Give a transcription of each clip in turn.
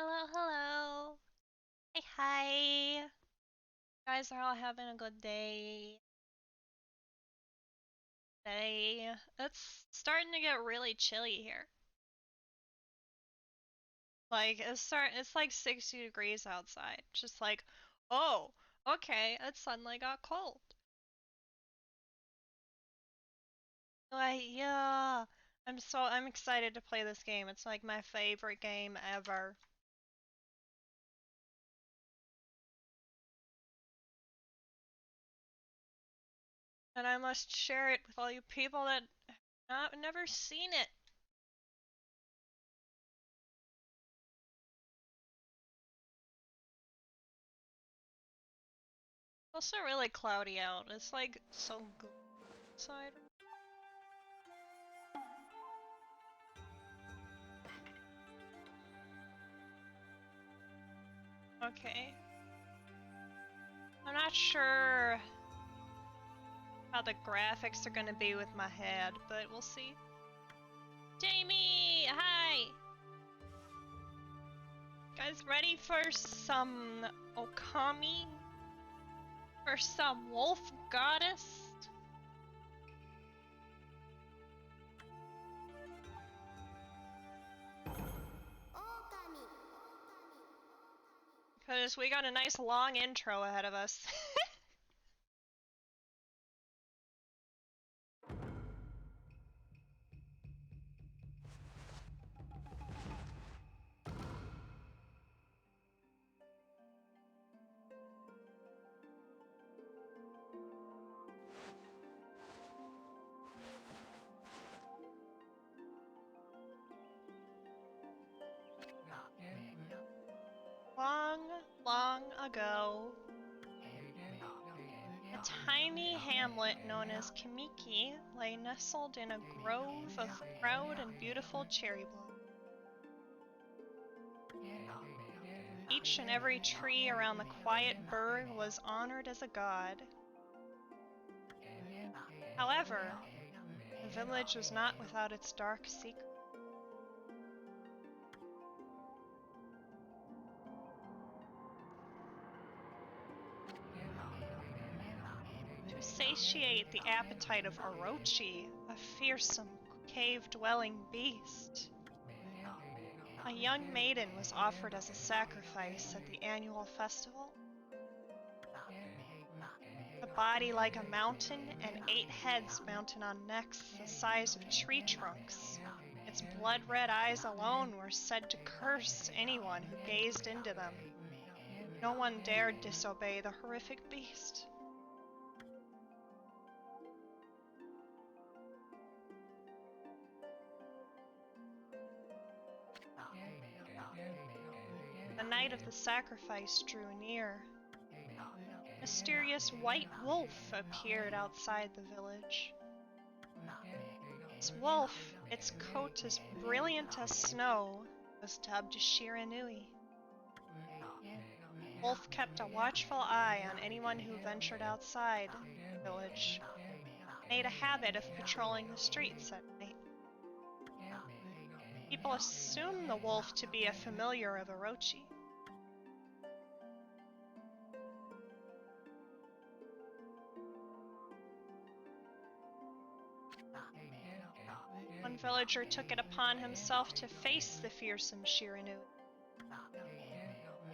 Hello, hello. Hey, hi. You guys are all having a good day. Today, it's starting to get really chilly here. It's like 60 degrees outside. Just like, oh, okay, it suddenly got cold. Yeah. I'm excited to play this game. It's like my favorite game ever. And I must share it with all you people that have never seen it. It's also really cloudy out. It's like so gloomy outside. Okay. I'm not sure how the graphics are gonna be with my head, but we'll see. Jamie! Hi! Guys ready for some Okami? For some wolf goddess? Okami. Because we got a nice long intro ahead of us. Long, long ago, a tiny hamlet known as Kamiki lay nestled in a grove of proud and beautiful cherry blossoms. Each and every tree around the quiet burg was honored as a god. However, the village was not without its dark secret. To satiate the appetite of Orochi, a fearsome cave-dwelling beast, a young maiden was offered as a sacrifice at the annual festival. A body like a mountain and 8 heads mounted on necks the size of tree trunks. Its blood-red eyes alone were said to curse anyone who gazed into them. No one dared disobey the horrific beast. The night of the sacrifice drew near. A mysterious white wolf appeared outside the village. This wolf, its coat as brilliant as snow, was dubbed Shiranui. Wolf kept a watchful eye on anyone who ventured outside the village, made a habit of patrolling the streets at night. People assume the wolf to be a familiar of Orochi. One villager took it upon himself to face the fearsome Shiranui.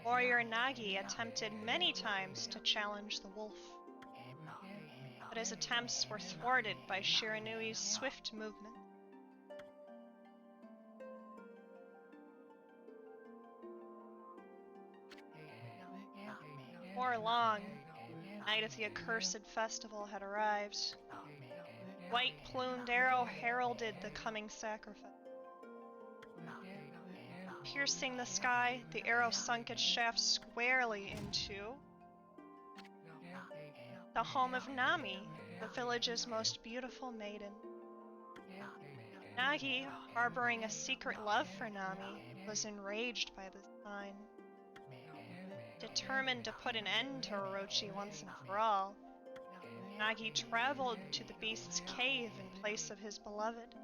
Warrior Nagi attempted many times to challenge the wolf, but his attempts were thwarted by Shiranui's swift movement. Before long, the night of the accursed festival had arrived. White-plumed arrow heralded the coming sacrifice. Piercing the sky, the arrow sunk its shaft squarely into the home of Nami, the village's most beautiful maiden. Nagi, harboring a secret love for Nami, was enraged by this sign. Determined to put an end to Orochi once and for all, Nagi traveled to the beast's cave in place of his beloved.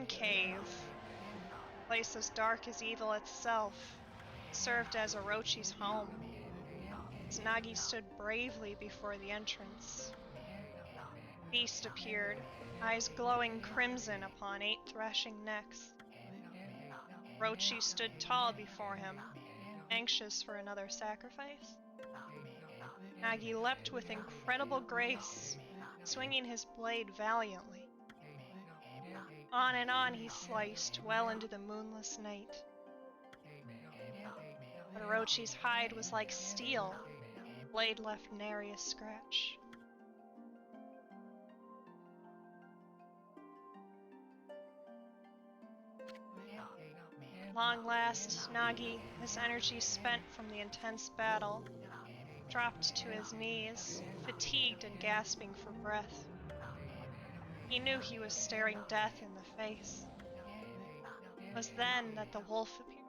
moon cave, a place as dark as evil itself, served as Orochi's home. As Nagi stood bravely before the entrance, the beast appeared, eyes glowing crimson upon 8 thrashing necks. Orochi stood tall before him, anxious for another sacrifice. Nagi leapt with incredible grace, swinging his blade valiantly. On and on he sliced, well into the moonless night. But Orochi's hide was like steel. The blade left nary a scratch. At long last, Nagi, his energy spent from the intense battle, dropped to his knees, fatigued and gasping for breath. He knew he was staring death in the face. It was then that the wolf appeared.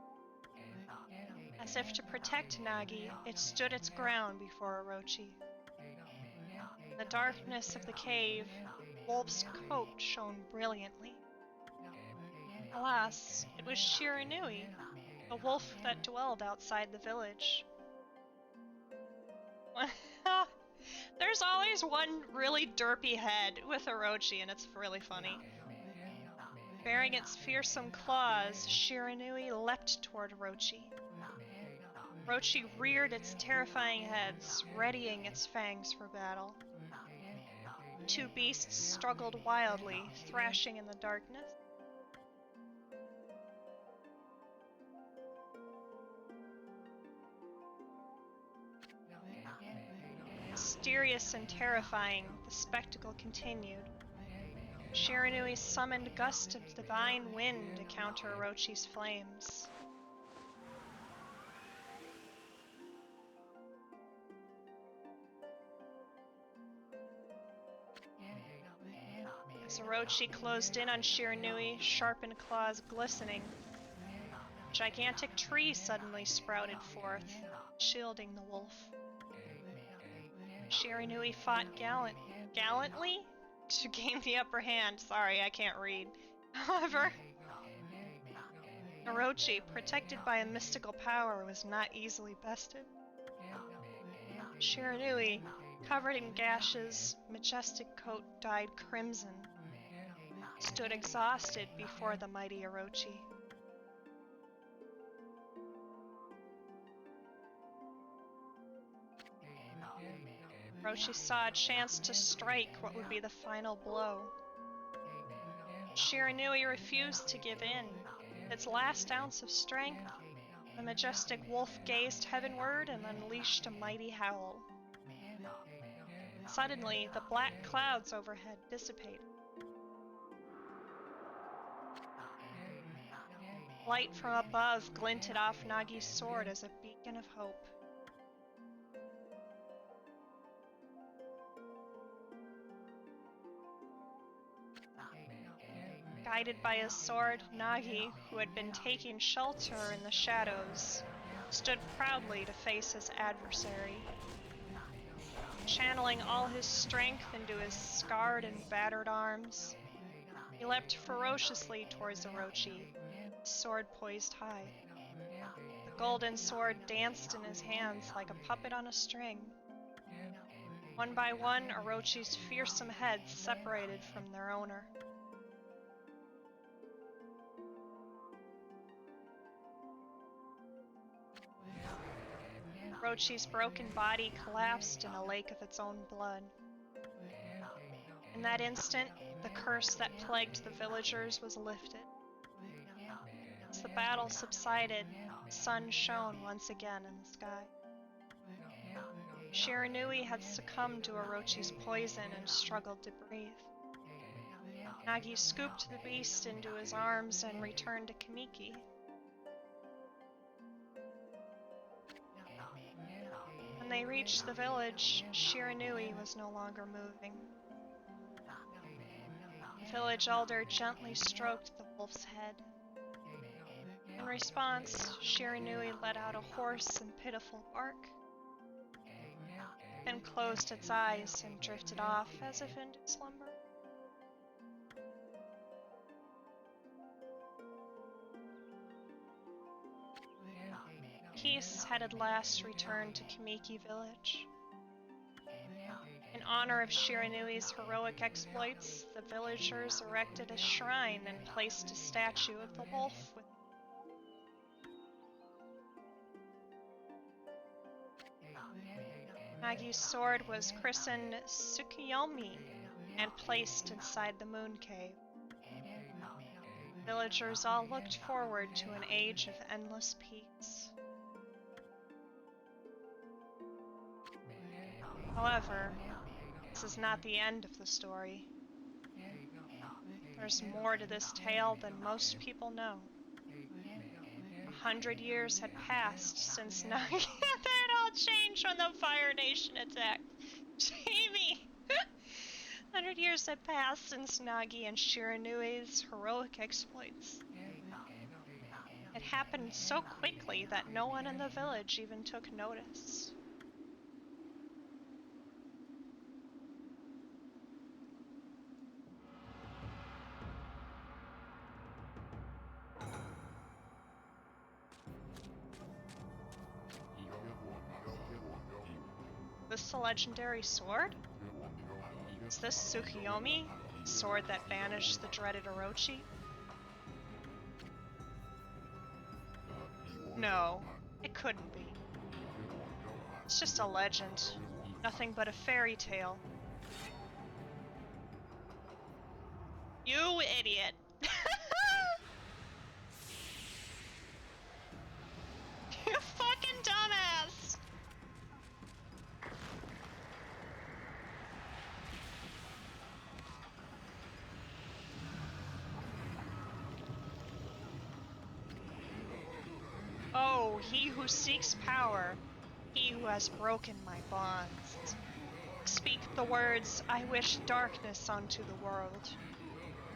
As if to protect Nagi, it stood its ground before Orochi. In the darkness of the cave, Wolf's coat shone brilliantly. Alas, it was Shiranui, the wolf that dwelled outside the village. There's always one really derpy head with Orochi, and it's really funny. Bearing its fearsome claws, Shiranui leapt toward Orochi. Orochi reared its terrifying heads, readying its fangs for battle. The two beasts struggled wildly, thrashing in the darkness. Mysterious and terrifying, the spectacle continued. Shiranui summoned gusts of divine wind to counter Orochi's flames. As Orochi closed in on Shiranui, sharpened claws glistening, a gigantic tree suddenly sprouted forth, shielding the wolf. Shiranui fought gallantly to gain the upper hand. Sorry, I can't read. However, Orochi, protected by a mystical power, was not easily bested. Shiranui, covered in gashes, majestic coat dyed crimson, stood exhausted before the mighty Orochi. Orochi saw a chance to strike what would be the final blow. Shiranui refused to give in. Its last ounce of strength, the majestic wolf gazed heavenward and unleashed a mighty howl. Suddenly, the black clouds overhead dissipated. Light from above glinted off Nagi's sword as a beacon of hope. Guided by his sword, Nagi, who had been taking shelter in the shadows, stood proudly to face his adversary. Channeling all his strength into his scarred and battered arms, he leapt ferociously towards Orochi, his sword poised high. The golden sword danced in his hands like a puppet on a string. One by one, Orochi's fearsome heads separated from their owner. Orochi's broken body collapsed in a lake of its own blood. In that instant, the curse that plagued the villagers was lifted. As the battle subsided, the sun shone once again in the sky. Shiranui had succumbed to Orochi's poison and struggled to breathe. Nagi scooped the beast into his arms and returned to Kamiki. When they reached the village, Shiranui was no longer moving. The village elder gently stroked the wolf's head. In response, Shiranui let out a hoarse and pitiful bark, then closed its eyes and drifted off as if into slumber. peace had at last returned to Kamiki village. In honor of Shiranui's heroic exploits, the villagers erected a shrine and placed a statue of the wolf with Nagi's sword was christened Tsukuyomi and placed inside the moon cave. Villagers all looked forward to an age of endless peace. However, this is not the end of the story. There's more to this tale than most people know. 100 years had passed since Nagi. That all changed when the Fire Nation attacked. Jamie! 100 years had passed since Nagi and Shiranui's heroic exploits. It happened so quickly that no one in the village even took notice. This the legendary sword? Is this Tsukuyomi? Sword that banished the dreaded Orochi? No, it couldn't be. It's just a legend. Nothing but a fairy tale. You idiot! You fucking dumbass! Oh, he who seeks power, he who has broken my bonds. Speak the words, I wish darkness unto the world.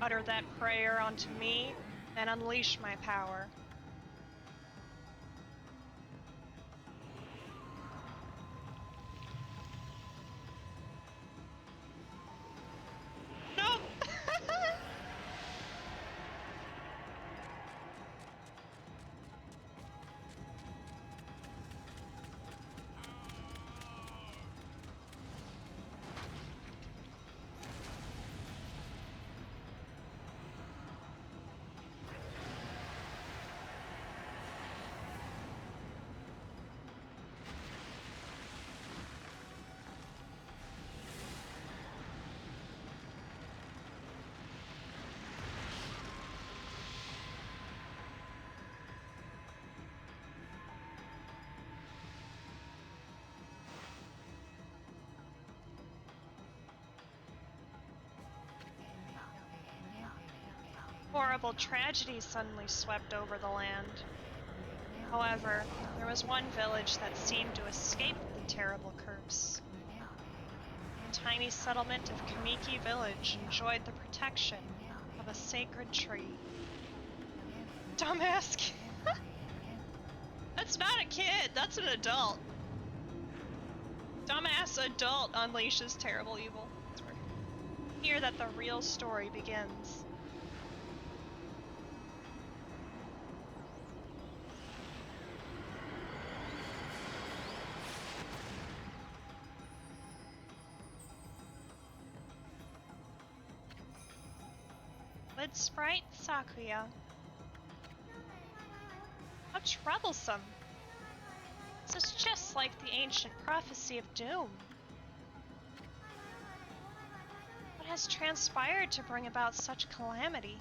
Utter that prayer unto me, and unleash my power. Nope! Horrible tragedy suddenly swept over the land. However, there was one village that seemed to escape the terrible curse. The tiny settlement of Kamiki Village enjoyed the protection of a sacred tree. Dumbass kid. That's not a kid, that's an adult. Dumbass adult unleashes terrible evil. Here that the real story begins. Wood sprite Sakuya. How troublesome. This is just like the ancient prophecy of doom. What has transpired to bring about such calamity?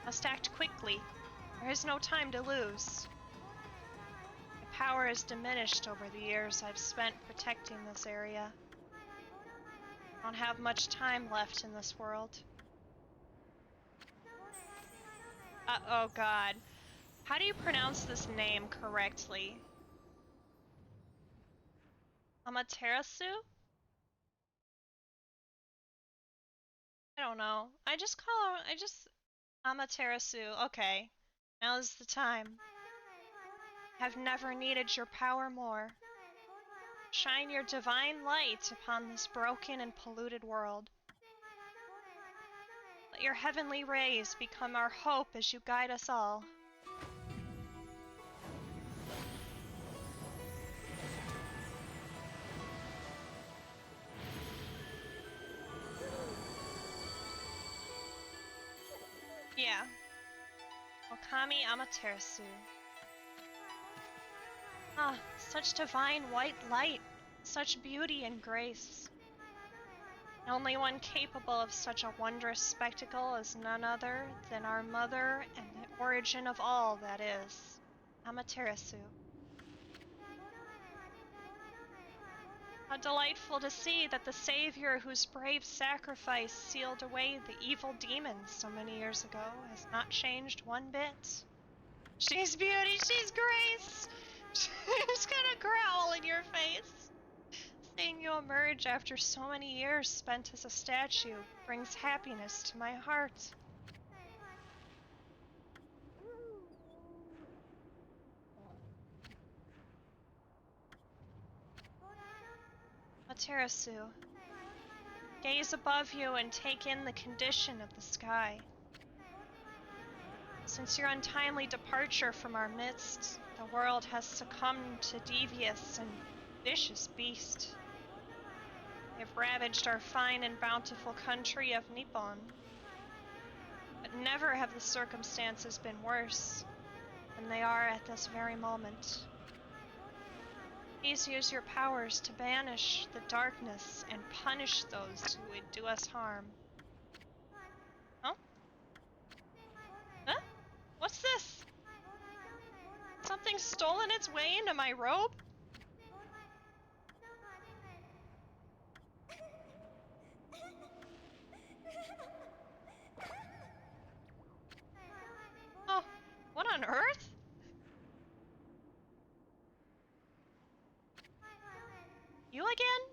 Must act quickly. There is no time to lose. My power has diminished over the years I've spent protecting this area. I don't have much time left in this world. Oh god. How do you pronounce this name correctly? Amaterasu? I don't know. I just Amaterasu. Okay. Now's the time. I've never needed your power more. Shine your divine light upon this broken and polluted world. Let your heavenly rays become our hope as you guide us all. Yeah. Okami Amaterasu. Ah, such divine white light, such beauty and grace. The only one capable of such a wondrous spectacle is none other than our mother and the origin of all that is, Amaterasu. How delightful to see that the savior whose brave sacrifice sealed away the evil demons so many years ago has not changed one bit. She's beauty, she's grace! She's gonna growl in your face. Seeing you emerge after so many years spent as a statue brings happiness to my heart. Amaterasu, gaze above you and take in the condition of the sky. Since your untimely departure from our midst, the world has succumbed to devious and vicious beast. They have ravaged our fine and bountiful country of Nippon. But never have the circumstances been worse than they are at this very moment. Please use your powers to banish the darkness and punish those who would do us harm. Huh? Huh? What's this? Something stolen its way into my robe? Oh, what on earth? You again?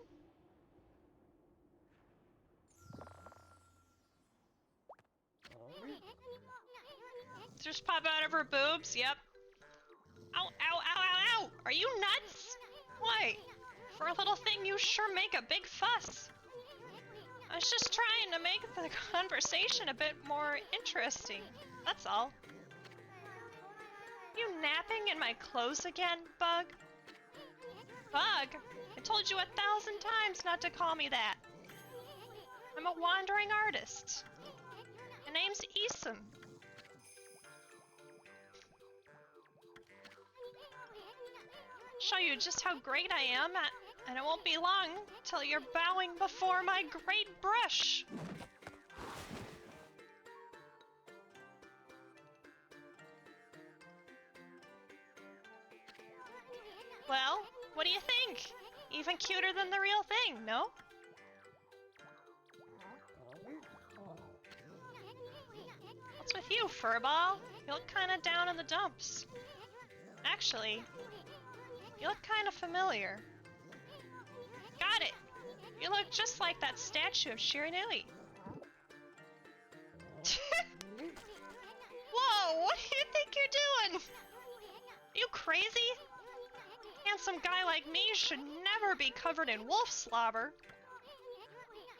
Just pop out of her boobs, yep. Ow, ow, ow, ow, ow! Are you nuts? Why? For a little thing, you sure make a big fuss. I was just trying to make the conversation a bit more interesting. That's all. You napping in my clothes again, Bug? Bug? I told you 1,000 times not to call me that. I'm a wandering artist. My name's Isom. Show you just how great I am, and it won't be long till you're bowing before my great brush. Well, what do you think? Even cuter than the real thing, no? What's with you, furball? You look kinda down in the dumps. Actually, you look kinda familiar. Got it! You look just like that statue of Shiranui. Whoa, what do you think you're doing? You crazy? A handsome guy like me should never be covered in wolf slobber.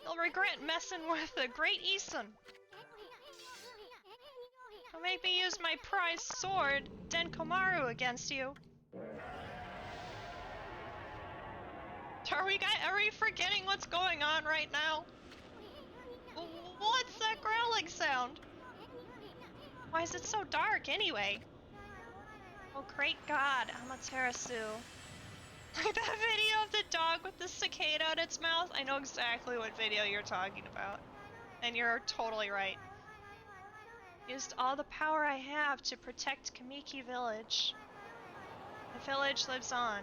You'll regret messing with the great Isun. Don't make me use my prized sword, Denkomaru, against you. Are we forgetting what's going on right now? What's that growling sound? Why is it so dark anyway? Oh great god, Amaterasu. Like that video of the dog with the cicada in its mouth? I know exactly what video you're talking about. And you're totally right. Used all the power I have to protect Kamiki Village. The village lives on.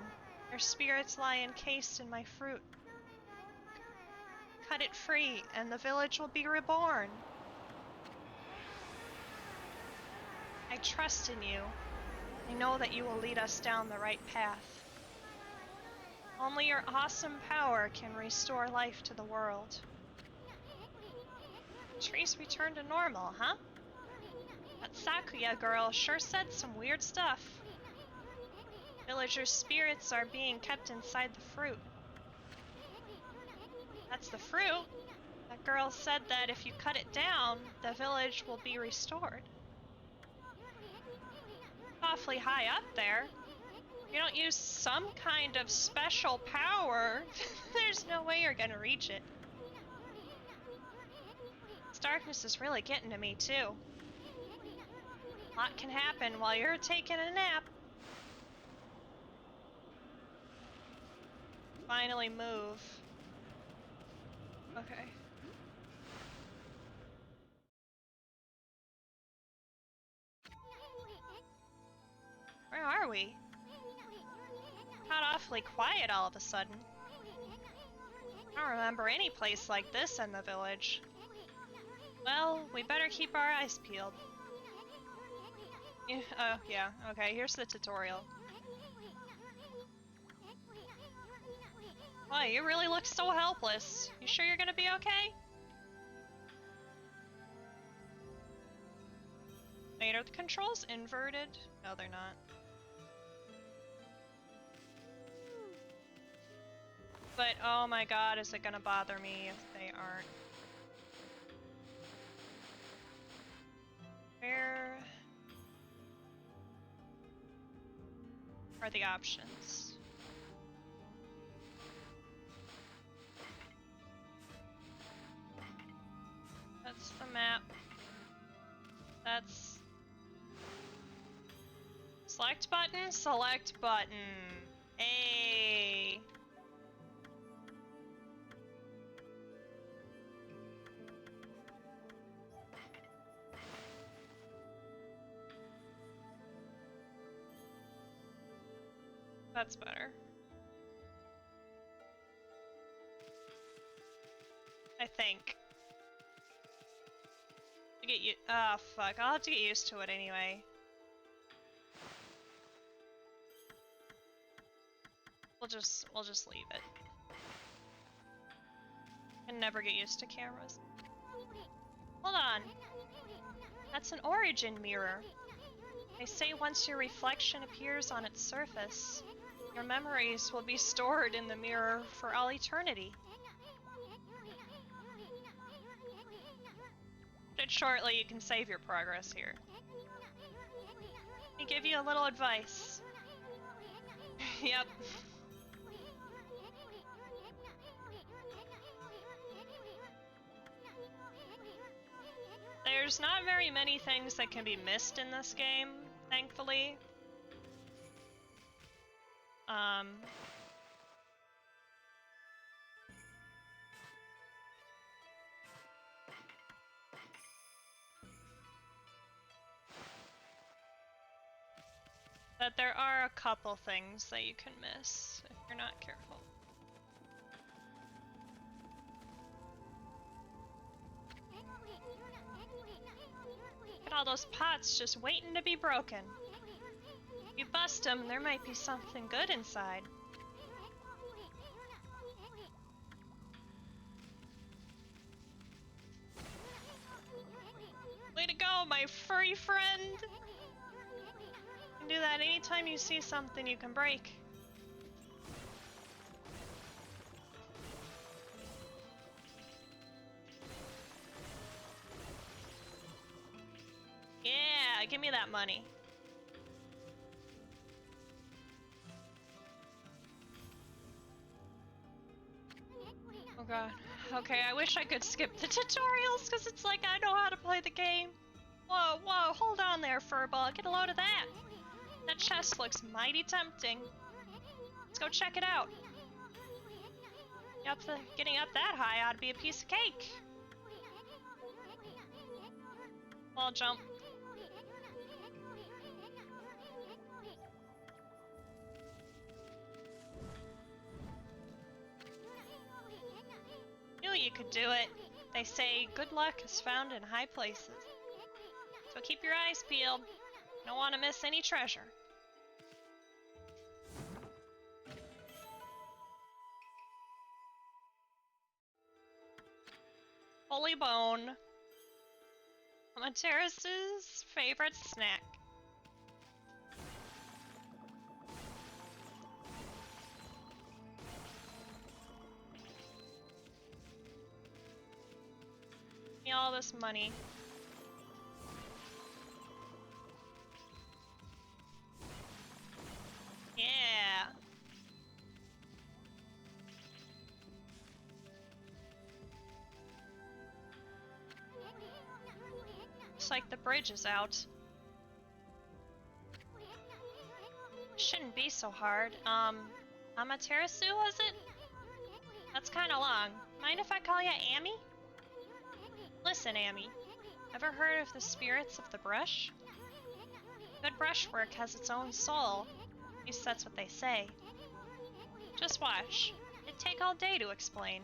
Their spirits lie encased in my fruit. Cut it free, and the village will be reborn. I trust in you. I know that you will lead us down the right path. Only your awesome power can restore life to the world. Trees return to normal, huh? That Sakuya girl sure said some weird stuff. Villagers' spirits are being kept inside the fruit. That's the fruit? That girl said that if you cut it down, the village will be restored. Awfully high up there. If you don't use some kind of special power, there's no way you're gonna reach it. This darkness is really getting to me, too. lot can happen while you're taking a nap. Finally move. Okay. Where are we? Got awfully quiet all of a sudden. I don't remember any place like this in the village. Well, we better keep our eyes peeled. Yeah, okay, here's the tutorial. Why, you really look so helpless. You sure you're gonna be okay? Wait, are the controls inverted? No, they're not. But, oh my god, is it gonna bother me if they aren't? Where are the options? That's the map. That's... Select button? Select button. Hey. That's better. I think. Get you. Ah, fuck. I'll have to get used to it anyway. We'll just leave it. Can never get used to cameras. Hold on. That's an origin mirror. They say once your reflection appears on its surface, your memories will be stored in the mirror for all eternity. But shortly, you can save your progress here. Let me give you a little advice. Yep. There's not very many things that can be missed in this game, thankfully. But there are a couple things that you can miss if you're not careful. Look at all those pots just waiting to be broken. If you bust them, there might be something good inside. Way to go, my furry friend! You can do that anytime you see something you can break. Yeah, give me that money. Oh god. Okay, I wish I could skip the tutorials, because it's like I know how to play the game. Whoa, whoa, hold on there, Furball. Get a load of that. That chest looks mighty tempting. Let's go check it out. Getting up that high ought to be a piece of cake. Wall jump. Knew you could do it. They say good luck is found in high places. So keep your eyes peeled. You don't want to miss any treasure. Holy bone. Amateris's favorite snack. Give me all this money. Yeah. Looks like the bridge is out. so hard. Amaterasu, was it? That's kinda long. Mind if I call you Amy? Listen, Amy. Ever heard of the spirits of the brush? Good brushwork has its own soul. At least that's what they say. Just watch. It'd take all day to explain.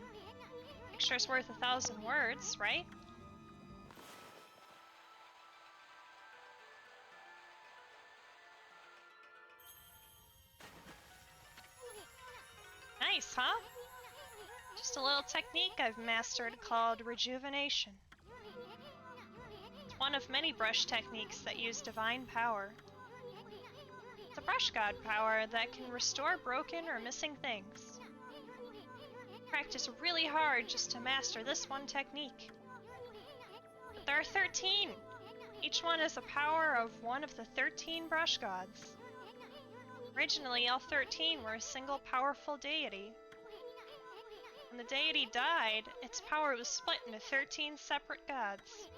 Picture's worth 1,000 words, right? Nice, huh? Just a little technique I've mastered called rejuvenation. It's one of many brush techniques that use divine power. It's a brush god power that can restore broken or missing things. Practice really hard just to master this one technique. But there are 13! Each one is a power of one of the 13 brush gods. Originally, all 13 were a single powerful deity. When the deity died, its power was split into 13 separate gods.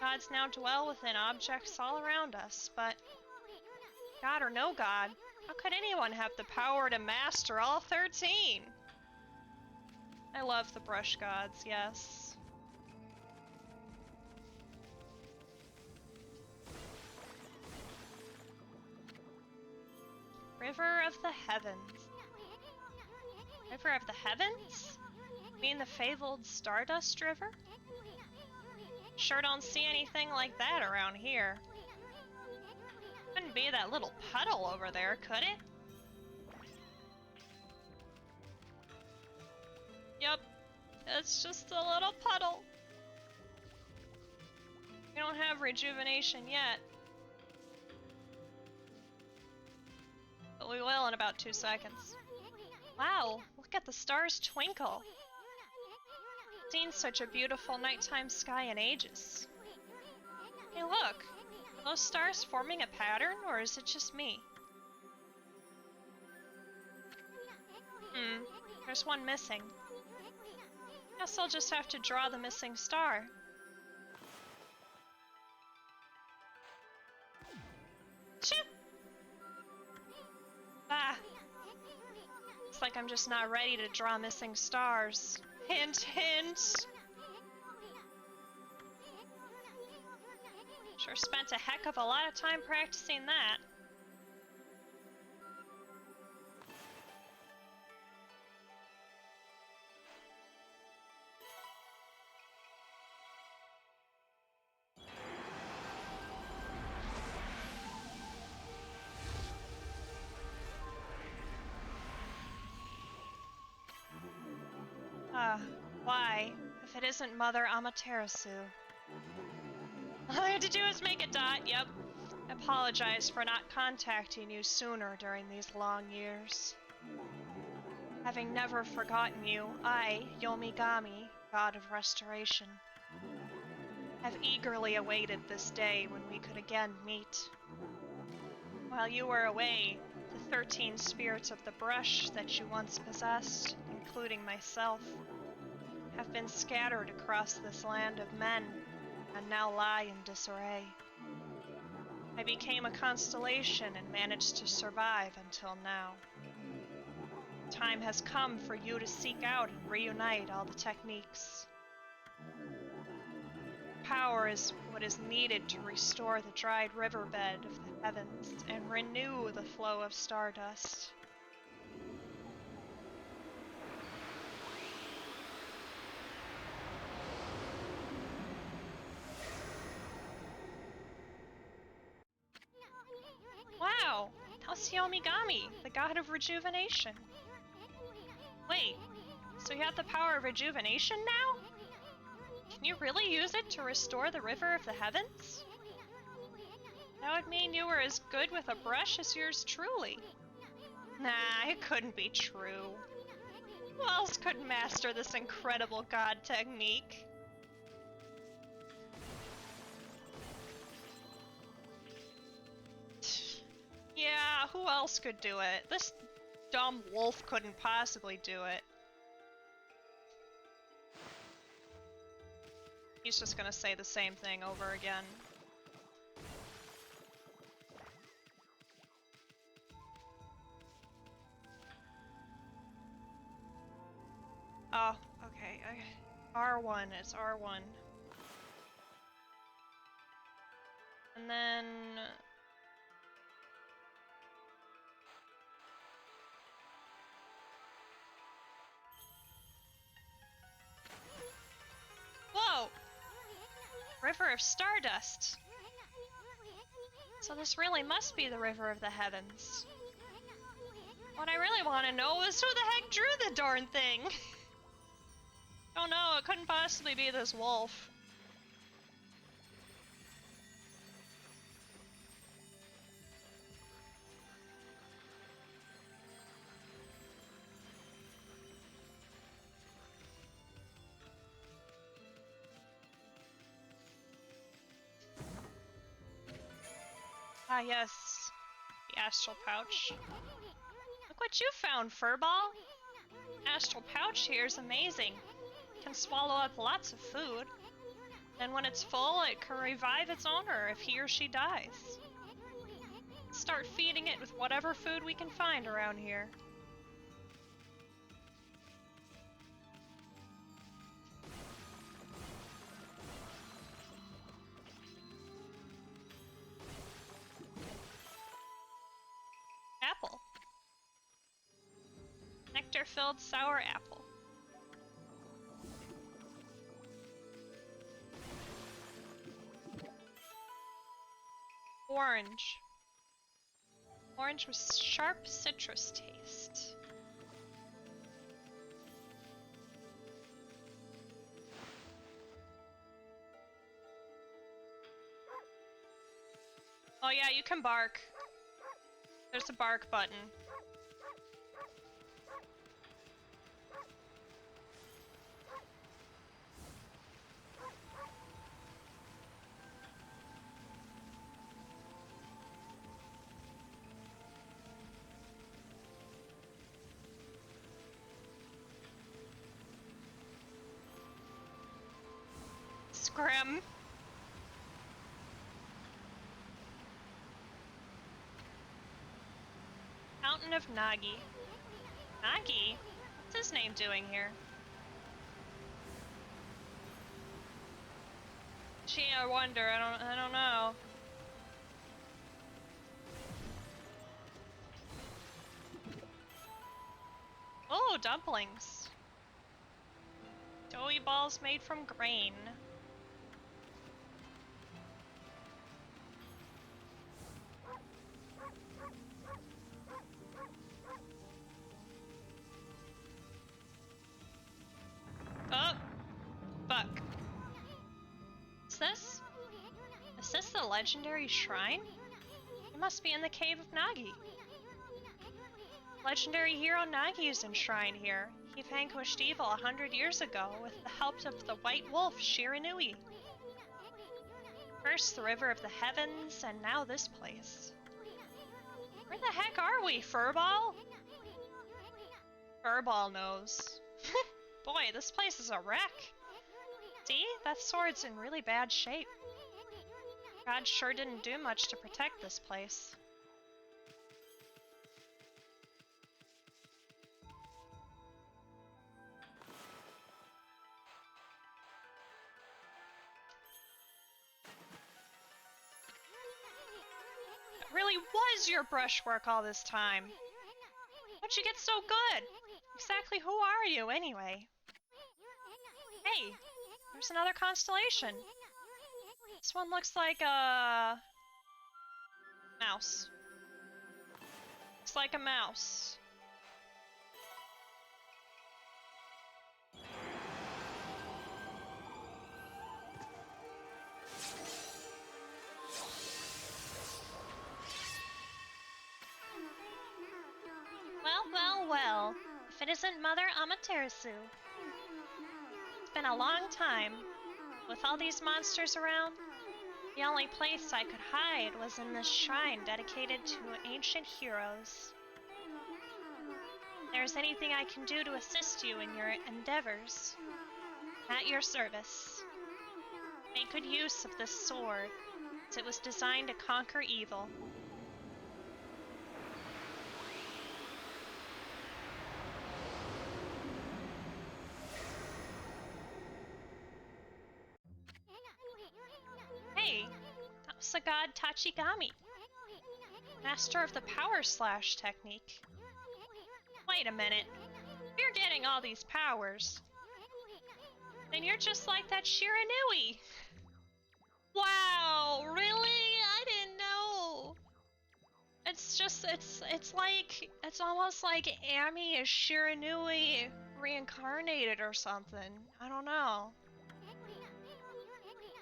Gods now dwell within objects all around us, but God or no God, how could anyone have the power to master all 13? I love the brush gods, yes. River of the Heavens. River of the Heavens? You mean the fabled Stardust River? Sure don't see anything like that around here. Couldn't be that little puddle over there, could it? Yep, it's just a little puddle. We don't have rejuvenation yet. But we will in about 2 seconds. Wow, look at the stars twinkle. Seen such a beautiful nighttime sky in ages. Hey look, are those stars forming a pattern, or is it just me? There's one missing. Guess I'll just have to draw the missing star. Shoo! Ah! Looks like I'm just not ready to draw missing stars. Hint, hint! Sure spent a heck of a lot of time practicing that. Why? If it isn't Mother Amaterasu. All I had to do was make a dot, yep. I apologize for not contacting you sooner during these long years. Having never forgotten you, I, Yomigami, God of Restoration, have eagerly awaited this day when we could again meet. While you were away, the 13 spirits of the brush that you once possessed, including myself, have been scattered across this land of men, and now lie in disarray. I became a constellation and managed to survive until now. Time has come for you to seek out and reunite all the techniques. Power is what is needed to restore the dried riverbed of the heavens and renew the flow of stardust. Wow! That's Yomigami, the god of rejuvenation. Wait, so you have the power of rejuvenation now? Can you really use it to restore the river of the heavens? That would mean you were as good with a brush as yours truly. Nah, it couldn't be true. Who else could master this incredible god technique? Yeah, who else could do it? This dumb wolf couldn't possibly do it. He's just gonna say the same thing over again. R1. It's R1. And then... Whoa! River of Stardust! So this really must be the River of the Heavens. What I really want to know is who the heck drew the darn thing? Oh no, it couldn't possibly be this wolf. Ah yes, the astral pouch. Look what you found, Furball! Astral pouch here is amazing. It can swallow up lots of food. And when it's full, it can revive its owner if he or she dies. Start feeding it with whatever food we can find around here. Apple. Nectar-filled sour apple. Orange. Orange with sharp citrus taste. Oh yeah, you can bark. There's a bark button. Scrim. Fountain of Nagi. Nagi? What's his name doing here? Gee, I wonder. I don't know. Oh, dumplings. Doughy balls made from grain. Oh! Fuck. Is this? Is this the legendary shrine? It must be in the cave of Nagi. Legendary hero Nagi is enshrined here. He vanquished evil 100 years ago with the help of the white wolf Shiranui. First the river of the heavens, and now this place. Where the heck are we, Furball? Furball knows. Boy, this place is a wreck. See? That sword's in really bad shape. God sure didn't do much to protect this place. It really was your brushwork all this time. How'd you get so good? Exactly who are you, anyway? Hey, there's another constellation. This one looks like a... mouse. Looks like a mouse. Well, if it isn't Mother Amaterasu. It's been a long time. With all these monsters around, the only place I could hide was in this shrine dedicated to ancient heroes. If there's anything I can do to assist you in your endeavors, at your service. Make good use of this sword, as it was designed to conquer evil. the god Tachigami, master of the power slash technique. Wait a minute. If you're getting all these powers, then you're just like that Shiranui. Wow, really? I didn't know. It's almost like Ami is Shiranui reincarnated or something. I don't know.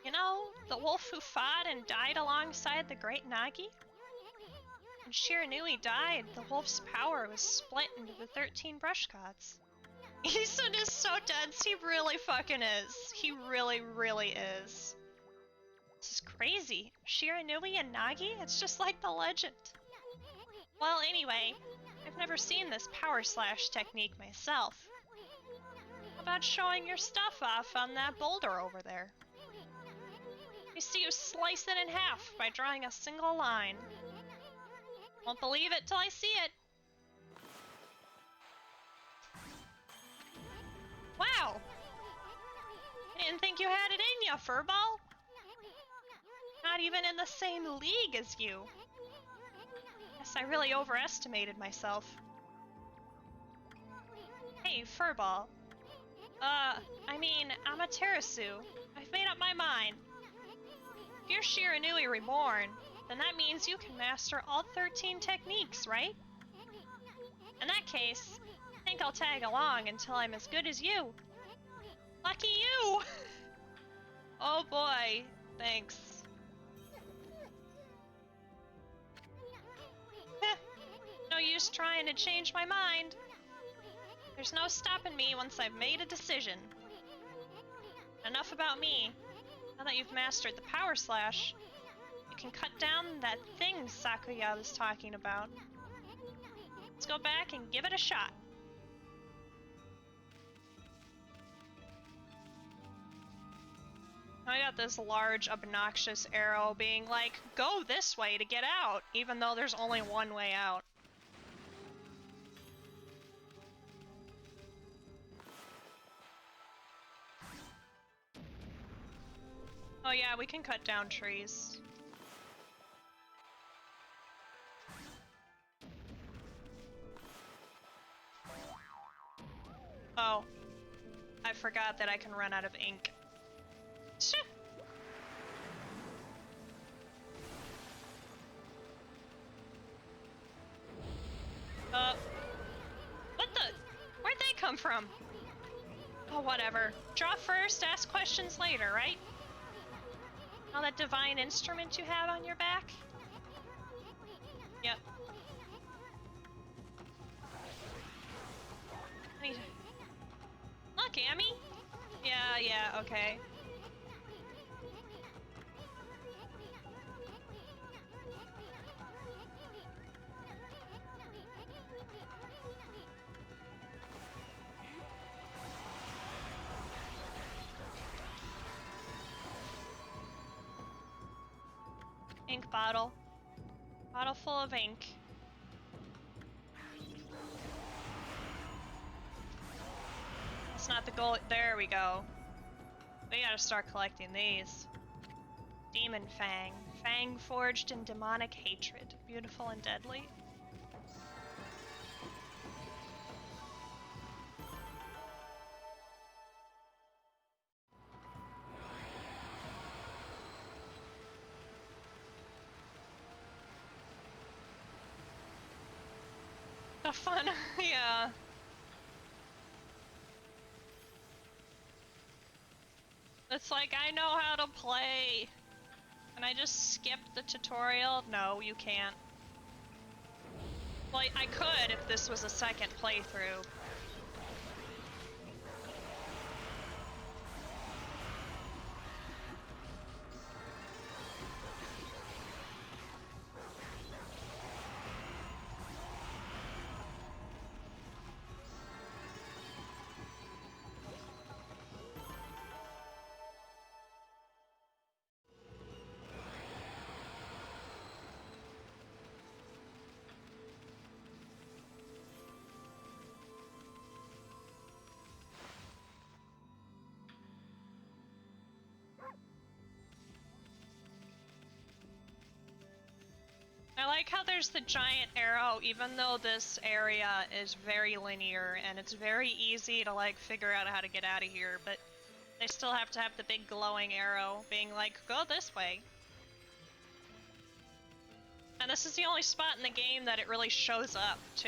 You know, the wolf who fought and died alongside the great Nagi? When Shiranui died, the wolf's power was split into the 13 brush gods. Isun is so dense, he really fucking is. He really, really is. This is crazy. Shiranui and Nagi? It's just like the legend. Well, anyway, I've never seen this power slash technique myself. How about showing your stuff off on that boulder over there? You see you slice it in half by drawing a single line. Won't believe it till I see it. Wow! I didn't think you had it in ya, Furball. Not even in the same league as you. Guess I really overestimated myself. Hey, Furball. I mean, Amaterasu. I've made up my mind. If you're Shiranui Reborn, then that means you can master all 13 techniques, right? In that case, I think I'll tag along until I'm as good as you. Lucky you! Oh boy, thanks. No use trying to change my mind. There's no stopping me once I've made a decision. Enough about me. Now that you've mastered the power slash, you can cut down that thing Sakuya was talking about. Let's go back and give it a shot. I got this large, obnoxious arrow being like, go this way to get out, even though there's only one way out. Oh yeah, we can cut down trees. Oh, I forgot that I can run out of ink. Shh. What the? Where'd they come from? Oh, whatever. Draw first, ask questions later, right? All that divine instrument you have on your back? Yep. Look, Amy! Yeah, okay. Ink bottle. Bottle full of ink. That's not the goal. There we go. We gotta start collecting these. Demon Fang. Fang forged in demonic hatred. Beautiful and deadly. The fun, yeah. It's like, I know how to play. Can I just skip the tutorial? No, you can't. Well, I could if this was a second playthrough. like how there's the giant arrow, even though this area is very linear and it's very easy to like figure out how to get out of here, but they still have to have the big glowing arrow being like, go this way. And this is the only spot in the game that it really shows up, too.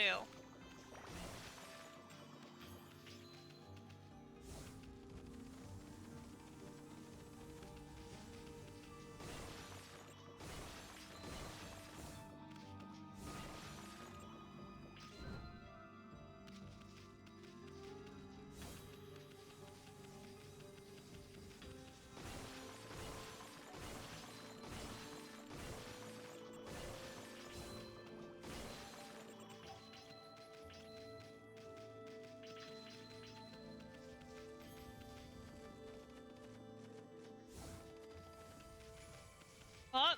Oh.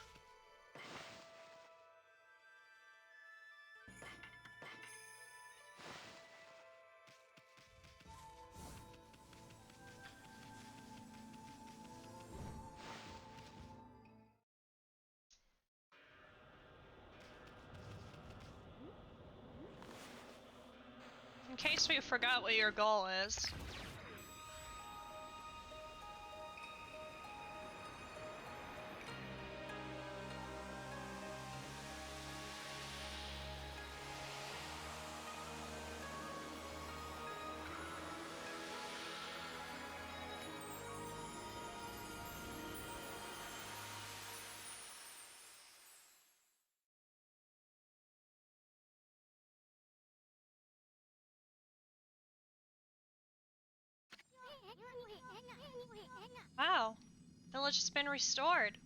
In case we forgot what your goal is. Wow, village has been restored.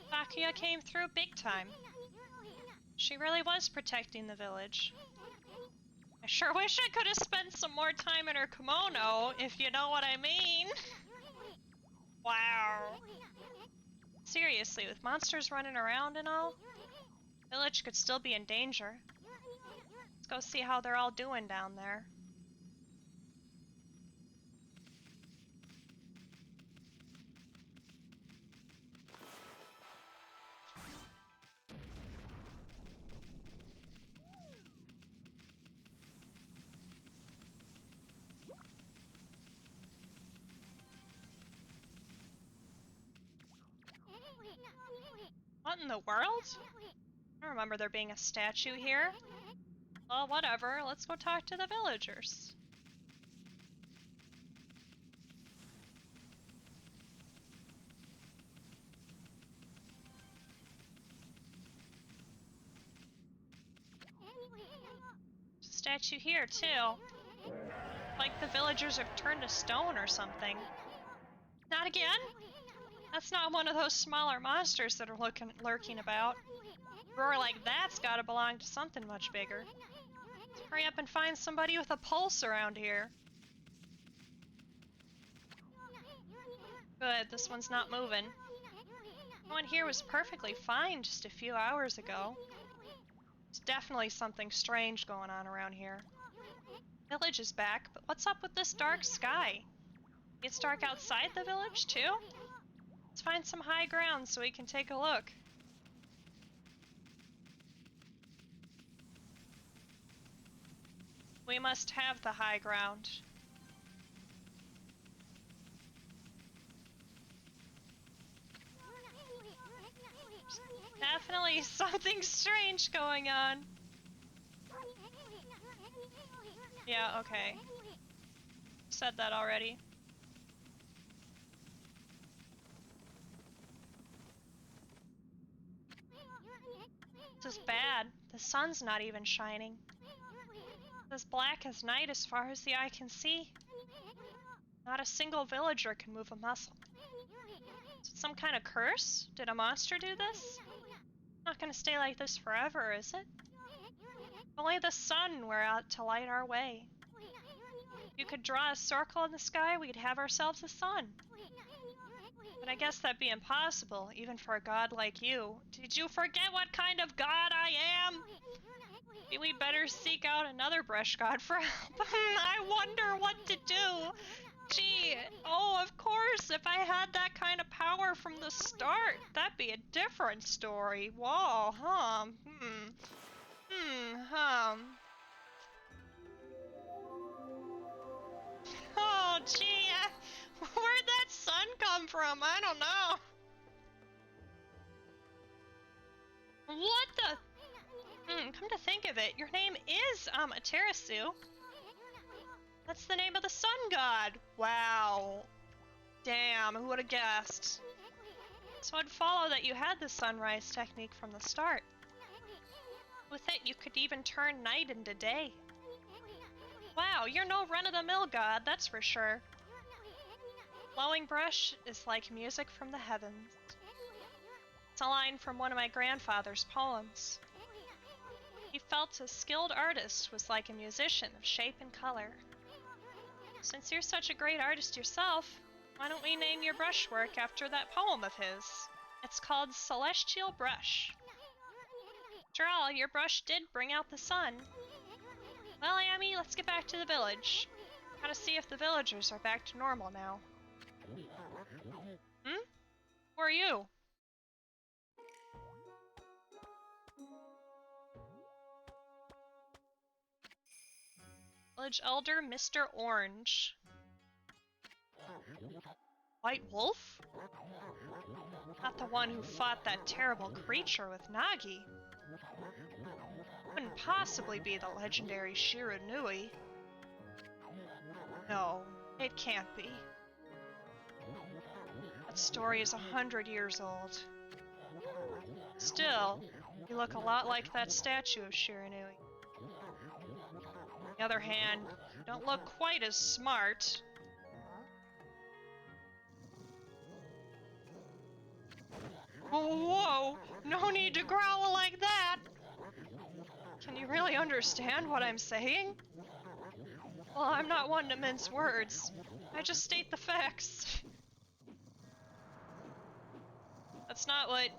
Sakuya came through big time. She really was protecting the village. I sure wish I could have spent some more time in her kimono, if you know what I mean. Wow. Seriously, with monsters running around and all, the village could still be in danger. Let's go see how they're all doing down there. What in the world? I don't remember there being a statue here. Well, whatever. Let's go talk to the villagers. There's a statue here, too. Like the villagers have turned to stone or something. Not again? That's not one of those smaller monsters that are lurking about. A roar like that's gotta belong to something much bigger. Let's hurry up and find somebody with a pulse around here. Good, this one's not moving. The one here was perfectly fine just a few hours ago. There's definitely something strange going on around here. The village is back, but what's up with this dark sky? It's dark outside the village, too? Let's find some high ground so we can take a look. We must have the high ground. Definitely something strange going on. Yeah, okay. Said that already. This is bad. The sun's not even shining. It's as black as night as far as the eye can see. Not a single villager can move a muscle. Is it some kind of curse? Did a monster do this? Not gonna stay like this forever, is it? If only the sun were out to light our way. If you could draw a circle in the sky, we'd have ourselves a sun. But I guess that'd be impossible, even for a god like you. Did you forget what kind of god I am? Maybe we better seek out another brush god for help. I wonder what to do. Gee, oh, of course. course, if I had that kind of power from the start, that'd be a different story. Whoa, Oh, gee, where'd that sun come from? I don't know. What the? Come to think of it, your name is, Atarasu. That's the name of the sun god. Wow. Damn, who would have guessed? So it'd follow that you had the sunrise technique from the start. With it, you could even turn night into day. Wow, you're no run-of-the-mill god, that's for sure. Flowing brush is like music from the heavens. It's a line from one of my grandfather's poems. He felt a skilled artist was like a musician of shape and color. Since you're such a great artist yourself, why don't we name your brushwork after that poem of his? It's called Celestial Brush. After all, your brush did bring out the sun. Well, Amy, let's get back to the village. Gotta see if the villagers are back to normal now. Who are you? Village Elder Mr. Orange. White Wolf? Not the one who fought that terrible creature with Nagi. Couldn't possibly be the legendary Shiranui. No, it can't be. That story is 100 years old. Still, you look a lot like that statue of Shiranui. On the other hand, you don't look quite as smart. Whoa! No need to growl like that! Can you really understand what I'm saying? Well, I'm not one to mince words. I just state the facts. That's not what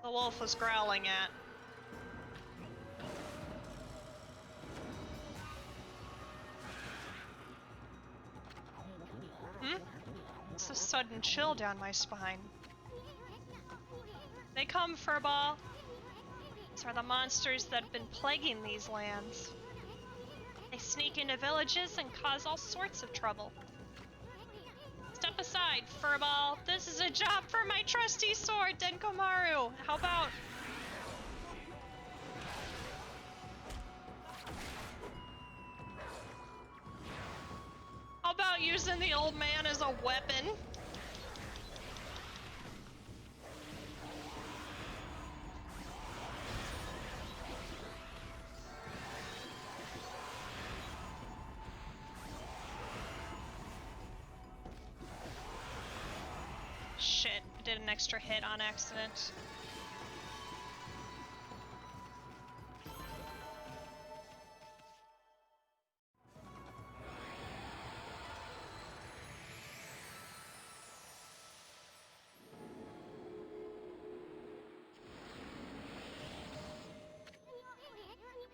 the wolf was growling at. It's a sudden chill down my spine. They come, Furball. These are the monsters that have been plaguing these lands. They sneak into villages and cause all sorts of trouble. Step aside, Furball. This is a job for my trusty sword, Denkomaru. How about using the old man as a weapon? Shit, I did an extra hit on accident.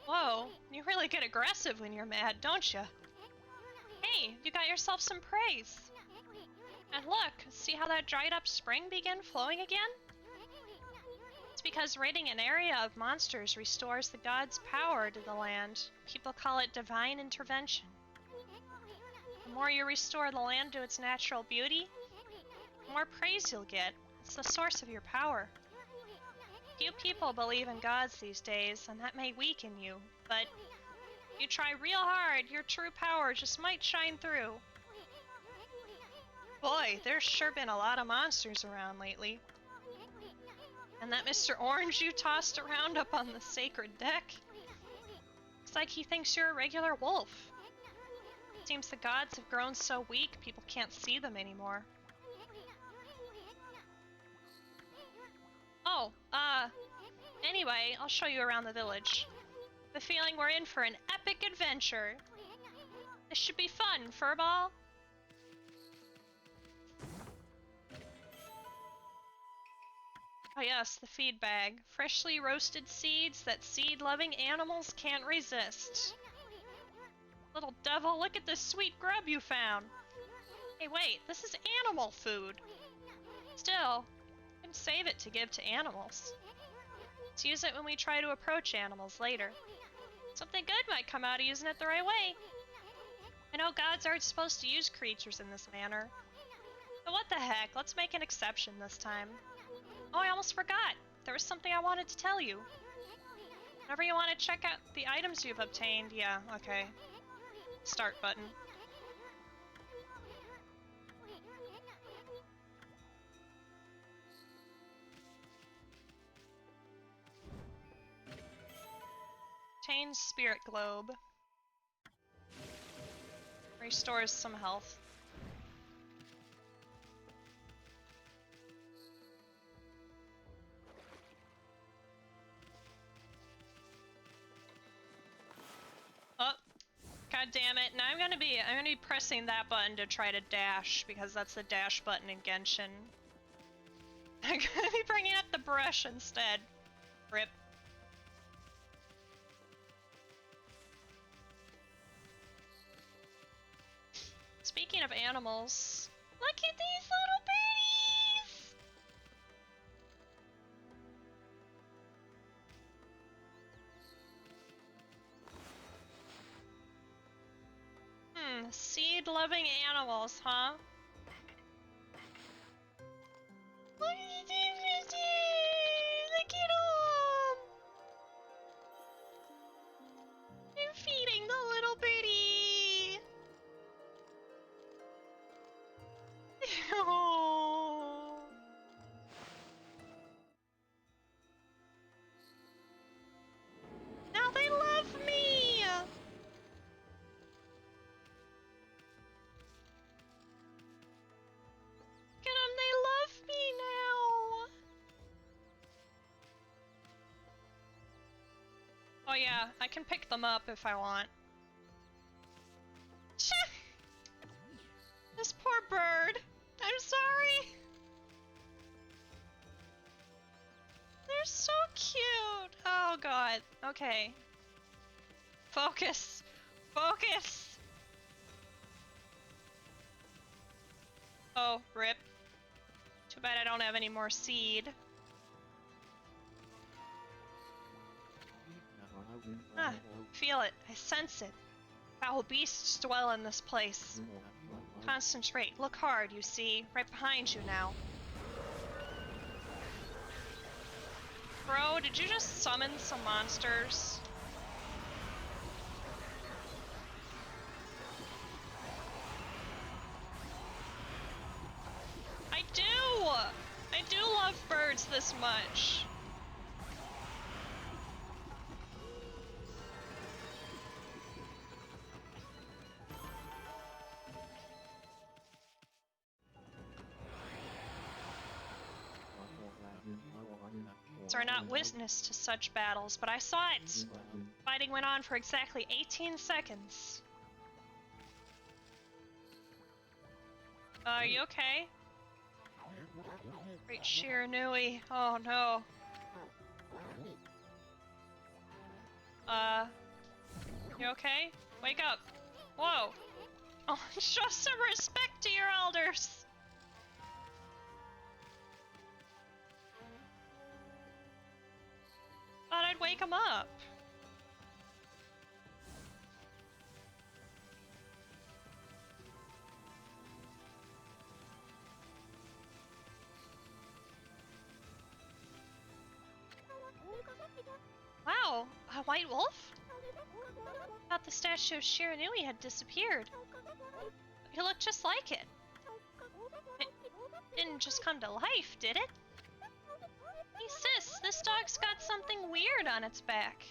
Whoa, you really get aggressive when you're mad, don't you? Hey, you got yourself some praise. And look, see how that dried up spring began flowing again? It's because ridding an area of monsters restores the god's power to the land. People call it divine intervention. The more you restore the land to its natural beauty, the more praise you'll get. It's the source of your power. Few people believe in gods these days, and that may weaken you, but if you try real hard, your true power just might shine through. Boy, there's sure been a lot of monsters around lately. And that Mr. Orange you tossed around up on the sacred deck? Looks like he thinks you're a regular wolf. Seems the gods have grown so weak, people can't see them anymore. Oh, anyway, I'll show you around the village. The feeling we're in for an epic adventure. This should be fun, Furball. Oh yes, the feed bag. Freshly roasted seeds that seed-loving animals can't resist. Little devil, look at this sweet grub you found. Hey, wait, this is animal food. Still, I can save it to give to animals. Let's use it when we try to approach animals later. Something good might come out of using it the right way. I know gods aren't supposed to use creatures in this manner. But what the heck, let's make an exception this time. Oh, I almost forgot. There was something I wanted to tell you. Whenever you want to check out the items you've obtained, yeah, okay. Start button. Obtain Spirit Globe. Restores some health. Oh, god damn it! Now I'm gonna be pressing that button to try to dash because that's the dash button in Genshin. I'm gonna be bringing up the brush instead. Rip. Speaking of animals, look at these little bitties! Seed-loving animals, huh? Look at these fishes! Look at them! I'm feeding the little birdie! Oh. Now they love me! Look at them, they love me now! Oh yeah, I can pick them up if I want. This poor bird. I'm sorry. They're so cute. Oh god. Okay. Focus. Focus. Oh, rip. Too bad I don't have any more seed. Ah, feel it. I sense it. Foul beasts dwell in this place. Concentrate. Look hard, you see. Right behind you now. Bro, did you just summon some monsters? I do! I do love birds this much. Are not witness to such battles, but I saw it. Fighting went on for exactly 18 seconds. Are you okay? Great Shiranui. Oh no. You okay? Wake up. Whoa. Oh, show some respect to your elders. Thought I'd wake him up. Wow, a white wolf? Thought the statue of Shiranui had disappeared. It looked just like it. It didn't just come to life, did it? Hey sis, this dog's got something weird on its back.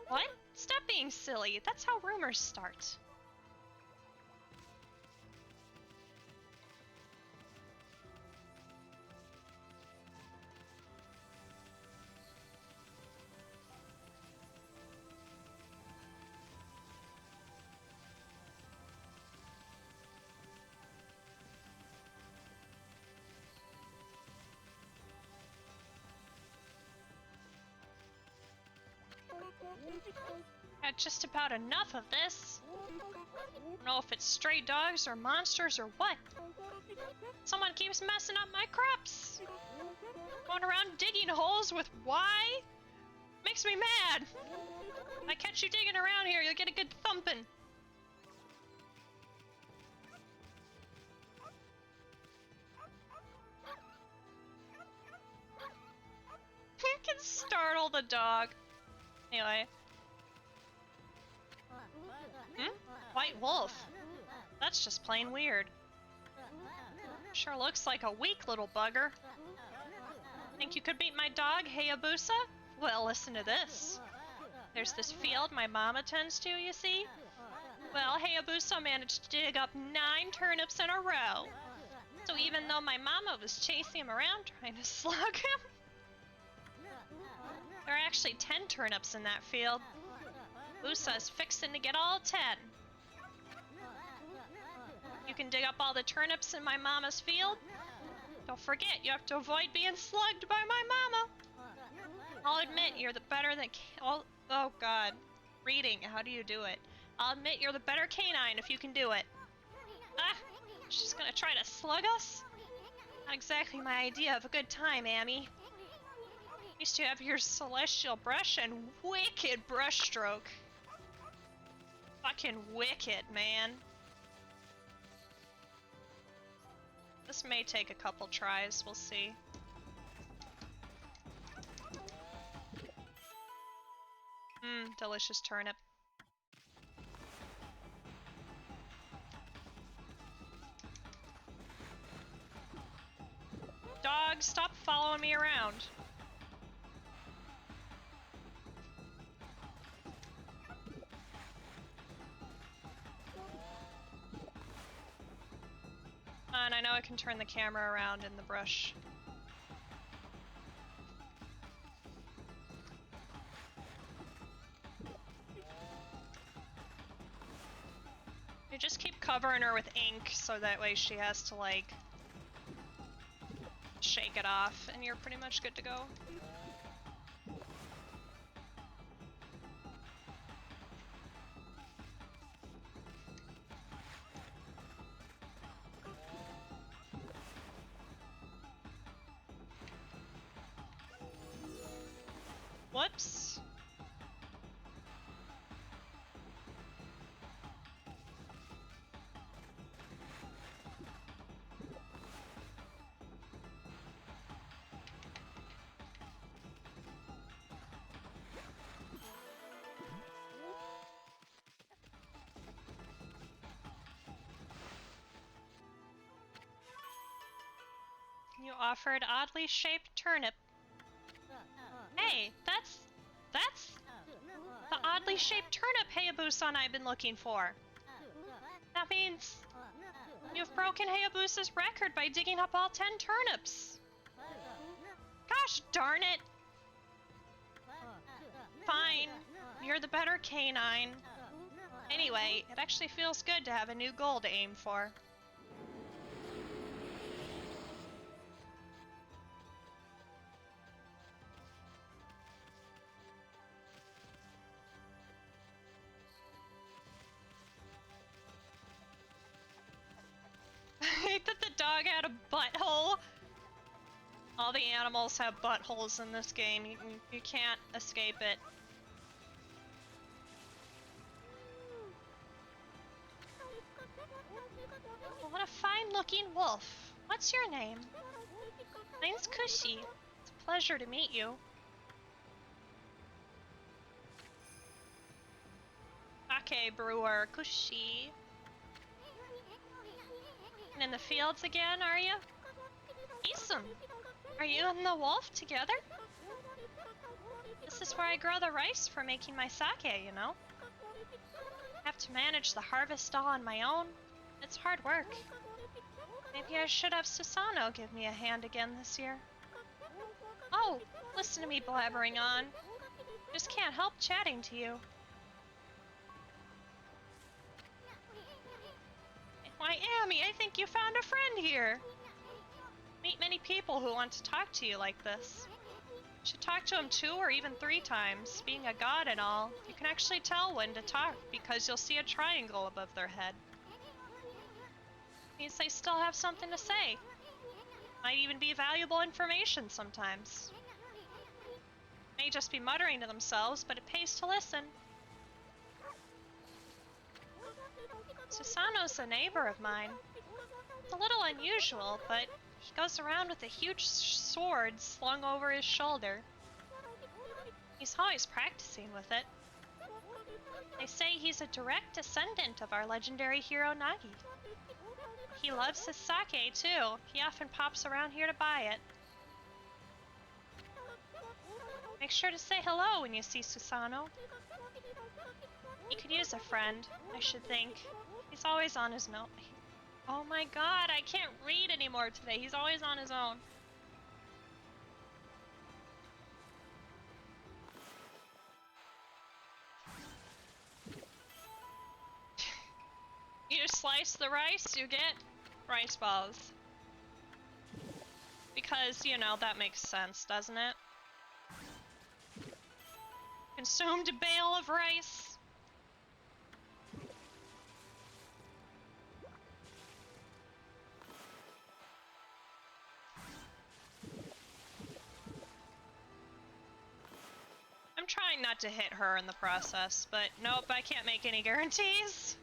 What? Stop being silly. That's how rumors start. Had just about enough of this. Don't know if it's stray dogs or monsters or what. Someone keeps messing up my crops. Going around digging holes with why? Makes me mad. If I catch you digging around here, you'll get a good thumping. You can startle the dog. Anyway. White wolf. That's just plain weird. Sure looks like a weak little bugger. Think you could beat my dog, Hayabusa? Well, listen to this. There's this field my mama tends to, you see? Well, Hayabusa managed to dig up 9 turnips in a row. So even though my mama was chasing him around trying to slug him, there are actually 10 turnips in that field. Busa's fixin' to get all 10. You can dig up all the turnips in my mama's field. Don't forget, you have to avoid being slugged by my mama. I'll admit you're the better than... Oh god. Reading, how do you do it? I'll admit you're the better canine if you can do it. Ah! She's gonna try to slug us? Not exactly my idea of a good time, Amy. Used to have your celestial brush and wicked brush stroke. Fucking wicked, man. This may take a couple tries, we'll see. Delicious turnip. Dog, stop following me around. And I know I can turn the camera around in the brush. You just keep covering her with ink so that way she has to, like, shake it off, and you're pretty much good to go. Whoops. You offered oddly shaped turnip. Hey, that's the oddly shaped turnip Hayabusa and I've been looking for. That means you've broken Hayabusa's record by digging up all 10 turnips. Gosh darn it. Fine, you're the better canine. Anyway, it actually feels good to have a new goal to aim for. I hate that the dog had a butthole. All the animals have buttholes in this game. You can't escape it. What a fine-looking wolf. What's your name? Mine's Kushi. It's a pleasure to meet you. Sake brewer, Kushi. In the fields again, are you? Isun, are you and the wolf together? This is where I grow the rice for making my sake, you know? I have to manage the harvest all on my own. It's hard work. Maybe I should have Susano give me a hand again this year. Oh, listen to me blabbering on. Just can't help chatting to you. Why, Amy, I think you found a friend here. Meet many people who want to talk to you like this. Should talk to him 2 or even 3 times. Being a god and all, you can actually tell when to talk because you'll see a triangle above their head. Means they still have something to say. Might even be valuable information sometimes. May just be muttering to themselves, but it pays to listen. Susano's a neighbor of mine. It's a little unusual, but he goes around with a huge sword slung over his shoulder. He's always practicing with it. They say he's a direct descendant of our legendary hero Nagi. He loves his sake, too. He often pops around here to buy it. Make sure to say hello when you see Susano. He could use a friend, I should think. He's always on his own. Oh my god, I can't read anymore today. He's always on his own. You slice the rice, you get rice balls. Because, you know, that makes sense, doesn't it? Consumed a bale of rice. I'm trying not to hit her in the process, but nope, I can't make any guarantees.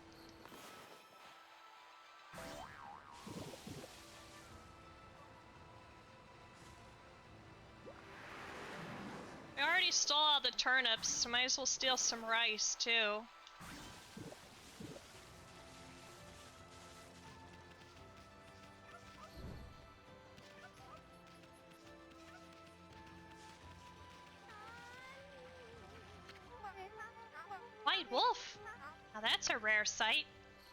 I already stole all the turnips, so might as well steal some rice, too. White wolf! Now that's a rare sight.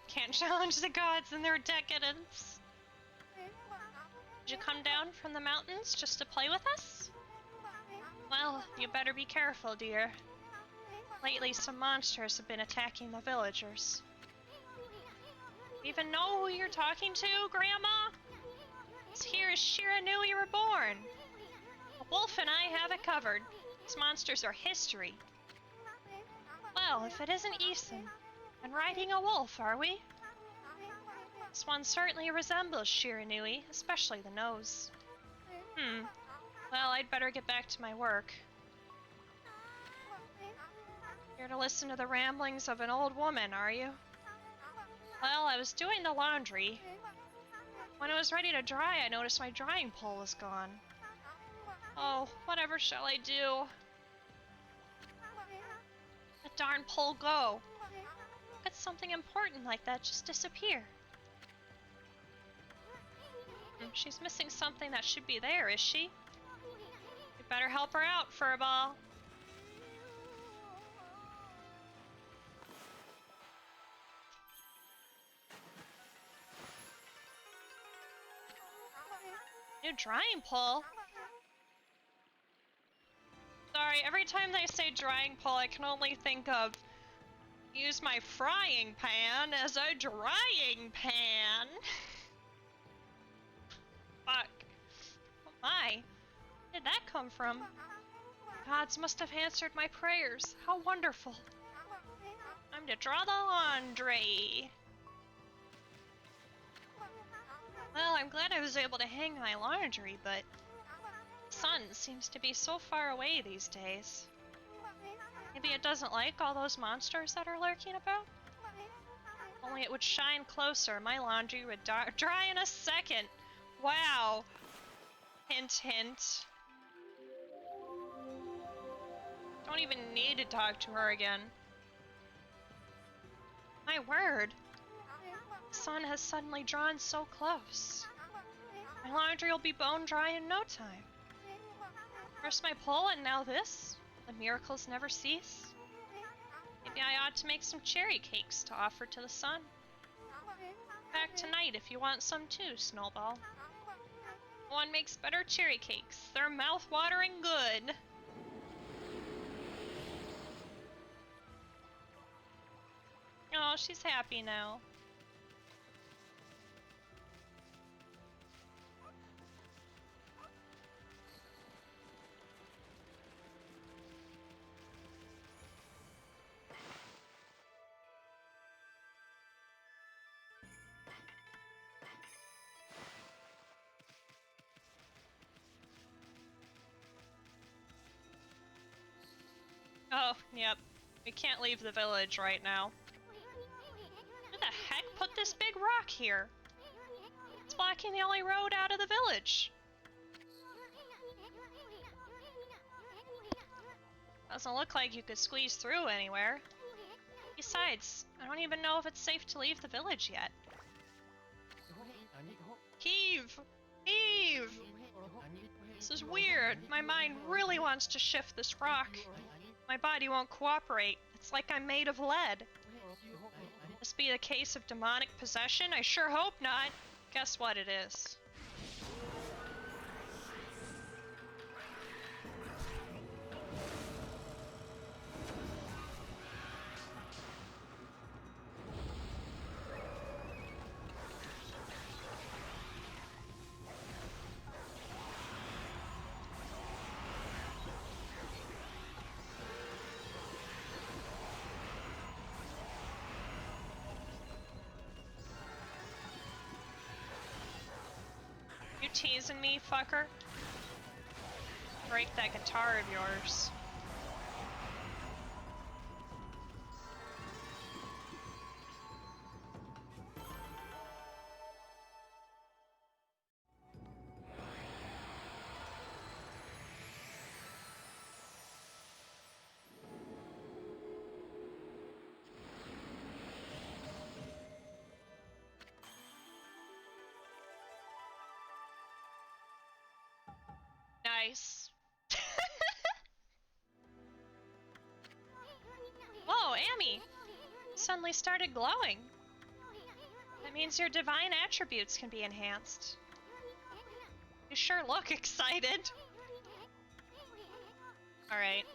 Can't challenge the gods in their decadence. Did you come down from the mountains just to play with us? Well, you better be careful, dear. Lately, some monsters have been attacking the villagers. Even know who you're talking to, Grandma? It's here as Shiranui were born. The wolf and I have it covered. These monsters are history. Well, if it isn't Isun, and riding a wolf, are we? This one certainly resembles Shiranui, especially the nose. Well, I'd better get back to my work. Here to listen to the ramblings of an old woman, are you? Well, I was doing the laundry. When it was ready to dry, I noticed my drying pole was gone. Oh, whatever shall I do? Let darn pole go. How could something important like that just disappear? She's missing something that should be there, is she? You better help her out, Furball. New drying pole? Sorry, every time they say drying pole, I can only think of use my frying pan as a drying pan. Fuck. Oh my. Where did that come from? Gods must have answered my prayers. How wonderful. Time to draw the laundry. Well, I'm glad I was able to hang my laundry, but the sun seems to be so far away these days. Maybe it doesn't like all those monsters that are lurking about? Only it would shine closer, my laundry would dry in a second. Wow. Hint, hint. Don't even need to talk to her again. My word. The sun has suddenly drawn so close. My laundry will be bone dry in no time. First my pole and now this? The miracles never cease? Maybe I ought to make some cherry cakes to offer to the sun. Back tonight if you want some too, Snowball. One makes better cherry cakes. They're mouth-watering good. Oh, she's happy now. Oh, yep. We can't leave the village right now. Who the heck put this big rock here? It's blocking the only road out of the village. Doesn't look like you could squeeze through anywhere. Besides, I don't even know if it's safe to leave the village yet. Heave! Heave! This is weird. My mind really wants to shift this rock. My body won't cooperate. It's like I'm made of lead. Could this be a case of demonic possession? I sure hope not. Guess what it is. You teasing me, fucker? Break that guitar of yours. Nice. Whoa, Amy! Suddenly started glowing. That means your divine attributes can be enhanced. You sure look excited. Alright.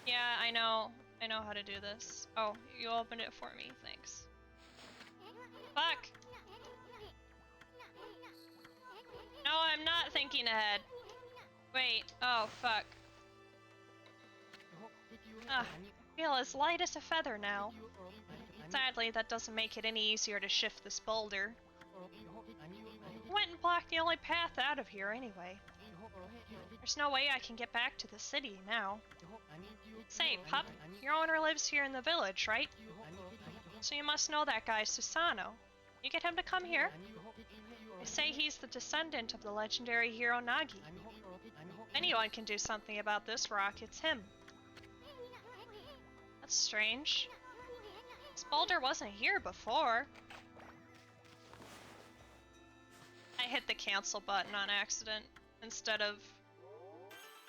Yeah, I know how to do this. Oh, you opened it for me, thanks. Fuck! No, I'm not thinking ahead. Wait, oh fuck. I feel as light as a feather now. Sadly, that doesn't make it any easier to shift this boulder. Went and blocked the only path out of here anyway. There's no way I can get back to the city now. Say, pup, your owner lives here in the village, right? So you must know that guy, Susano. You get him to come here? They say he's the descendant of the legendary hero Nagi. If anyone can do something about this rock, it's him. That's strange. This boulder wasn't here before. I hit the cancel button on accident instead of...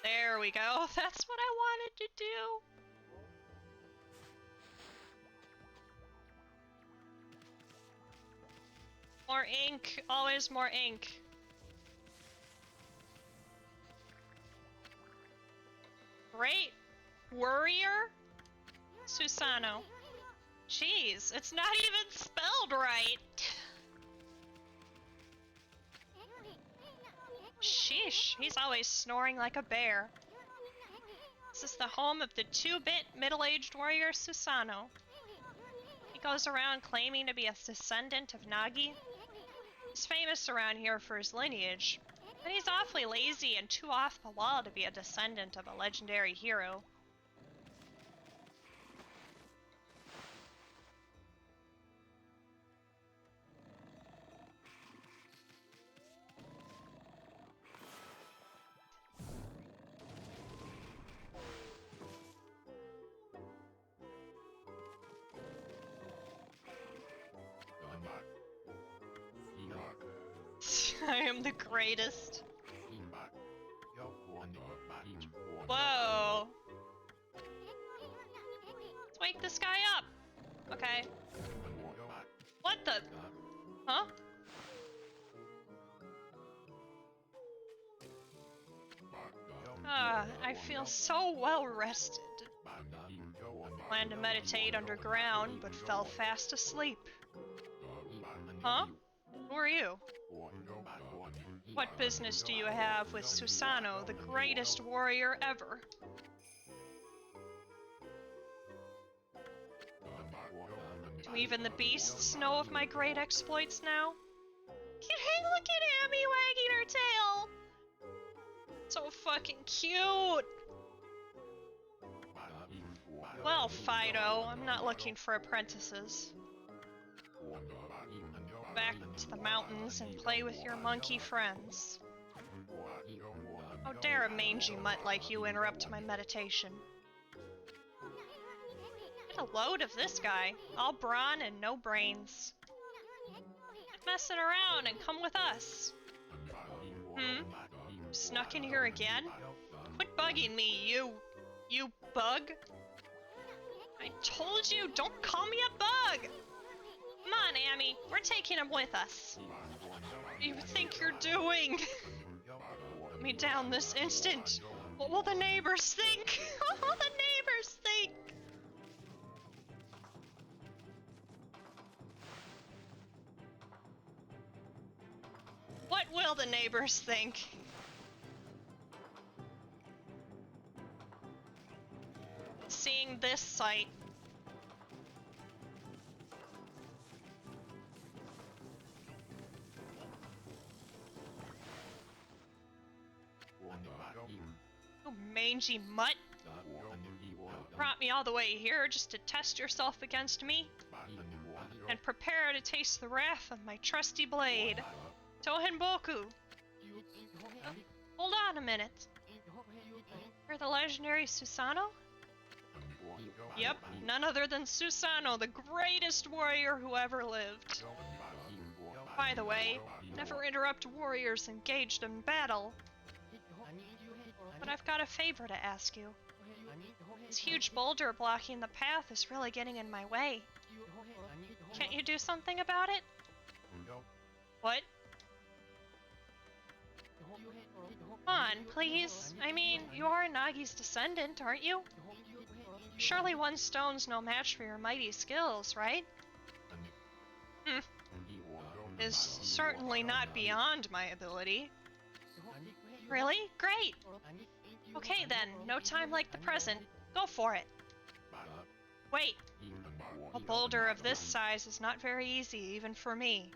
There we go. That's what I wanted to do. More ink. Always more ink. Great warrior? Susano. Jeez, it's not even spelled right. Sheesh, he's always snoring like a bear. This is the home of the 2-bit middle-aged warrior Susano. He goes around claiming to be a descendant of Nagi. He's famous around here for his lineage, but he's awfully lazy and too off the wall to be a descendant of a legendary hero. I am the greatest. Whoa. Let's wake this guy up. Okay. What the? Huh? I feel so well rested. Planned to meditate underground, but fell fast asleep. Huh? Who are you? What business do you have with Susano, the greatest warrior ever? Do even the beasts know of my great exploits now? Hey, look at Amy wagging her tail! So fucking cute! Well, Fido, I'm not looking for apprentices. Back to the mountains and play with your monkey friends. How dare a mangy mutt like you interrupt my meditation? Get a load of this guy. All brawn and no brains. Quit messing around and come with us. Snuck in here again? Quit bugging me, you bug. I told you, don't call me a bug! Come on, Amy, we're taking him with us. What do you think you're doing? Put me down this instant. What will the neighbors think? What will the neighbors think? What will the neighbors think? Seeing this sight. You mangy mutt. Brought me all the way here just to test yourself against me? And prepare to taste the wrath of my trusty blade. Tohenboku! Hold on a minute. You're the legendary Susanoo? Yep, none other than Susanoo, the greatest warrior who ever lived. By the way, never interrupt warriors engaged in battle. But I've got a favor to ask you. This huge boulder blocking the path is really getting in my way. Can't you do something about it? What? Come on, please. I mean, you are Nagi's descendant, aren't you? Surely one stone's no match for your mighty skills, right? Is certainly not beyond my ability. Really? Great! Okay then, no time like the present. Go for it. Wait. A boulder of this size is not very easy, even for me.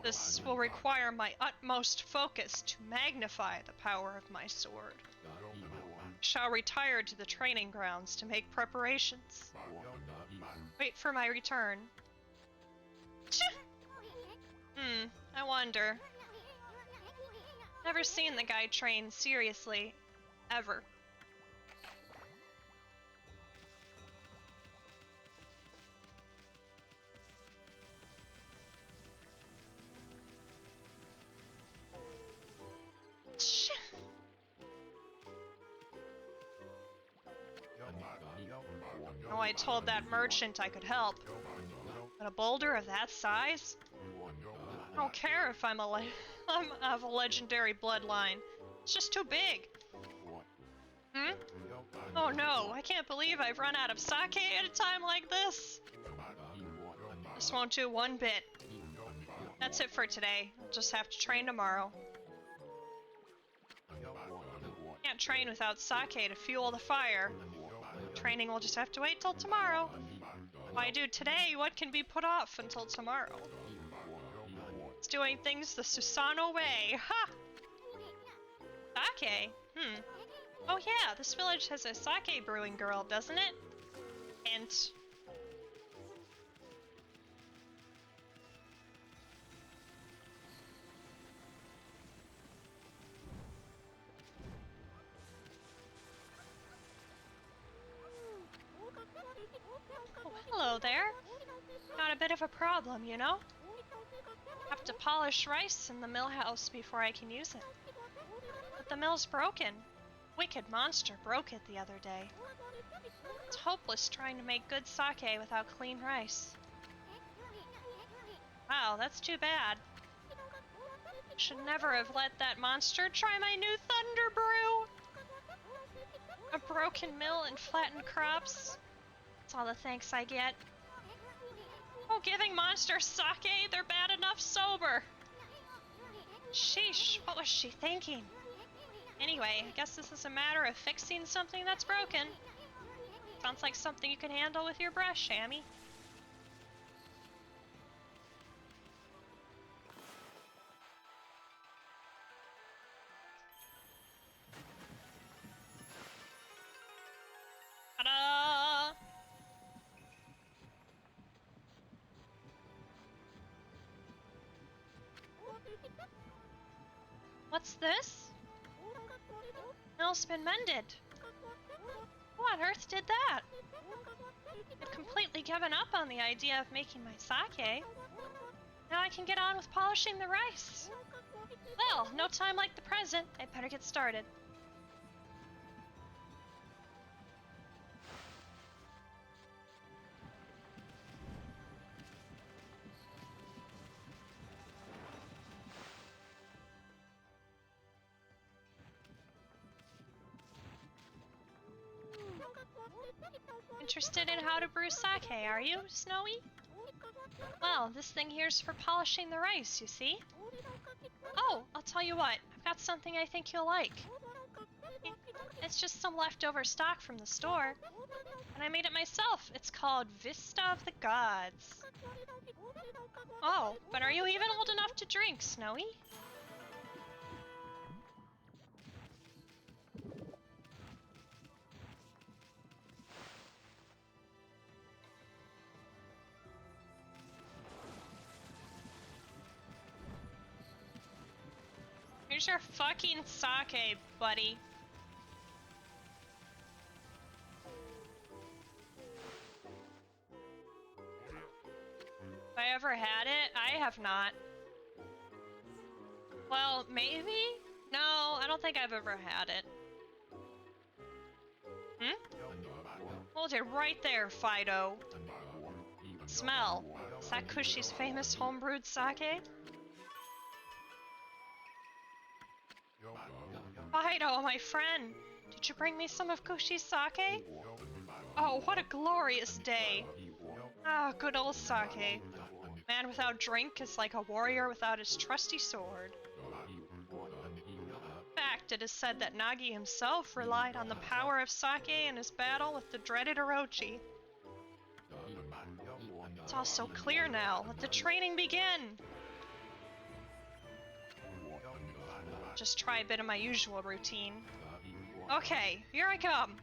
This will require my utmost focus to magnify the power of my sword. I shall retire to the training grounds to make preparations. Wait for my return. I wonder. Never seen the guy train seriously. Ever. Oh, I told that merchant I could help. But a boulder of that size? I don't care if I'm of a legendary bloodline. It's just too big. Oh no, I can't believe I've run out of sake at a time like this. This won't do one bit. That's it for today. I'll just have to train tomorrow. Can't train without sake to fuel the fire. Training will just have to wait till tomorrow. If I do today, what can be put off until tomorrow? It's doing things the Susanoo way. Ha! Sake? Oh yeah, this village has a sake brewing girl, doesn't it? And... Oh, hello there. Got a bit of a problem, you know? Have to polish rice in the mill house before I can use it. But the mill's broken. Wicked monster broke it the other day. It's hopeless trying to make good sake without clean rice. Wow, that's too bad. Should never have let that monster try my new thunder brew. A broken mill and flattened crops. That's all the thanks I get. Oh, giving monsters sake, they're bad enough sober. Sheesh, what was she thinking? Anyway, I guess this is a matter of fixing something that's broken. Sounds like something you can handle with your brush, Amy. Ta-da! What's this? Mill's been mended. Who on earth did that? I've completely given up on the idea of making my sake. Now I can get on with polishing the rice. Well, no time like the present. I'd better get started. Interested in how to brew sake, are you, Snowy? Well, this thing here's for polishing the rice, you see? Oh, I'll tell you what, I've got something I think you'll like. It's just some leftover stock from the store, and I made it myself. It's called Vista of the Gods. Oh, but are you even old enough to drink, Snowy? Here's your fucking sake, buddy. Have I ever had it? I have not. Well, maybe? No, I don't think I've ever had it. Hold it right there, Fido. Smell. Is that Kushi's famous homebrewed sake? Fido, my friend! Did you bring me some of Kushi's sake? Oh, what a glorious day! Ah, good old sake. Man without drink is like a warrior without his trusty sword. In fact, it is said that Nagi himself relied on the power of sake in his battle with the dreaded Orochi. It's all so clear now. Let the training begin! Just try a bit of my usual routine. Okay, here I come.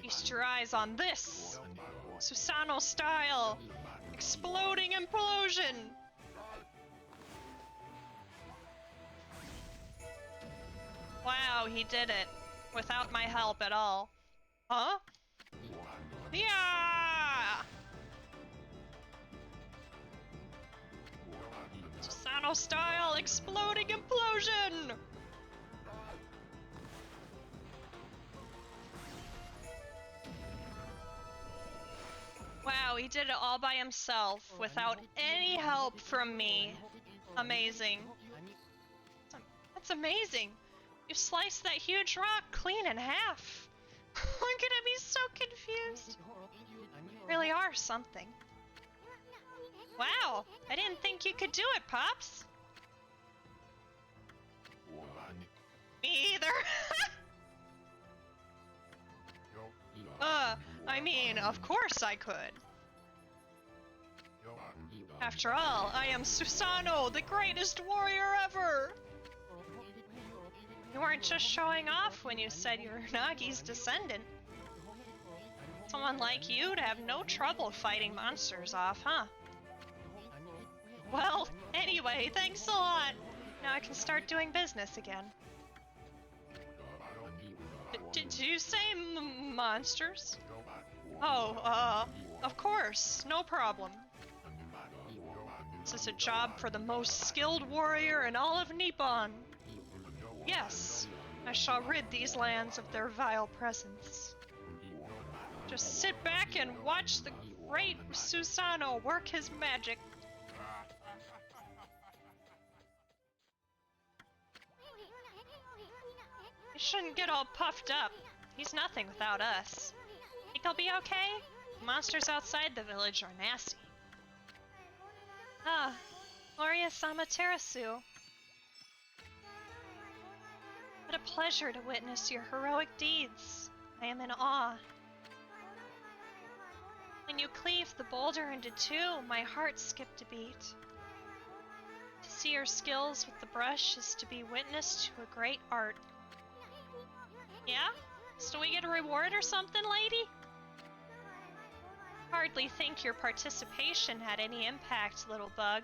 Feast your eyes on this! Susanoo style! Exploding implosion! Wow, he did it. Without my help at all. Huh? Yeah! Susanoo style exploding implosion! Wow, he did it all by himself, without any help from me. Amazing. That's amazing. You sliced that huge rock clean in half. I'm gonna be so confused. You really are something. Wow, I didn't think you could do it, Pops. Me either. I mean, of course I could. After all, I am Susanoo, the greatest warrior ever! You weren't just showing off when you said you were Nagi's descendant. Someone like you'd have no trouble fighting monsters off, huh? Well, anyway, thanks a lot! Now I can start doing business again. Did you say monsters? Oh, of course, no problem. This is a job for the most skilled warrior in all of Nippon. Yes, I shall rid these lands of their vile presence. Just sit back and watch the great Susanoo work his magic. You shouldn't get all puffed up. He's nothing without us. Think I'll be okay? The monsters outside the village are nasty. Ah, glorious Amaterasu. What a pleasure to witness your heroic deeds. I am in awe. When you cleaved the boulder into two, my heart skipped a beat. To see your skills with the brush is to be witness to a great art. Yeah? So we get a reward or something, lady? Hardly think your participation had any impact, little bug.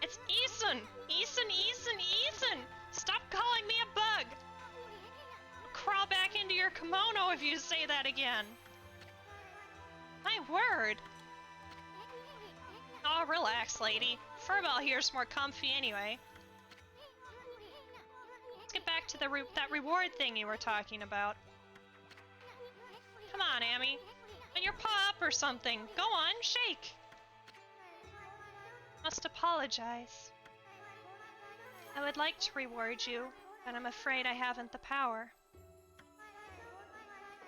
It's Eason! Eason! Stop calling me a bug! I'll crawl back into your kimono if you say that again. My word! Oh, relax, lady. Furball here's more comfy anyway. Let's get back to that reward thing you were talking about. Come on, Amy. Put your paw up or something. Go on, shake. Must apologize. I would like to reward you, but I'm afraid I haven't the power.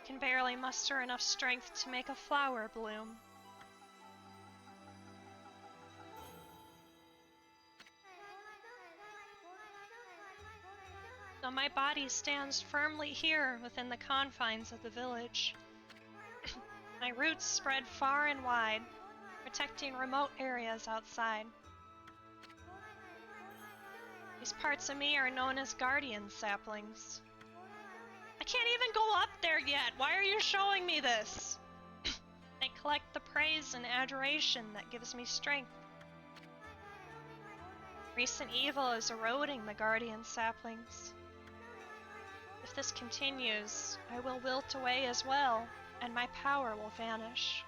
I can barely muster enough strength to make a flower bloom. Though my body stands firmly here within the confines of the village, my roots spread far and wide, protecting remote areas outside. These parts of me are known as guardian saplings. I can't even go up there yet! Why are you showing me this? They collect the praise and adoration that gives me strength. Recent evil is eroding the guardian saplings. If this continues, I will wilt away as well, and my power will vanish.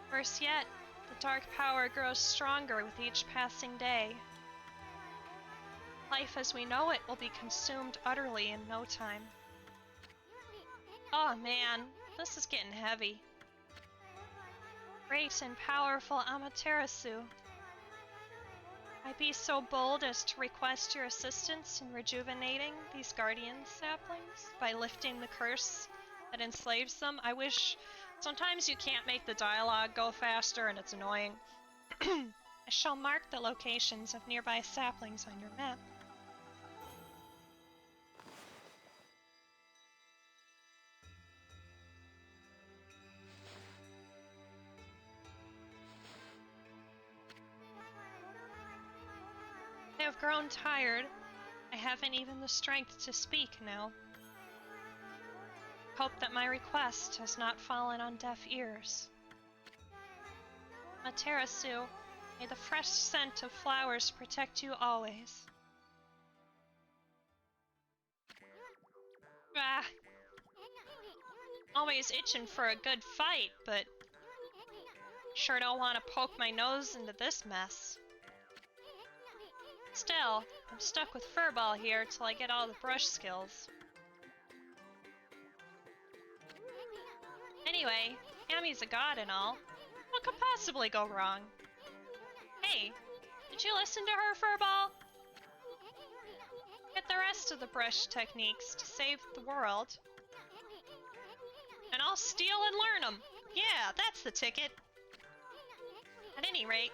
Worse yet, the dark power grows stronger with each passing day. Life as we know it will be consumed utterly in no time. Oh man, this is getting heavy. Great and powerful Amaterasu, I be so bold as to request your assistance in rejuvenating these guardian saplings by lifting the curse that enslaves them. I wish sometimes you can't make the dialogue go faster and it's annoying. I shall mark the locations of nearby saplings on your map. I have grown tired. I haven't even the strength to speak now. Hope that my request has not fallen on deaf ears. Amaterasu, may the fresh scent of flowers protect you always. Ah! Always itching for a good fight, but sure don't want to poke my nose into this mess. Still, I'm stuck with Furball here till I get all the brush skills. Anyway, Amy's a god and all. What could possibly go wrong? Hey, did you listen to her, Furball? Get the rest of the brush techniques to save the world. And I'll steal and learn them. Yeah, that's the ticket. At any rate,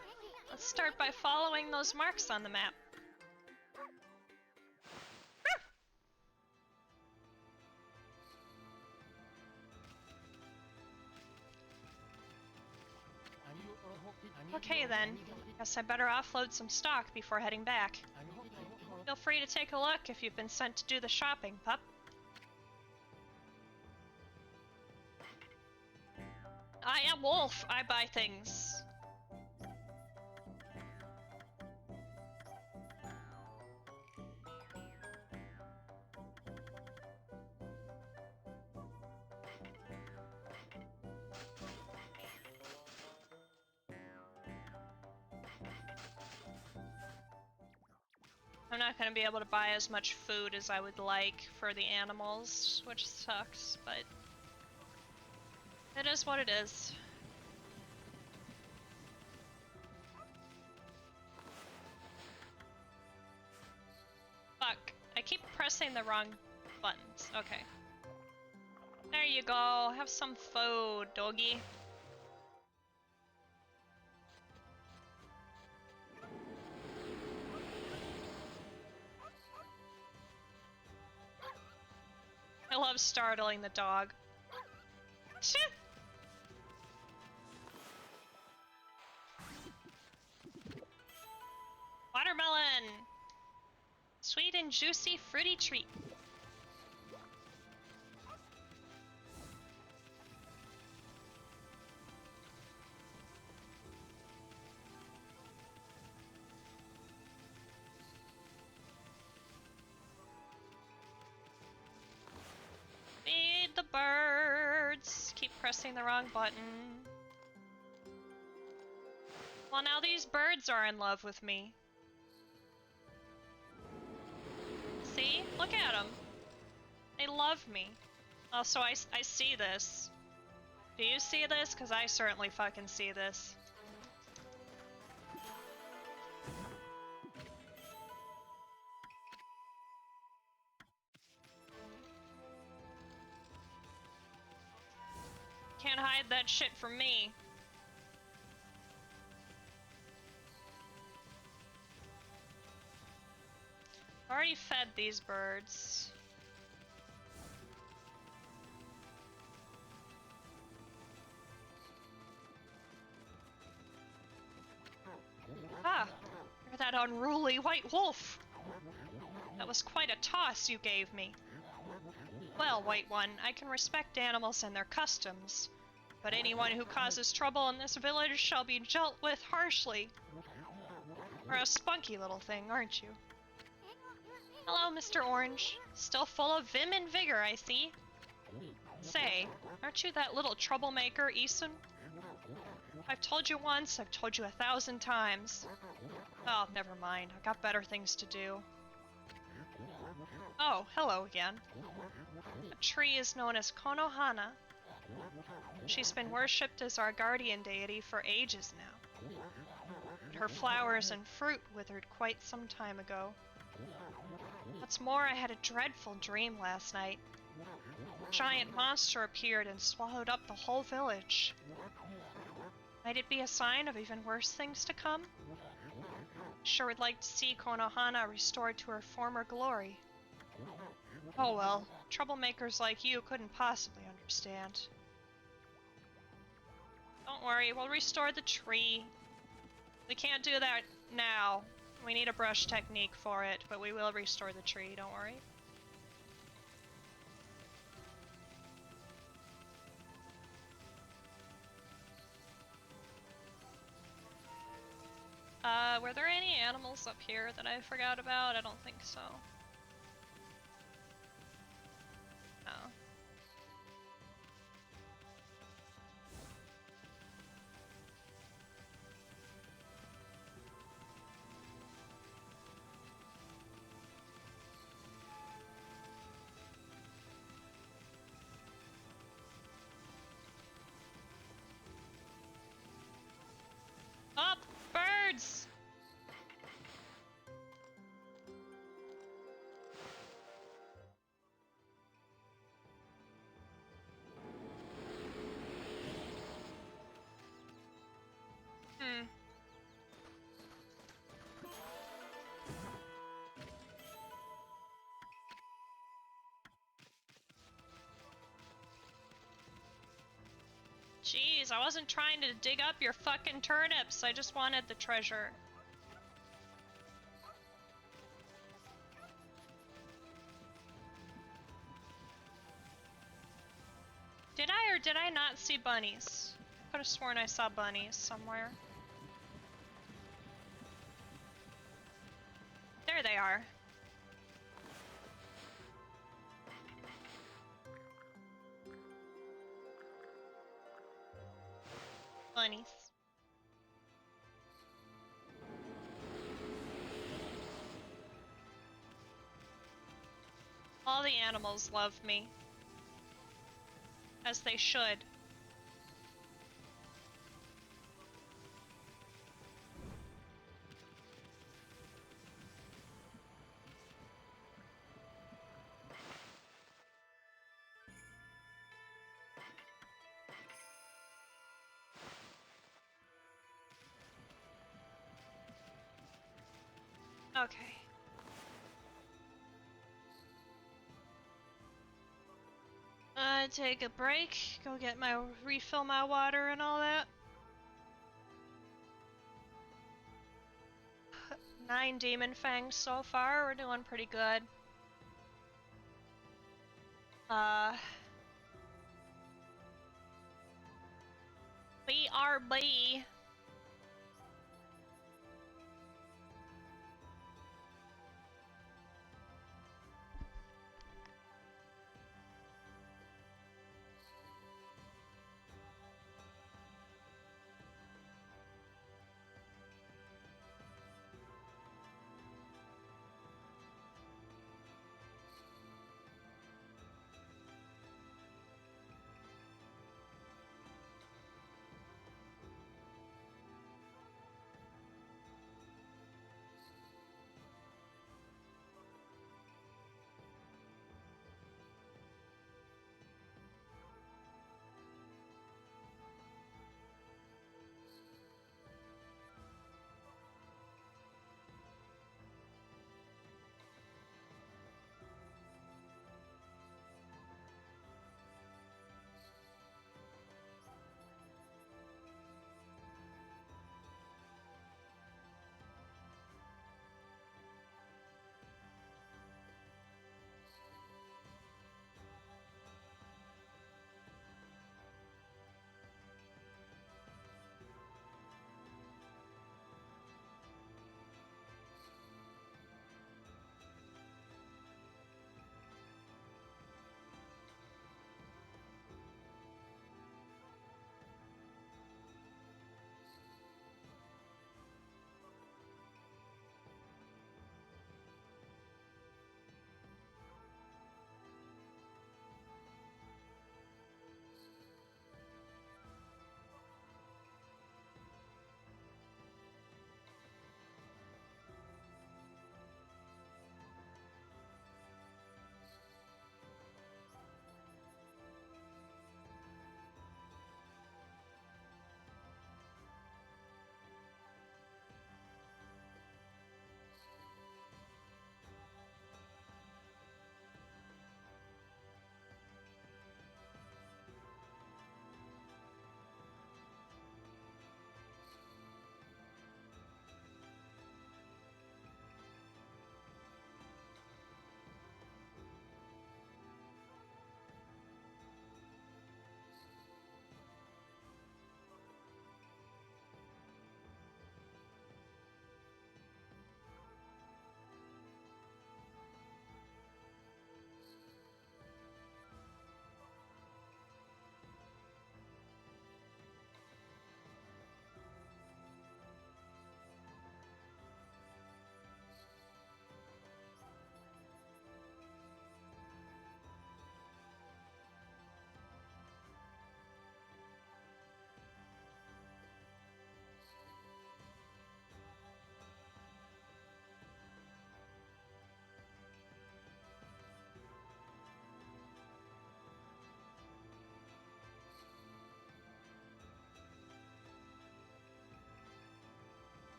let's start by following those marks on the map. Okay then, guess I better offload some stock before heading back. Feel free to take a look if you've been sent to do the shopping, pup. I am Wolf, I buy things. I'm not going to be able to buy as much food as I would like for the animals, which sucks, but it is what it is. Fuck, I keep pressing the wrong buttons. Okay. There you go, have some food, doggy. I love startling the dog. Sweet and juicy fruity treat. Feed the birds. Keep pressing the wrong button. Well, now these birds are in love with me. See? Look at them. They love me. Oh, so I see this. Do you see this? Because I certainly fucking see this. Can't hide that shit from me. Already fed these birds. Ah, you're that unruly white wolf. That was quite a toss you gave me. Well, White One, I can respect animals and their customs, but anyone who causes trouble in this village shall be dealt with harshly. You're a spunky little thing, aren't you? Hello, Mr. Orange. Still full of vim and vigor, I see. Say, aren't you that little troublemaker, Eason? I've told you once, I've told you 1,000 times. Oh, never mind. I've got better things to do. Oh, hello again. The tree is known as Konohana. She's been worshipped as our guardian deity for ages now. But her flowers and fruit withered quite some time ago. What's more, I had a dreadful dream last night. A giant monster appeared and swallowed up the whole village. Might it be a sign of even worse things to come? Sure would like to see Konohana restored to her former glory. Oh well, troublemakers like you couldn't possibly understand. Don't worry, we'll restore the tree. We can't do that now. We need a brush technique for it, but we will restore the tree, don't worry. Were there any animals up here that I forgot about? I don't think so. No. Oh, birds! Jeez, I wasn't trying to dig up your fucking turnips, I just wanted the treasure. Did I or did I not see bunnies? I could have sworn I saw bunnies somewhere. There they are. Bunnies. All the animals love me. As they should. Okay. Take a break, go get refill my water and all that. 9 demon fangs so far. We're doing pretty good. BRB.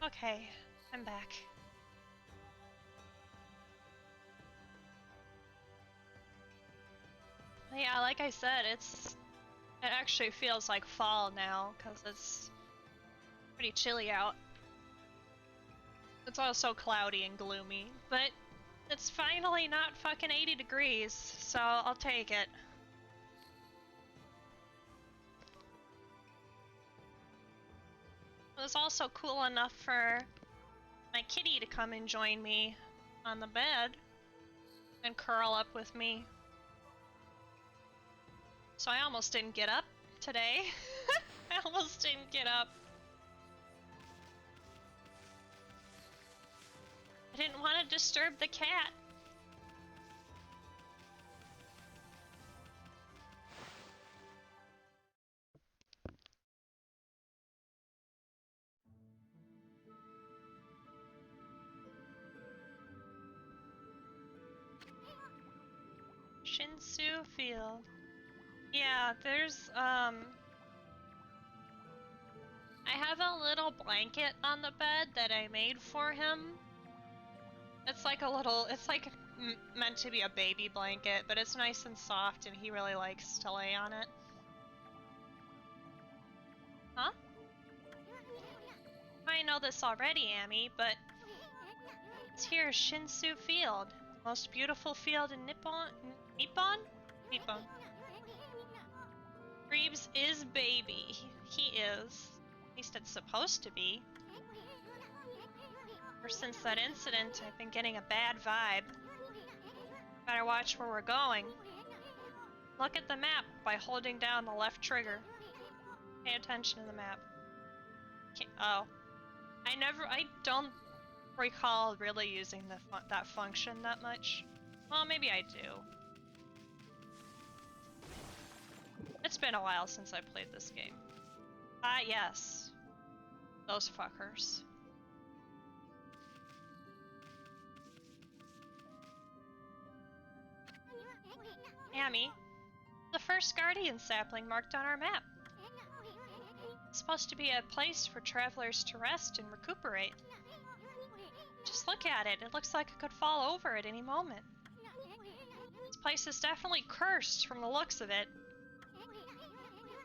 Okay, I'm back. Yeah, like I said, it actually feels like fall now, because it's pretty chilly out. It's also cloudy and gloomy, but it's finally not fucking 80 degrees, so I'll take it. It was also cool enough for my kitty to come and join me on the bed and curl up with me. So I almost didn't get up today. I almost didn't get up. I didn't want to disturb the cat. Shinsu Field. Yeah, there's, I have a little blanket on the bed that I made for him. It's like a little, it's like meant to be a baby blanket, but it's nice and soft and he really likes to lay on it. Huh? I know this already, Amy, but it's here, Shinsu Field. The most beautiful field in Nippon? Nippon? Reeves is baby. He is. At least it's supposed to be. Ever since that incident, I've been getting a bad vibe. Better watch where we're going. Look at the map by holding down the left trigger. Pay attention to the map. Oh. I don't recall really using that function that much. Well, maybe I do. It's been a while since I played this game. Ah, yes. Those fuckers. Amy, the first guardian sapling marked on our map. It's supposed to be a place for travelers to rest and recuperate. Just look at it. It looks like it could fall over at any moment. This place is definitely cursed from the looks of it.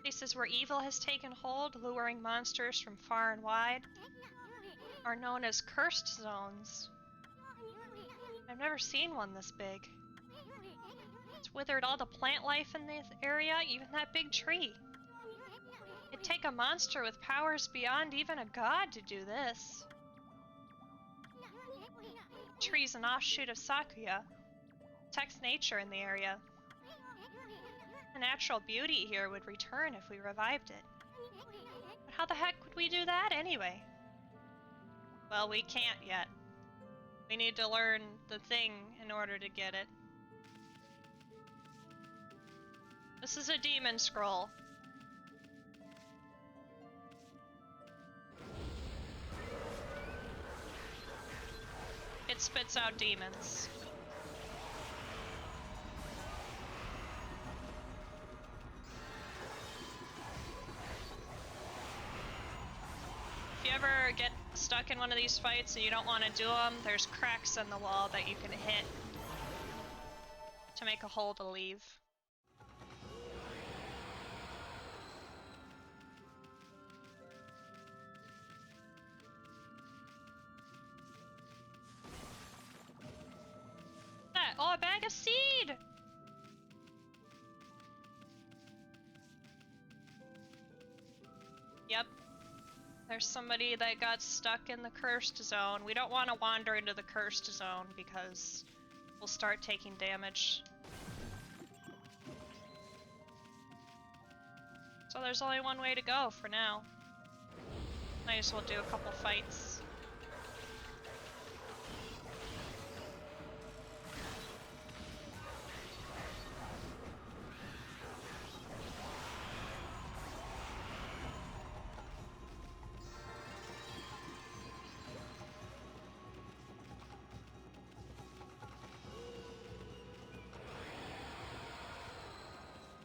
Places where evil has taken hold, luring monsters from far and wide, are known as cursed zones. I've never seen one this big. It's withered all the plant life in this area, even that big tree. It'd take a monster with powers beyond even a god to do this. The tree's an offshoot of Sakuya. Protects nature in the area. The natural beauty here would return if we revived it. But how the heck would we do that anyway? Well, we can't yet. We need to learn the thing in order to get it. This is a demon scroll. It spits out demons. If you ever get stuck in one of these fights and you don't want to do them, there's cracks in the wall that you can hit to make a hole to leave. That? Oh, a bag of seed! Yep. There's somebody that got stuck in the cursed zone. We don't want to wander into the cursed zone because we'll start taking damage. So there's only one way to go for now. Might as well do a couple fights.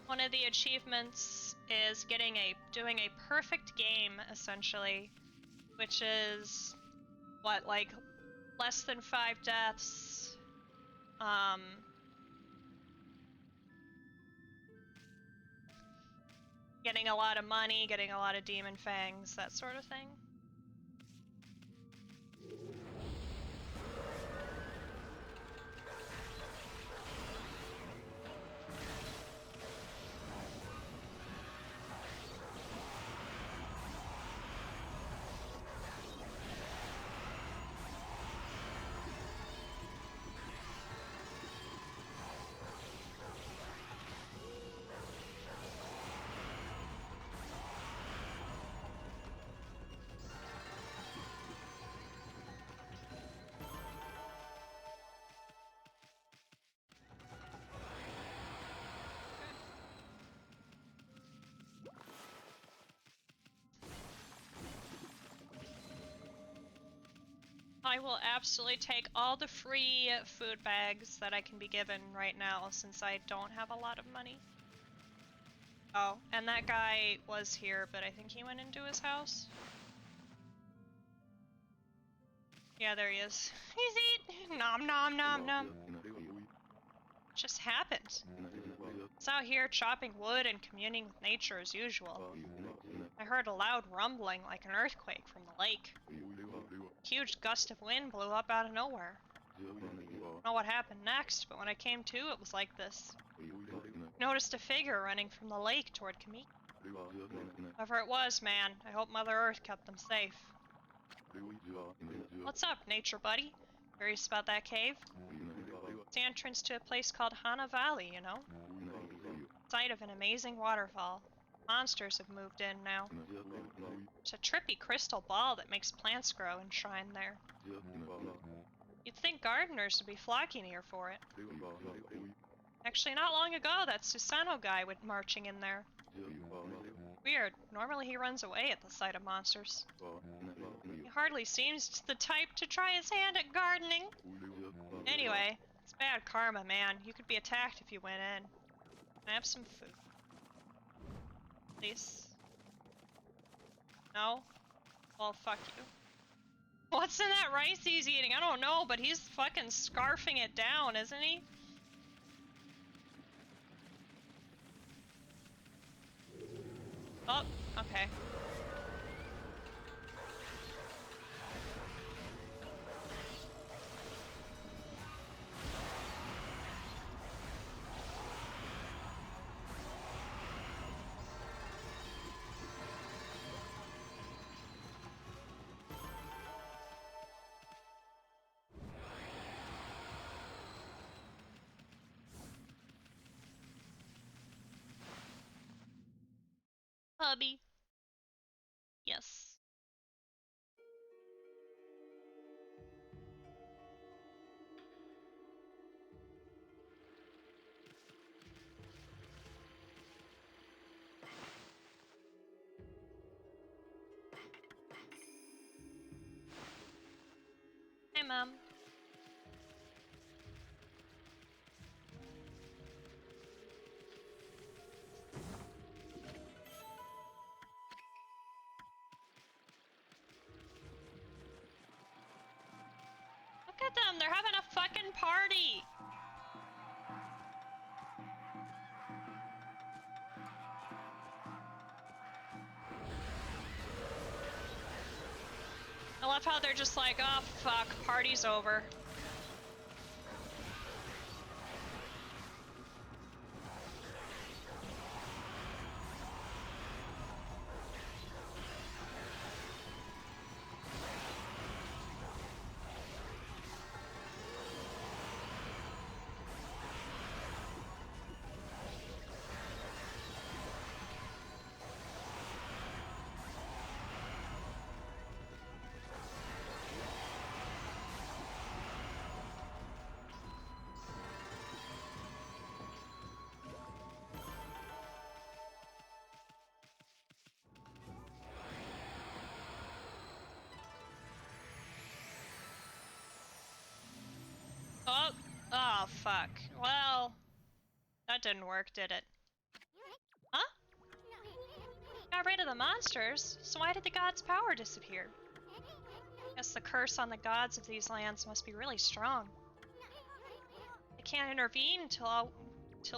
One of the achievements is doing a perfect game, essentially, which is what, like less than 5 deaths, getting a lot of money, getting a lot of demon fangs, that sort of thing. I will absolutely take all the free food bags that I can be given right now since I don't have a lot of money. Oh, and that guy was here, but I think he went into his house. Yeah, there he is. He's eating. Nom nom nom nom. Just happened. I was out here chopping wood and communing with nature as usual. I heard a loud rumbling like an earthquake from the lake. A huge gust of wind blew up out of nowhere. I don't know what happened next, but when I came to, it was like this. I noticed a figure running from the lake toward Kami. Whoever it was, man, I hope Mother Earth kept them safe. What's up, nature buddy? Curious about that cave? It's the entrance to a place called Hana Valley, you know? Site of an amazing waterfall. Monsters have moved in now. It's a trippy crystal ball that makes plants grow enshrined there. You'd think gardeners would be flocking here for it. Actually, not long ago, that Susano guy went marching in there. Weird. Normally he runs away at the sight of monsters. He hardly seems the type to try his hand at gardening. Anyway, it's bad karma, man. You could be attacked if you went in. Can I have some food? Please? No? Well, fuck you. What's in that rice he's eating? I don't know, but he's fucking scarfing it down, isn't he? Oh, okay. Hubby. Yes. Hey, Mom. Look at them, they're having a fucking party! I love how they're just like, oh fuck, party's over. Oh, oh fuck. Well, that didn't work, did it? Huh? Got rid of the monsters, so why did the gods' power disappear? Guess the curse on the gods of these lands must be really strong. They can't intervene till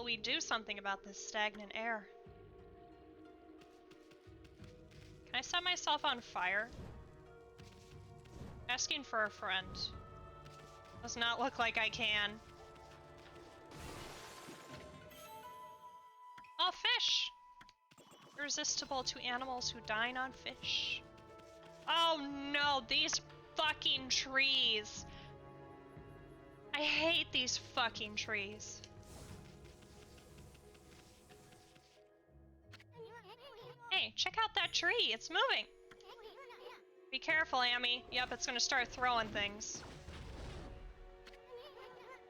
we do something about this stagnant air. Can I set myself on fire? Asking for a friend. Does not look like I can. Oh, fish! Irresistible to animals who dine on fish. Oh no, these fucking trees! I hate these fucking trees. Hey, check out that tree, it's moving! Be careful, Amy. Yep, it's gonna start throwing things.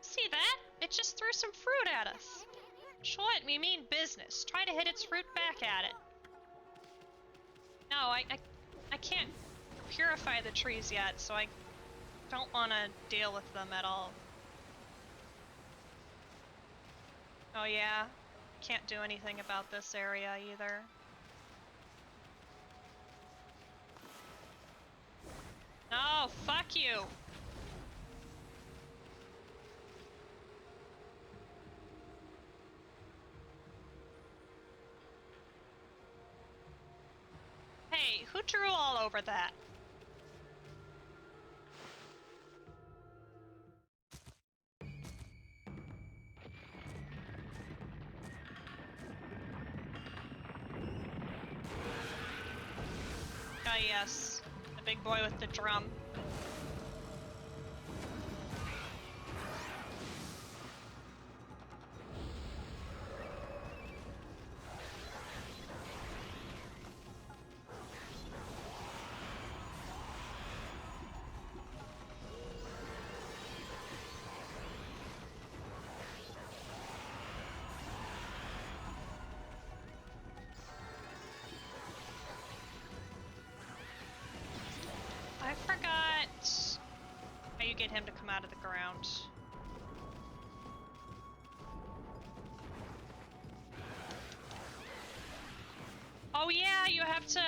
See that? It just threw some fruit at us. Show it, we mean business. Try to hit its fruit back at it. No, I can't purify the trees yet, so I don't want to deal with them at all. Oh yeah, can't do anything about this area either. No, fuck you! Hey, who drew all over that? Ah yes, the big boy with the drum. I forgot how you get him to come out of the ground. Oh yeah, you have to,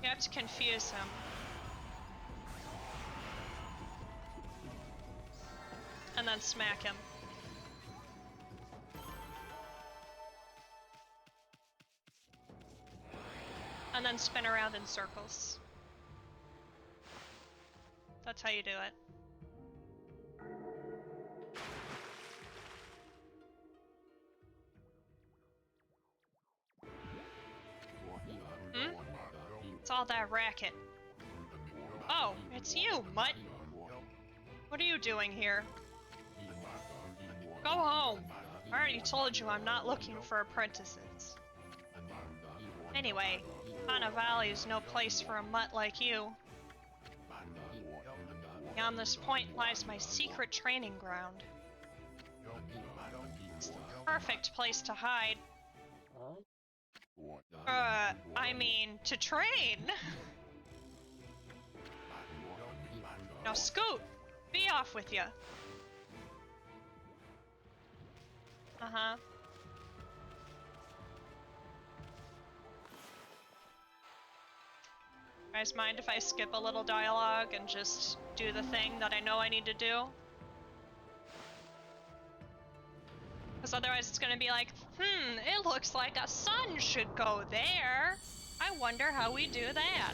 you have to confuse him. And then smack him. And then spin around in circles. That's how you do it. Hmm? It's all that racket. Oh, it's you, Mutt. What are you doing here? Go home. I already told you I'm not looking for apprentices. Anyway, Hana Valley is no place for a mutt like you. Beyond this point lies my secret training ground. It's the perfect place to hide. I mean, to train! Now scoot! Be off with ya! Uh-huh. Guys, mind if I skip a little dialogue and just do the thing that I know I need to do? Because otherwise it's gonna be like, it looks like a sun should go there. I wonder how we do that.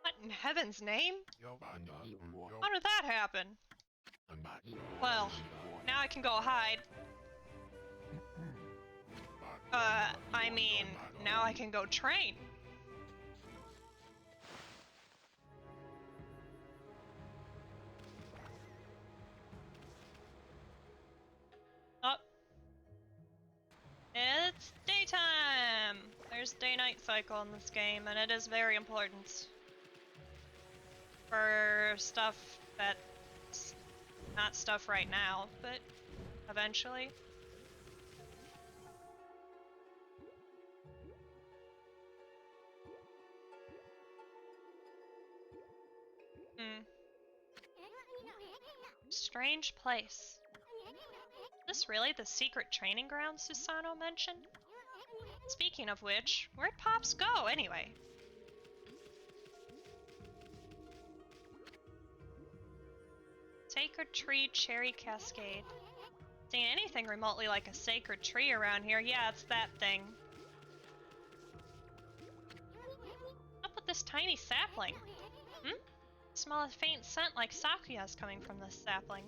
What in heaven's name? How did that happen? Well, now I can go hide. I mean, now I can go train. Oh. It's daytime! There's day-night cycle in this game, and it is very important. For stuff that's not stuff right now, but eventually. Strange place. Is this really the secret training ground Susano mentioned? Speaking of which, where'd Pops go anyway? Sacred Tree Cherry Cascade. Seeing anything remotely like a sacred tree around here, yeah, it's that thing. What's up with this tiny sapling? Smell a faint scent like Sakuya's coming from this sapling.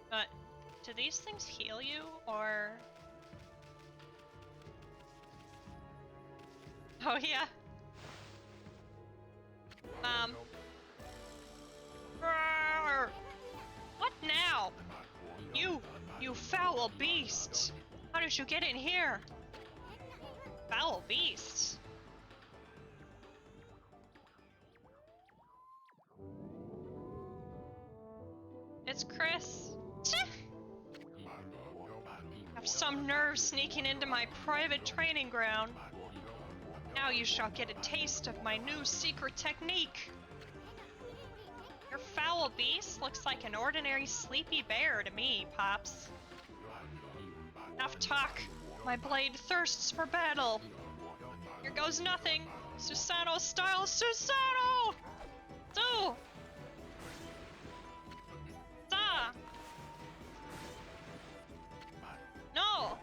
But do these things heal you, or... Oh yeah. Roar! What now? You foul foul beast! How did you get in here? Foul beast? It's Chris. Have some nerve sneaking into my private training ground. Now you shall get a taste of my new secret technique. Your foul beast looks like an ordinary sleepy bear to me, Pops. Enough talk. My blade thirsts for battle. Here goes nothing. Susano style Susano! Do! Da! No!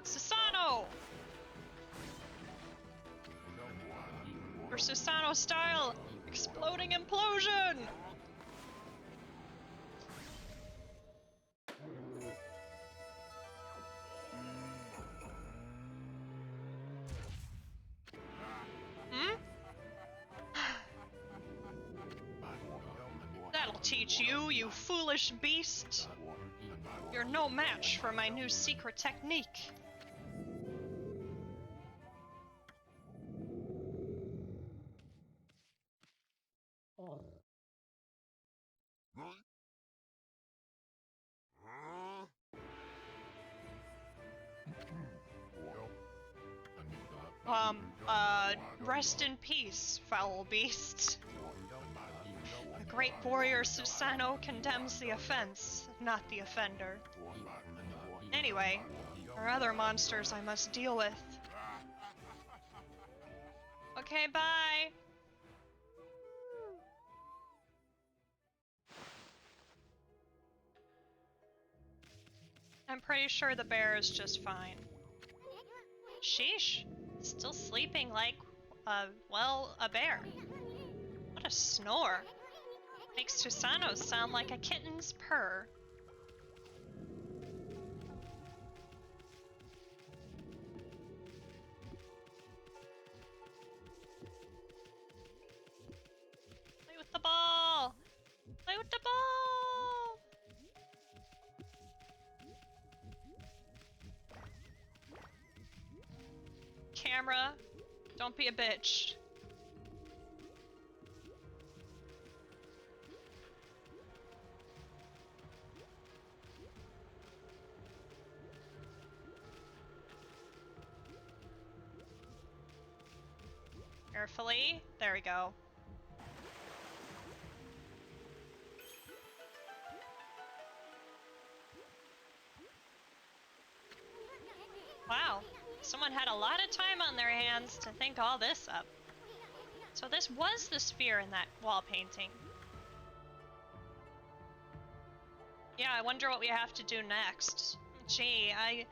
Susano! For Susano style, exploding implosion! Hmm? That'll teach you, you foolish beast. You're no match for my new secret technique. Rest in peace, foul beast. The great warrior Susano condemns the offense, not the offender. Anyway, there are other monsters I must deal with. Okay, bye! I'm pretty sure the bear is just fine. Sheesh. Still sleeping like, well, a bear. What a snore. Makes Susano sound like a kitten's purr. Play with the ball! Play with the ball! Camera, don't be a bitch. Carefully. There we go. Wow. Someone had a lot of time on their hands to think all this up. So this was the sphere in that wall painting. Yeah, I wonder what we have to do next. Gee, I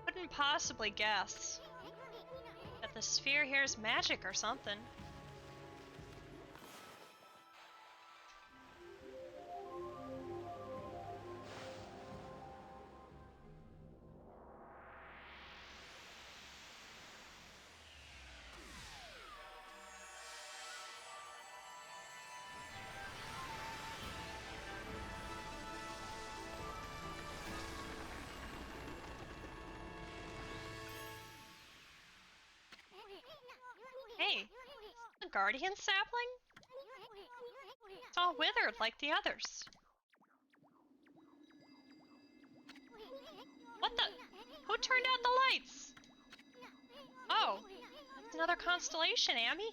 couldn't possibly guess that the sphere here is magic or something. Hey, a guardian sapling? It's all withered like the others. What the? Who turned out the lights? Oh, it's another constellation, Amy.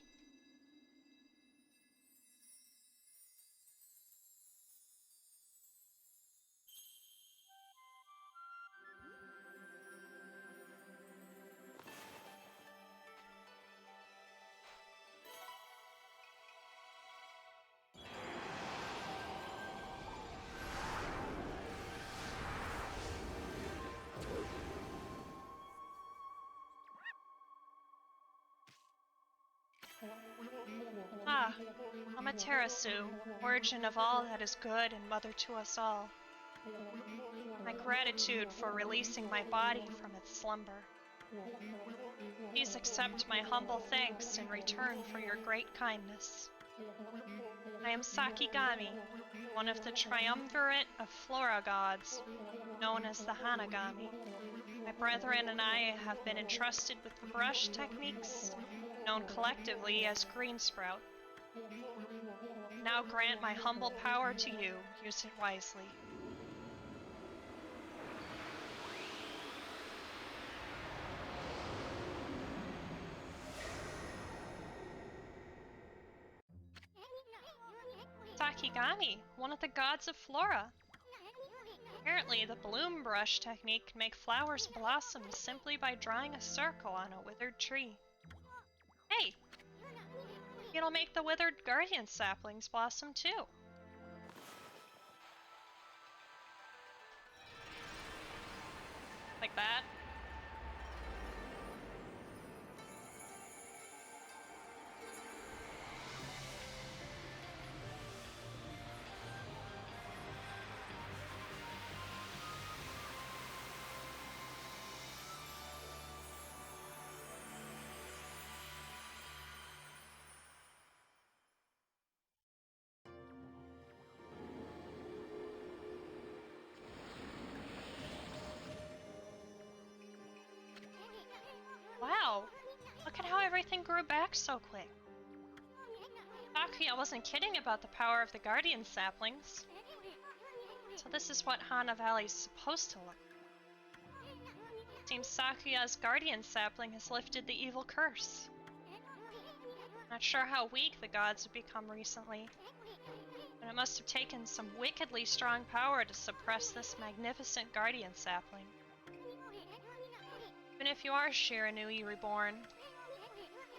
Ah, Amaterasu, origin of all that is good and mother to us all. My gratitude for releasing my body from its slumber. Please accept my humble thanks in return for your great kindness. I am Sakigami, one of the triumvirate of flora gods, known as the Hanagami. My brethren and I have been entrusted with the brush techniques, known collectively as Green Sprout. Now grant my humble power to you, use it wisely. Sakigami, one of the gods of flora. Apparently, the bloom brush technique can make flowers blossom simply by drawing a circle on a withered tree. Hey! It'll make the withered guardian saplings blossom too. Like that. Wow! Look at how everything grew back so quick. Sakuya wasn't kidding about the power of the guardian saplings. So this is what Hana Valley's supposed to look like. Seems Sakuya's guardian sapling has lifted the evil curse. Not sure how weak the gods have become recently, but it must have taken some wickedly strong power to suppress this magnificent guardian sapling. Even if you are Shiranui Reborn,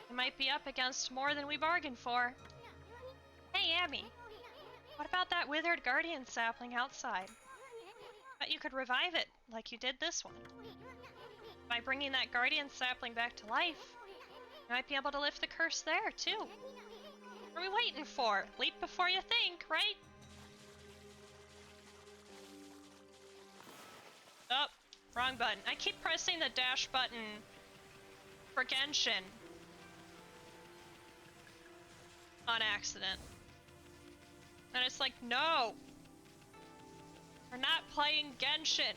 you might be up against more than we bargained for. Hey, Abby, what about that withered guardian sapling outside? Bet you could revive it, like you did this one. By bringing that guardian sapling back to life, you might be able to lift the curse there, too. What are we waiting for? Leap before you think, right? Oh, wrong button. I keep pressing the dash button for Genshin on accident. And it's like, no! We're not playing Genshin!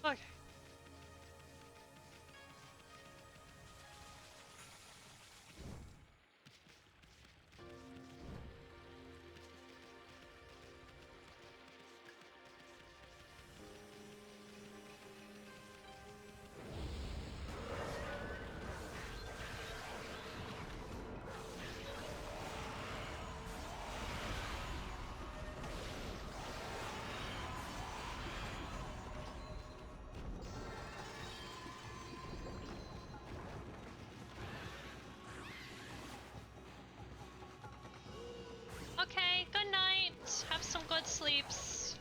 Okay. Okay, good night. Have some good sleeps.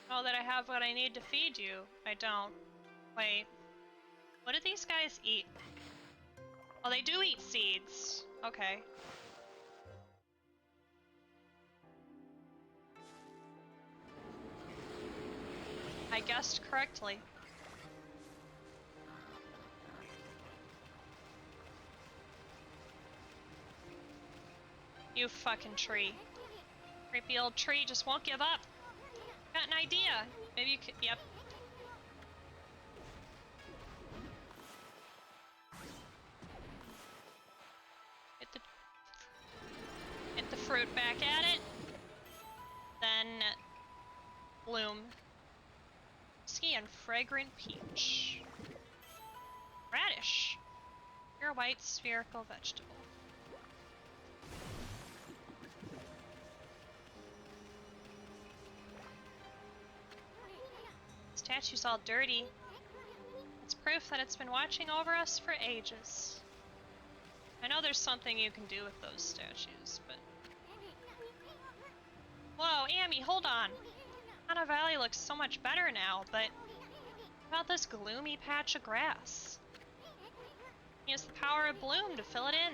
Know that I have what I need to feed you. I don't. Wait. What do these guys eat? Oh, they do eat seeds. Okay. I guessed correctly. You fucking tree. Creepy old tree just won't give up. Got an idea. Maybe you could. Yep. Hit the fruit back at it. Then bloom. Ski and fragrant peach. Radish. Pure white spherical vegetable. Statue's all dirty. It's proof that it's been watching over us for ages. I know there's something you can do with those statues, but... Whoa, Amy, hold on! Hana Valley looks so much better now, but... What about this gloomy patch of grass? Use the power of bloom to fill it in.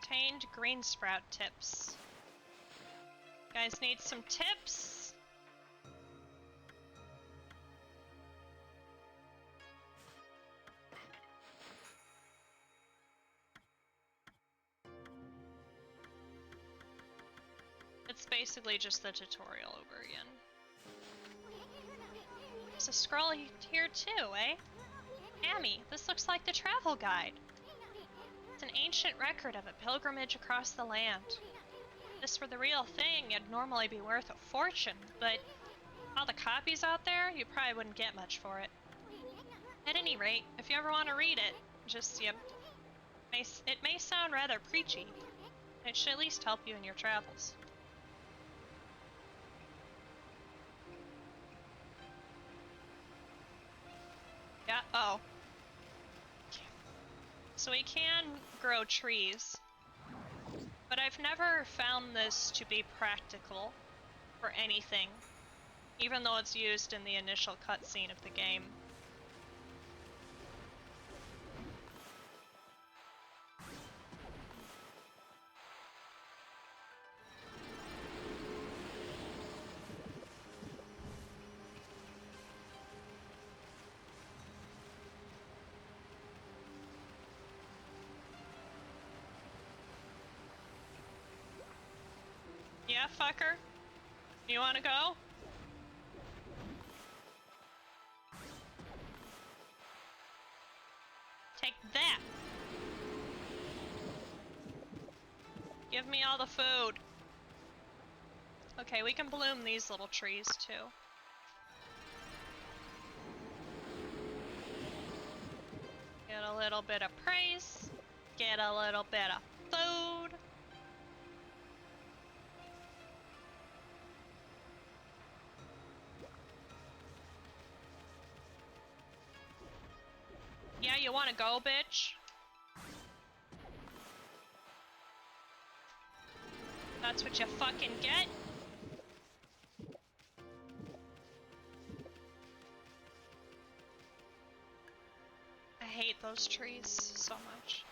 Obtained green sprout tips. Guys need some tips? It's basically just the tutorial over again. There's a scroll here too, eh? Amy, this looks like the travel guide. It's an ancient record of a pilgrimage across the land. If this were the real thing, it'd normally be worth a fortune, but all the copies out there, you probably wouldn't get much for it. At any rate, if you ever want to read it, just, it may sound rather preachy, but it should at least help you in your travels. Yeah, oh. So we can grow trees, but I've never found this to be practical for anything, even though it's used in the initial cutscene of the game. Yeah, fucker? You wanna go? Take that! Give me all the food. Okay, we can bloom these little trees too. Get a little bit of praise. Get a little bit of food. Yeah, you wanna go, bitch? That's what you fucking get? I hate those trees so much.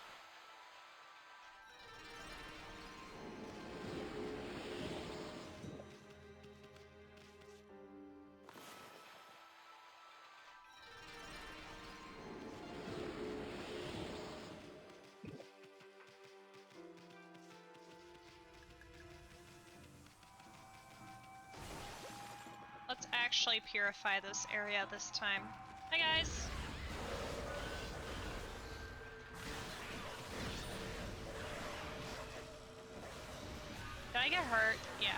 Let's actually purify this area this time. Hi guys! Did I get hurt? Yeah.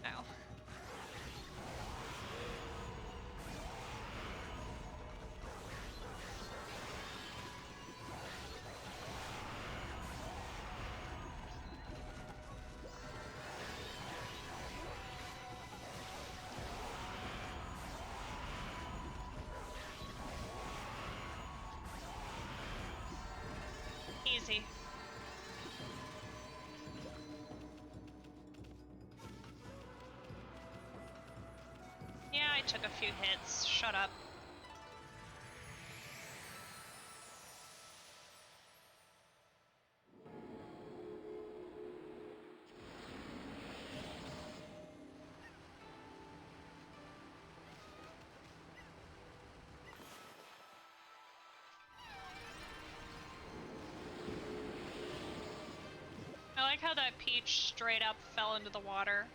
Ow. Easy. Yeah, I took a few hits. Shut up. I like how that peach straight up fell into the water.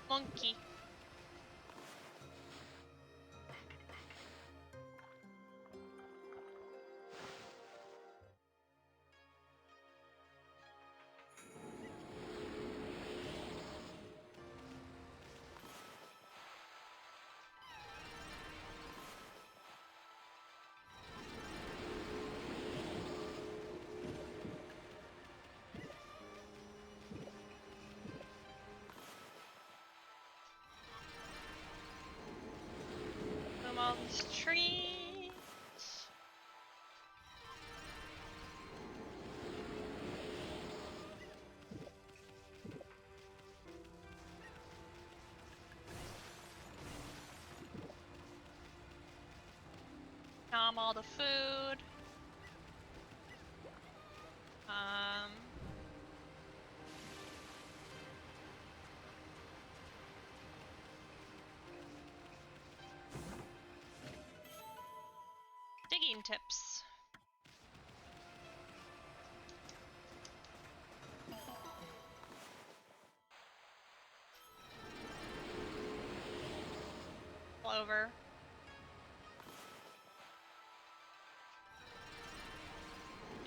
Monkey. Boom all these trees. Nom all the food. Digging tips. Clover.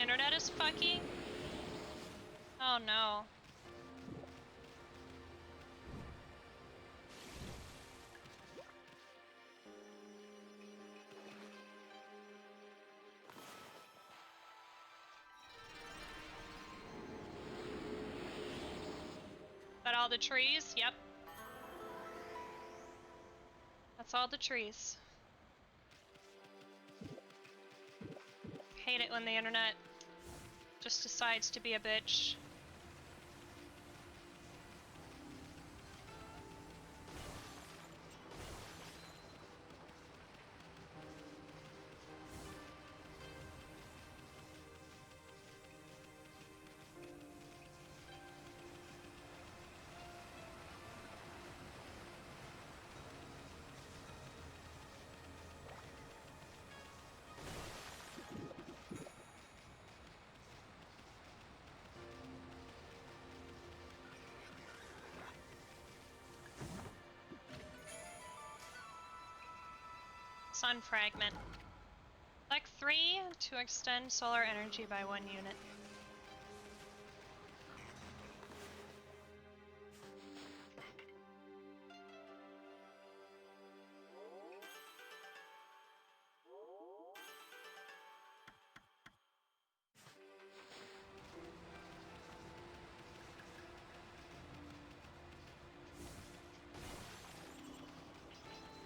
Internet is fucking? Oh no. That all the trees? Yep. That's all the trees. Hate it when the internet just decides to be a bitch. Sun fragment. Select 3 to extend solar energy by 1 unit.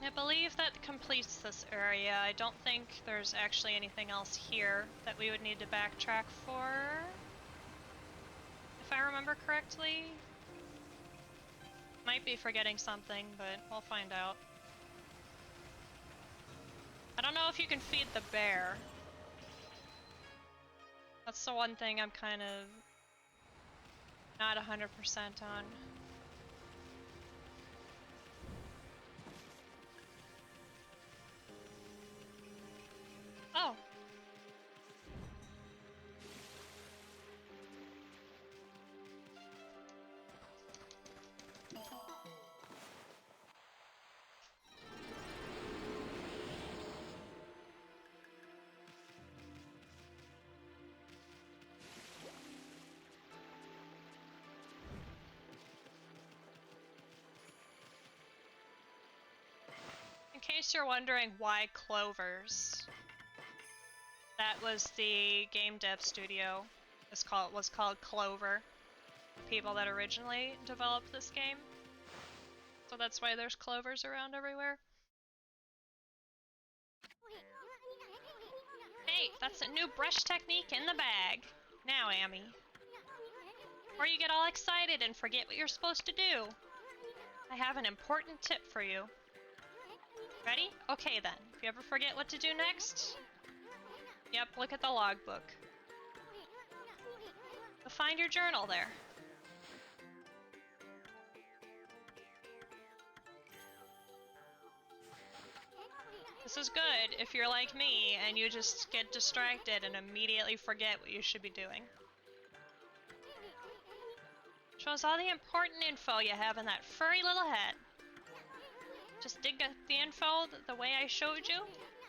I believe that completes this area. I don't think there's actually anything else here that we would need to backtrack for. If I remember correctly. Might be forgetting something, but we'll find out. I don't know if you can feed the bear. That's the one thing I'm kind of not 100% on. Oh. In case you're wondering why clovers, that was the game dev studio. Was called Clover. The people that originally developed this game. So that's why there's clovers around everywhere. Hey, that's a new brush technique in the bag. Now, Amy. Before you get all excited and forget what you're supposed to do, I have an important tip for you. Ready? Okay then. If you ever forget what to do next, yep, look at the logbook. You'll find your journal there. This is good if you're like me and you just get distracted and immediately forget what you should be doing. Shows all the important info you have in that furry little head. Just dig up the info the way I showed you,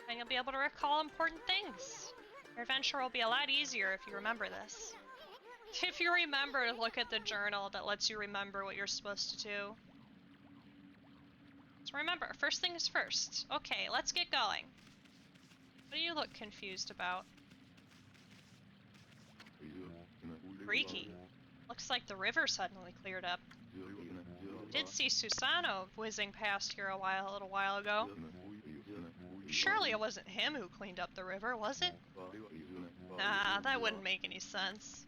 and you'll be able to recall important things. Your adventure will be a lot easier if you remember this. If you remember, look at the journal that lets you remember what you're supposed to do. So remember, first things first. Okay, let's get going. What do you look confused about? Freaky. Looks like the river suddenly cleared up. I did see Susano whizzing past here a little while ago. Surely it wasn't him who cleaned up the river, was it? Nah, that wouldn't make any sense.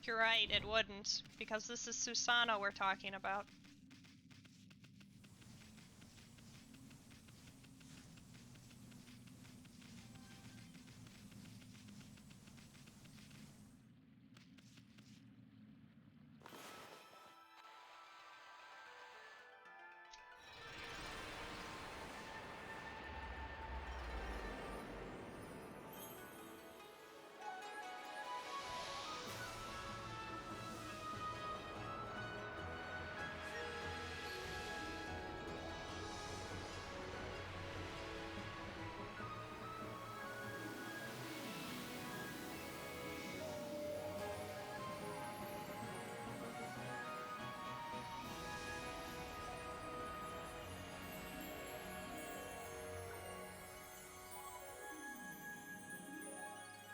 You're right, it wouldn't, because this is Susano we're talking about.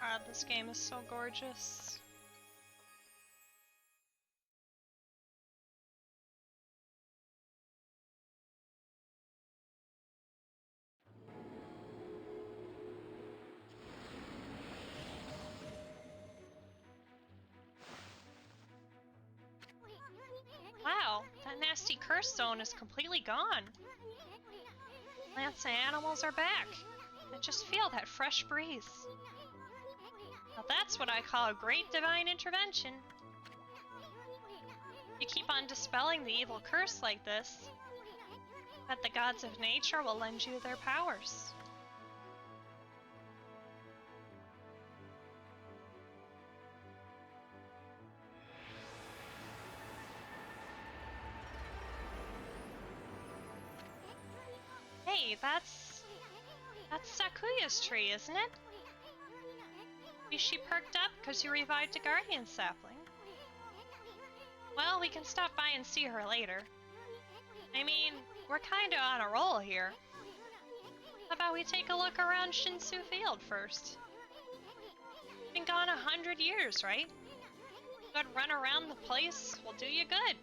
God, this game is so gorgeous. Wow, that nasty curse zone is completely gone. Plants and animals are back. I just feel that fresh breeze. Now that's what I call a great divine intervention. You keep on dispelling the evil curse like this, that the gods of nature will lend you their powers. Hey, that's Sakuya's tree, isn't it? Maybe she perked up because you revived a guardian sapling. Well, we can stop by and see her later. I mean, we're kinda on a roll here. How about we take a look around Shinsu Field first? Been gone 100 years, right? A good run around the place will do you good.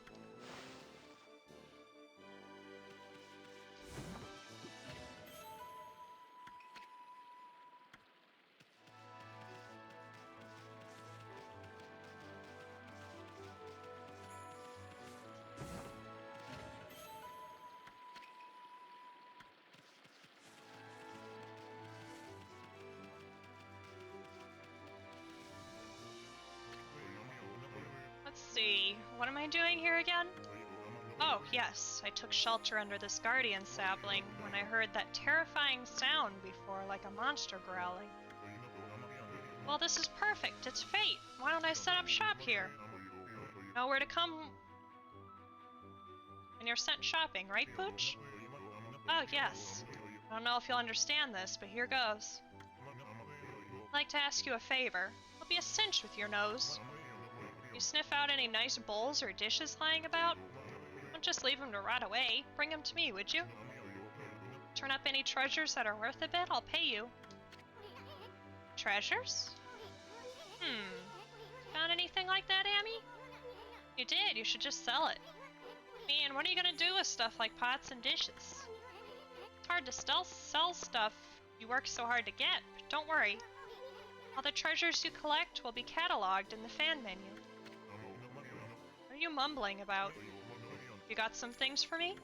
Let's see, what am I doing here again? Oh, yes, I took shelter under this guardian sapling when I heard that terrifying sound before, like a monster growling. Well, this is perfect, it's fate. Why don't I set up shop here? Know where to come when you're sent shopping, right, Pooch? Oh, yes. I don't know if you'll understand this, but here goes. I'd like to ask you a favor. It'll be a cinch with your nose. You sniff out any nice bowls or dishes lying about? Don't just leave them to rot away. Bring them to me, would you? Turn up any treasures that are worth a bit, I'll pay you. Treasures? Found anything like that, Amy? You did, you should just sell it. Man, what are you gonna do with stuff like pots and dishes? It's hard to sell stuff you work so hard to get, but don't worry. All the treasures you collect will be cataloged in the fan menu. What are you mumbling about? You got some things for me?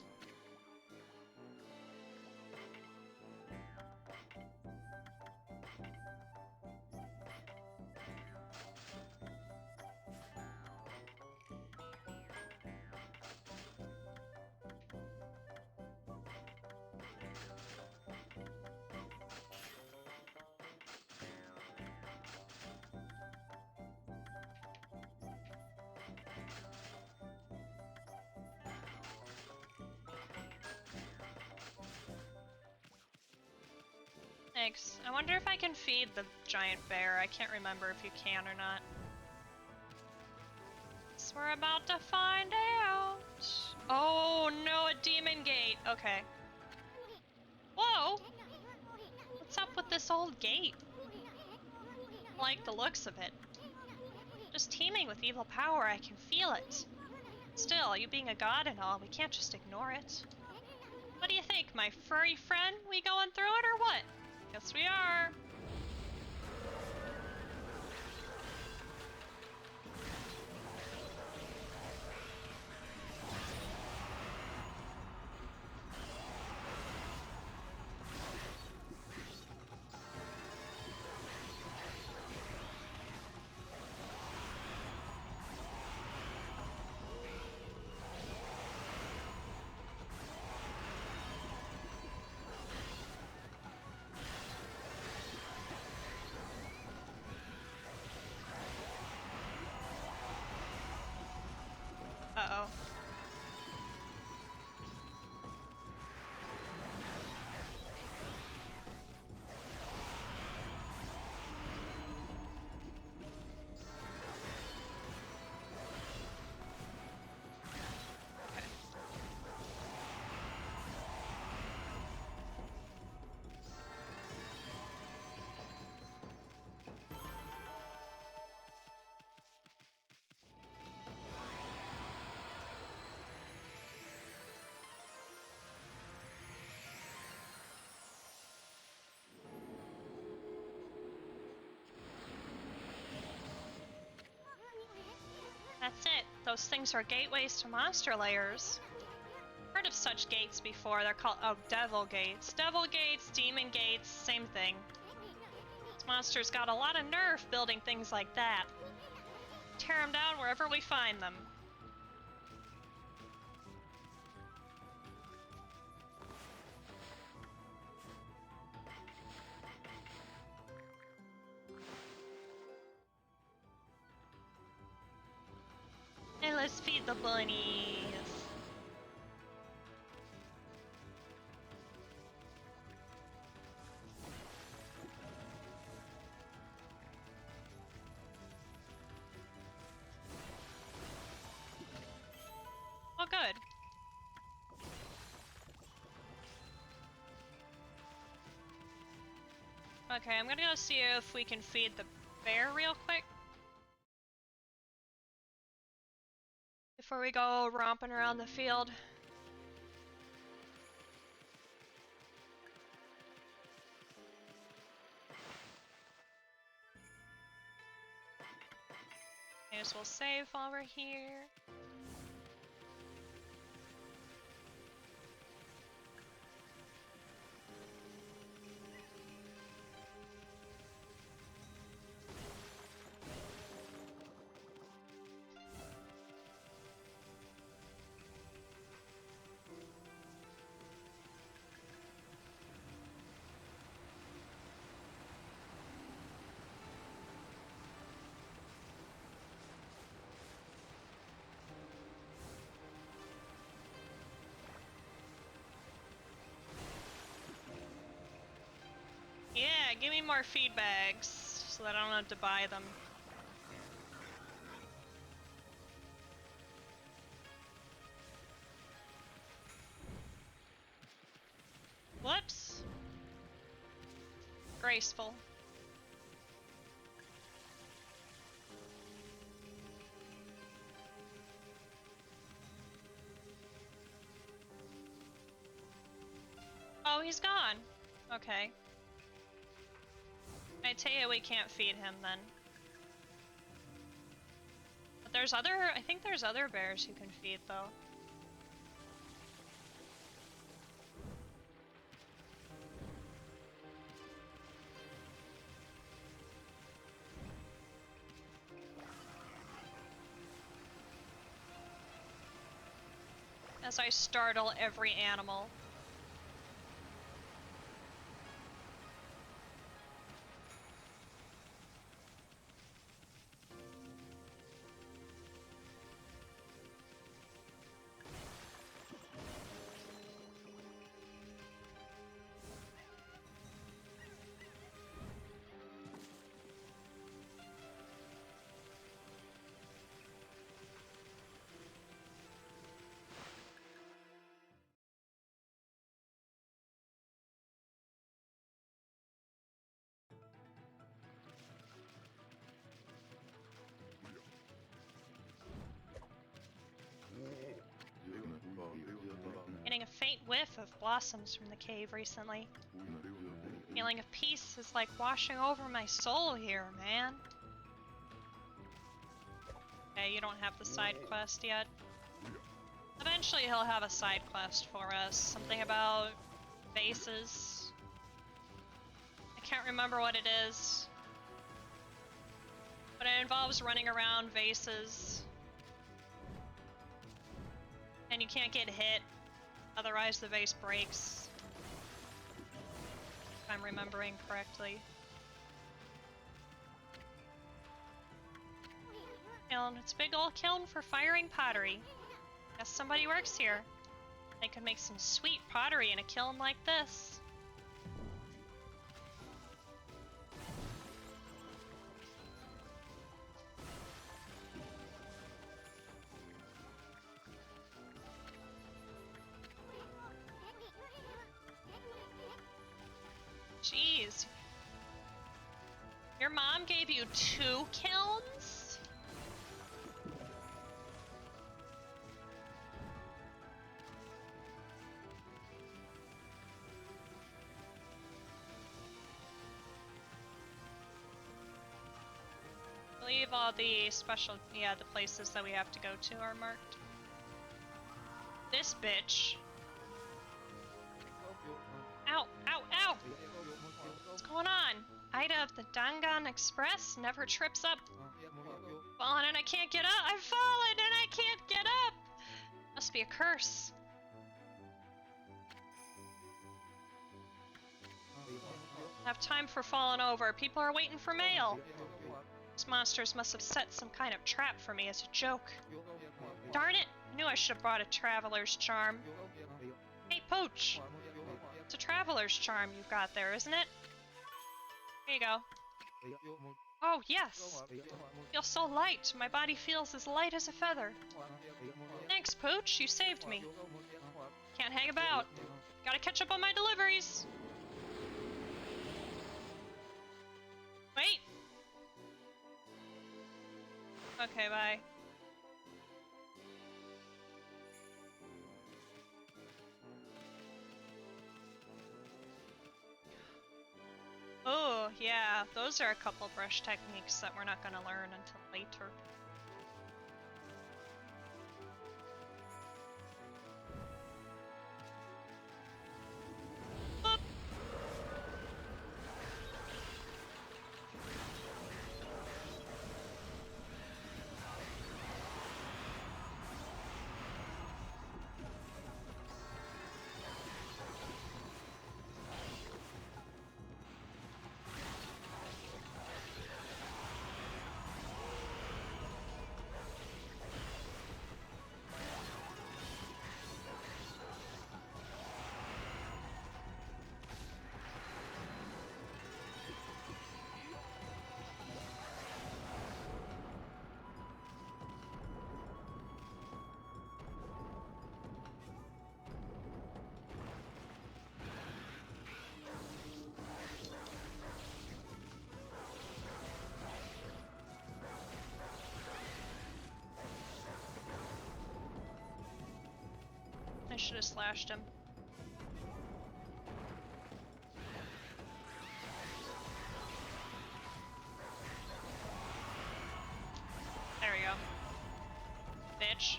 Thanks. I wonder if I can feed the giant bear. I can't remember if you can or not. So we're about to find out. Oh no, a demon gate. Okay. Whoa! What's up with this old gate? I like the looks of it. Just teeming with evil power, I can feel it. Still, you being a god and all, we can't just ignore it. What do you think, my furry friend? We going through it or what? Yes, we are. Uh-oh. That's it. Those things are gateways to monster layers. Heard of such gates before. They're called, oh, devil gates. Devil gates, demon gates, same thing. This monster's got a lot of nerve building things like that. Tear them down wherever we find them. And let's feed the bunnies. Oh, good. Okay, I'm gonna go see if we can feed the bear real quick. Before we go romping around the field. May as well save while we're here. Yeah, give me more feed bags so that I don't have to buy them. Whoops. Graceful. Oh, he's gone. Okay. I tell you, we can't feed him then. But there's I think there's other bears who can feed though. As I startle every animal. whiff of blossoms from the cave recently. Feeling of peace is like washing over my soul here, man. Okay, you don't have the side quest yet. Eventually he'll have a side quest for us. Something about vases. I can't remember what it is. But it involves running around vases. And you can't get hit, otherwise the vase breaks. If I'm remembering correctly. Kiln. It's a big old kiln for firing pottery. Guess somebody works here. They could make some sweet pottery in a kiln like this. Jeez. Your mom gave you 2 kilns? I believe all the special, the places that we have to go to are marked. This bitch. Ow, ow, ow! What's going on? Ida of the Dangan Express never trips up. Fallen and I can't get up! I've fallen and I can't get up! Must be a curse. Have time for falling over. People are waiting for mail. These monsters must have set some kind of trap for me as a joke. Darn it! I knew I should have brought a traveler's charm. Hey, Pooch! It's a traveler's charm you've got there, isn't it? Here you go. Oh, yes! I feel so light. My body feels as light as a feather. Thanks, Pooch. You saved me. Can't hang about. Gotta catch up on my deliveries. Wait! Okay, bye. Oh, yeah, those are a couple brush techniques that we're not gonna learn until later. Boop. I should have slashed him. There we go. Bitch.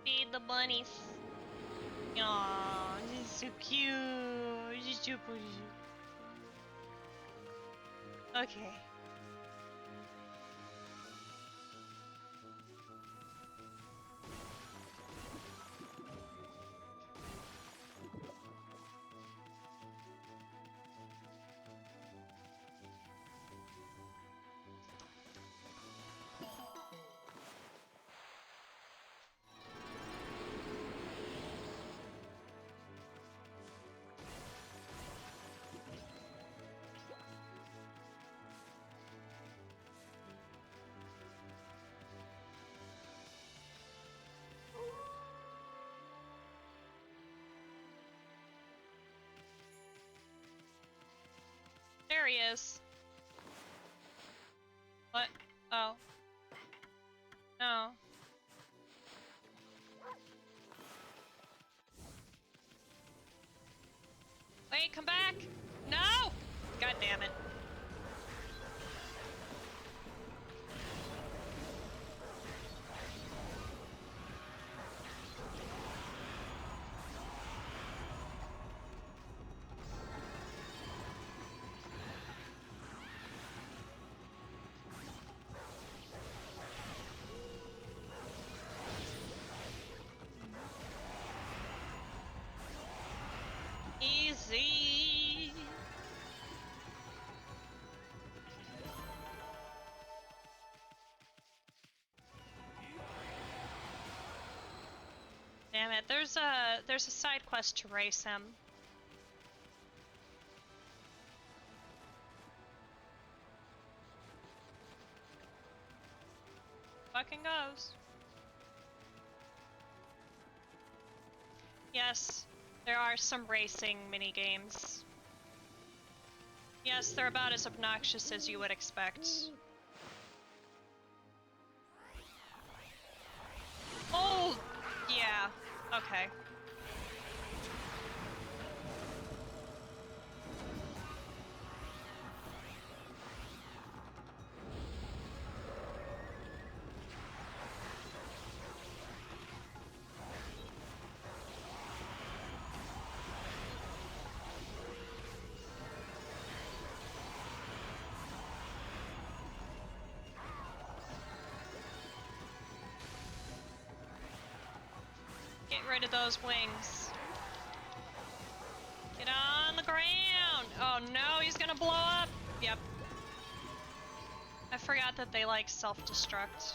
Feed the bunnies. Aww, this is so cute. This is so pretty. Okay. There he is. What? Oh. No. Wait, come back! No! God damn it. Easy. Damn it, there's a side quest to race him. Fucking goes. Yes, there are some racing minigames. Yes, they're about as obnoxious as you would expect. Oh, yeah, okay. Get rid of those wings. Get on the ground! Oh no, he's gonna blow up! Yep. I forgot that they like self-destruct.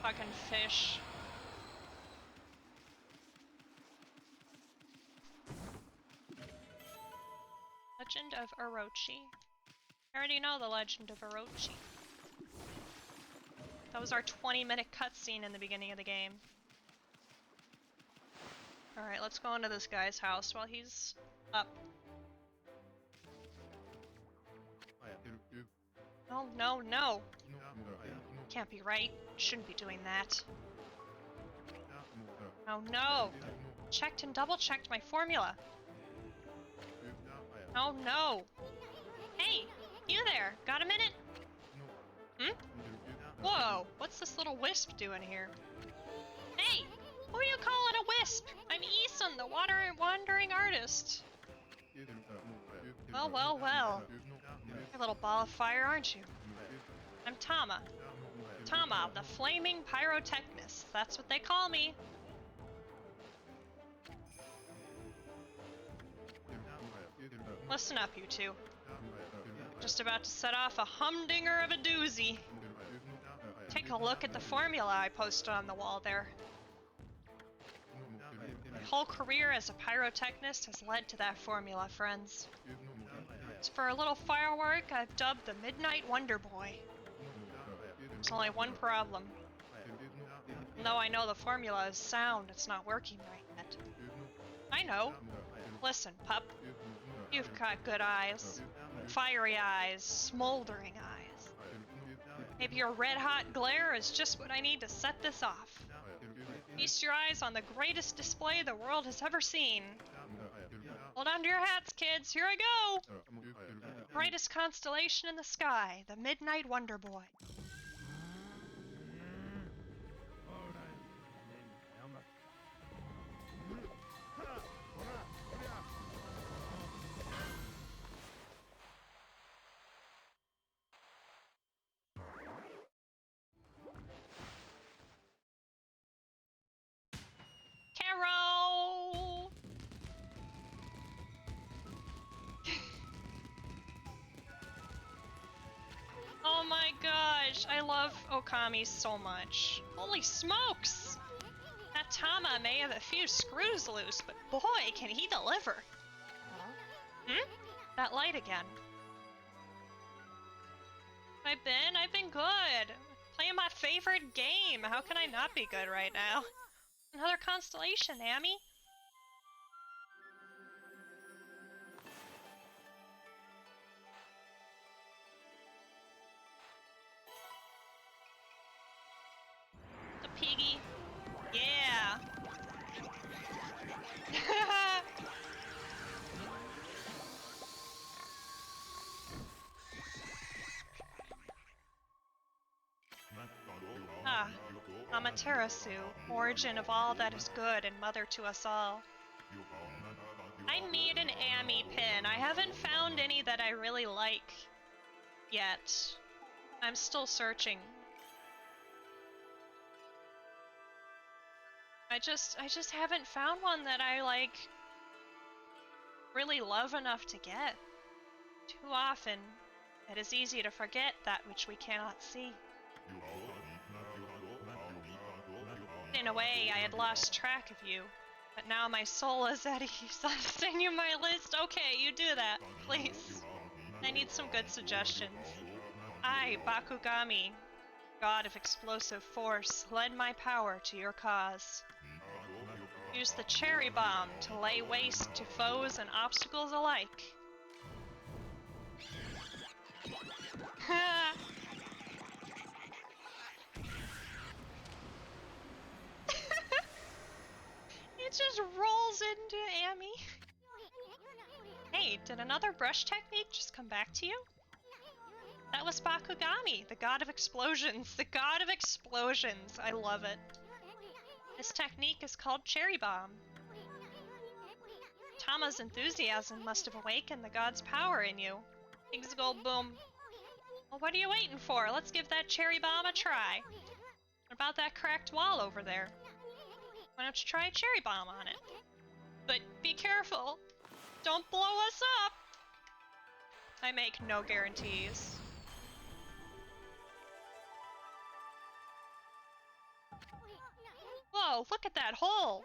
Fucking fish. Legend of Orochi. I already know the Legend of Orochi. That was our 20-minute cutscene in the beginning of the game. Alright, let's go into this guy's house while he's up. No, no, no! Can't be right. Shouldn't be doing that. Oh no! Checked and double-checked my formula. Oh no! Hey! You there! Got a minute? Hmm? Whoa! What's this little wisp doing here? Hey! Who are you calling a wisp? I'm Eason, the wandering artist. Well, well, well. You're a little ball of fire, aren't you? I'm Tama. Tama, the flaming pyrotechnist. That's what they call me. Listen up, you two. Just about to set off a humdinger of a doozy. Take a look at the formula I posted on the wall there. My whole career as a pyrotechnist has led to that formula, friends. So for a little firework, I've dubbed the Midnight Wonder Boy. There's only one problem. Even though I know the formula is sound, it's not working right yet. I know. Listen, pup. You've got good eyes. Fiery eyes, smoldering eyes. Maybe your red-hot glare is just what I need to set this off. Feast your eyes on the greatest display the world has ever seen. Hold on to your hats, kids. Here I go! Brightest constellation in the sky, the Midnight Wonder Boy. Carol! Oh my gosh, I love Okami so much. Holy smokes! That Tama may have a few screws loose, but boy, can he deliver! Hmm? That light again. I've been good. Playing my favorite game. How can I not be good right now? Another constellation, Amy. Amaterasu, origin of all that is good and mother to us all. I need an Ami pin. I haven't found any that I really like yet. I'm still searching. I just haven't found one that I like really love enough to get. Too often, it is easy to forget that which we cannot see. In a way, I had lost track of you, but now my soul is at ease. I'll send you my list. Okay, you do that, please. I need some good suggestions. I, Bakugami, god of explosive force, lend my power to your cause. Use the cherry bomb to lay waste to foes and obstacles alike. It just rolls into Ami. Hey, did another brush technique just come back to you? That was Bakugami, the god of explosions. The god of explosions. I love it. This technique is called Cherry Bomb. Tama's enthusiasm must have awakened the god's power in you. Things go boom. Well, what are you waiting for? Let's give that Cherry Bomb a try. What about that cracked wall over there? Why don't you try a Cherry Bomb on it? But be careful. Don't blow us up. I make no guarantees. Whoa, look at that hole!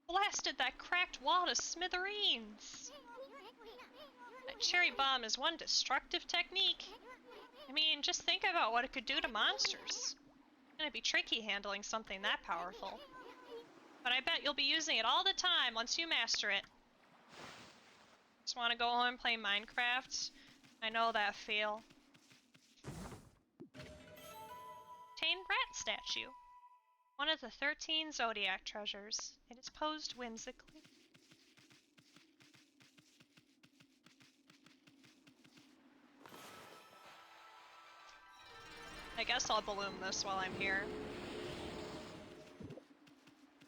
Blasted that cracked wall to smithereens! That cherry bomb is one destructive technique. I mean, just think about what it could do to monsters. It's gonna be tricky handling something that powerful. But I bet you'll be using it all the time once you master it. Just wanna go home and play Minecraft? I know that feel. Obtain rat statue. One of the 13 Zodiac treasures. It is posed whimsically. I guess I'll balloon this while I'm here.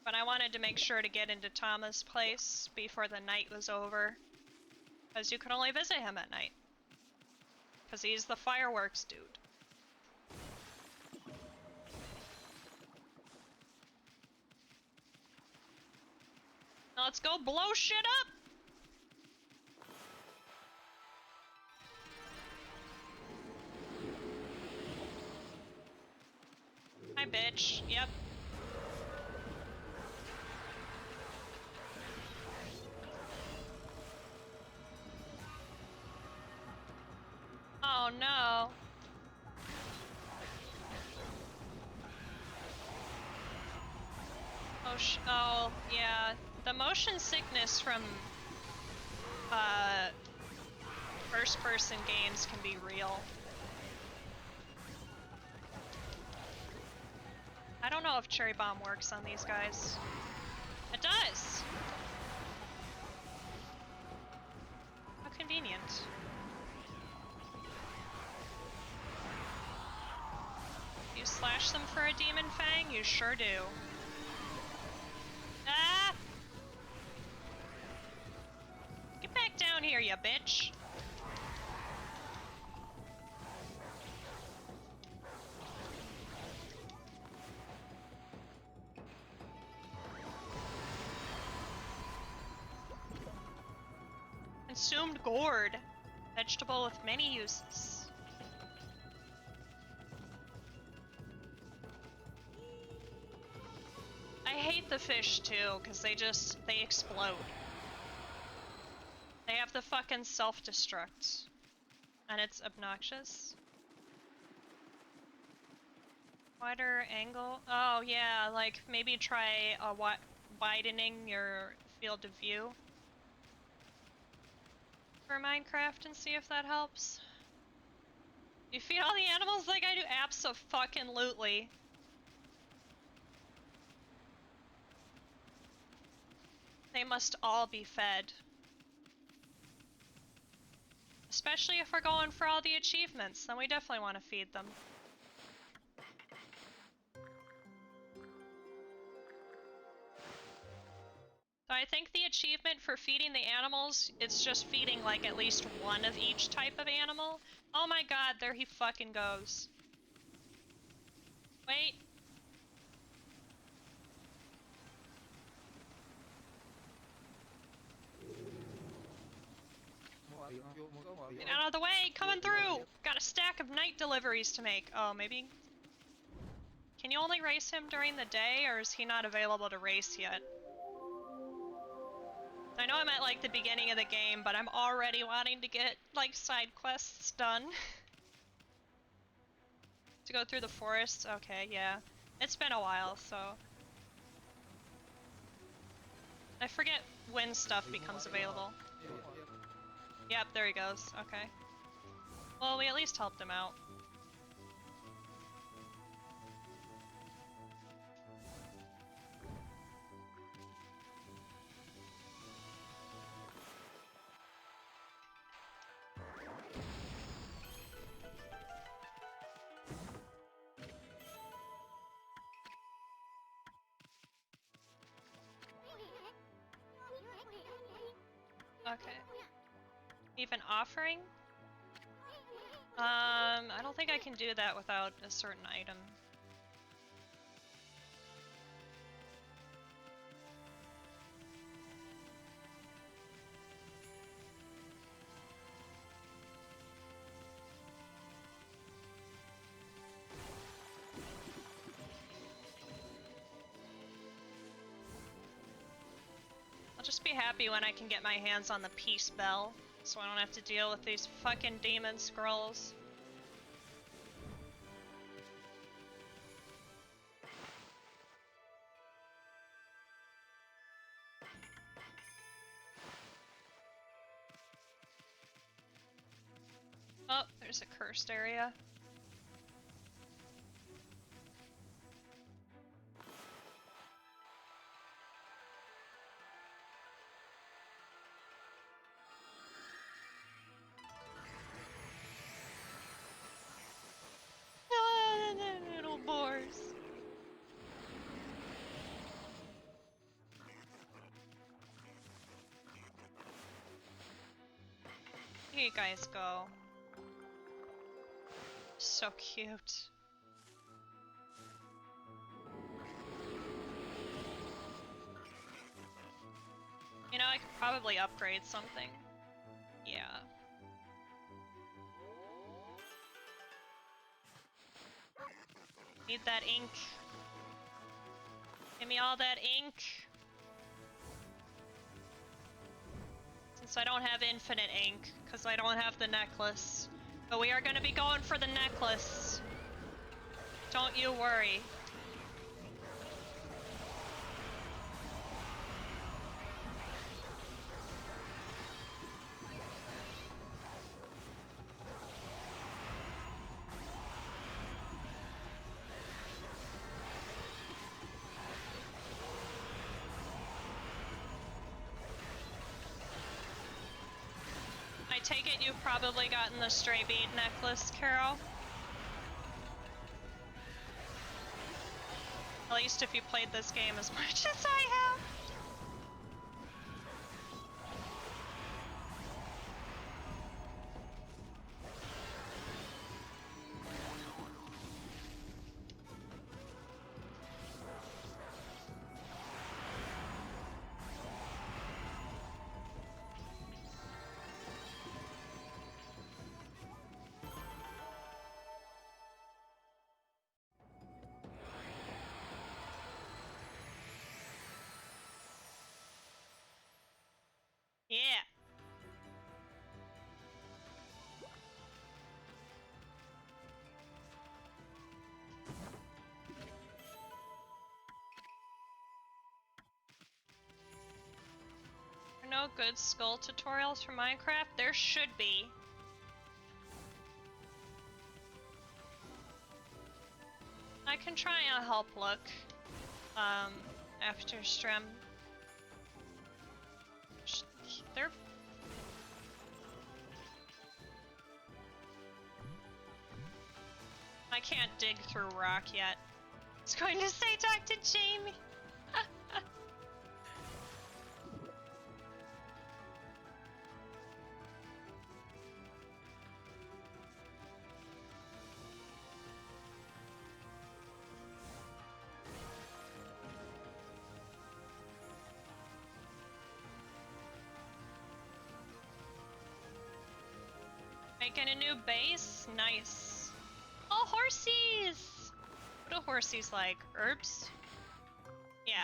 But I wanted to make sure to get into Tama's place before the night was over. Because you could only visit him at night. Because he's the fireworks dude. Now let's go blow shit up! Hi, bitch. Yep. Oh no. Oh yeah. The motion sickness from first-person games can be real. I don't know if Cherry Bomb works on these guys. It does! How convenient. You slash them for a Demon Fang? You sure do. Ah! Get back down here, you bitch! Consumed gourd. Vegetable with many uses. I hate the fish too, because they explode. They have the fucking self-destruct. And it's obnoxious. Wider angle? Oh yeah, like maybe try widening your field of view for Minecraft and see if that helps. You feed all the animals like I do? Abso-fucking-lutely. They must all be fed. Especially if we're going for all the achievements, then we definitely want to feed them. I think the achievement for feeding the animals, it's just feeding like at least one of each type of animal. Oh my god, there he fucking goes. Wait. Get out of the way, coming through! Got a stack of night deliveries to make. Oh, maybe... Can you only race him during the day, or is he not available to race yet? I know I'm at like the beginning of the game, but I'm already wanting to get like side quests done. To go through the forest? Okay, yeah. It's been a while, so... I forget when stuff becomes available. Yep, there he goes. Okay. Well, we at least helped him out. Okay. Even offering? I don't think I can do that without a certain item. I'll just be happy when I can get my hands on the peace bell, so I don't have to deal with these fucking demon scrolls. Oh, there's a cursed area. Ah, the little boars. Here you guys go. So cute. You know, I could probably upgrade something. Yeah. Need that ink. Give me all that ink. Since I don't have infinite ink, because I don't have the necklace. But we are going to be going for the necklace. Don't you worry. I take it you've probably gotten the stray bead necklace, Carol? At least if you played this game as much as I have. Yeah. There are no good skull tutorials for Minecraft? There should be. I can try and help look after stream. They're... I can't dig through rock yet. I was going to say talk to Jamie. making a new base? Nice. Oh, horsies! What do horsies like? Herbs? Yeah.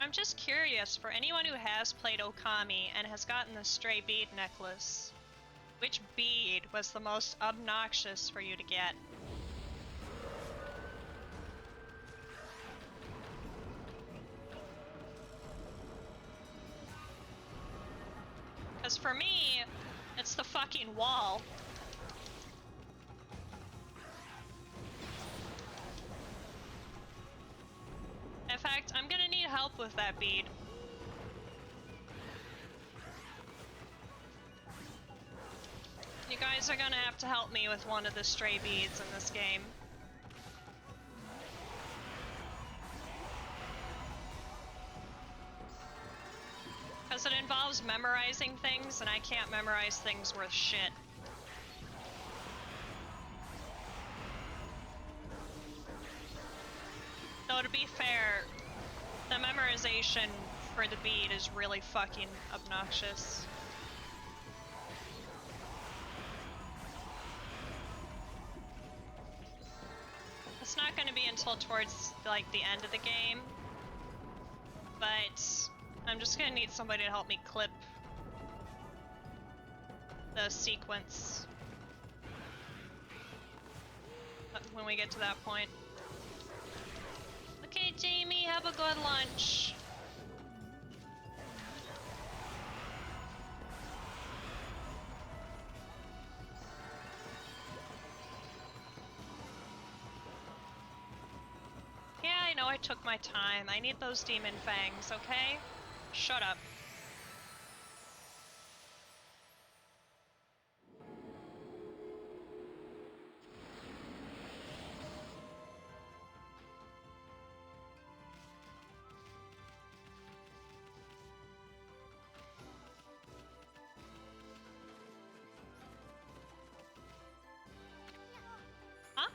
I'm just curious, for anyone who has played Okami and has gotten the stray bead necklace, which bead was the most obnoxious for you to get? Because for me, it's the fucking wall. In fact, I'm gonna need help with that bead. You guys are gonna have to help me with one of the stray beads in this game. Because it involves memorizing things, and I can't memorize things worth shit. Though to be fair, the memorization for the bead is really fucking obnoxious. It's not going to be until towards like the end of the game, but I'm just going to need somebody to help me clip the sequence when we get to that point. Okay, Jamie, have a good lunch. Yeah, I know I took my time. I need those demon fangs, okay? Shut up. Huh?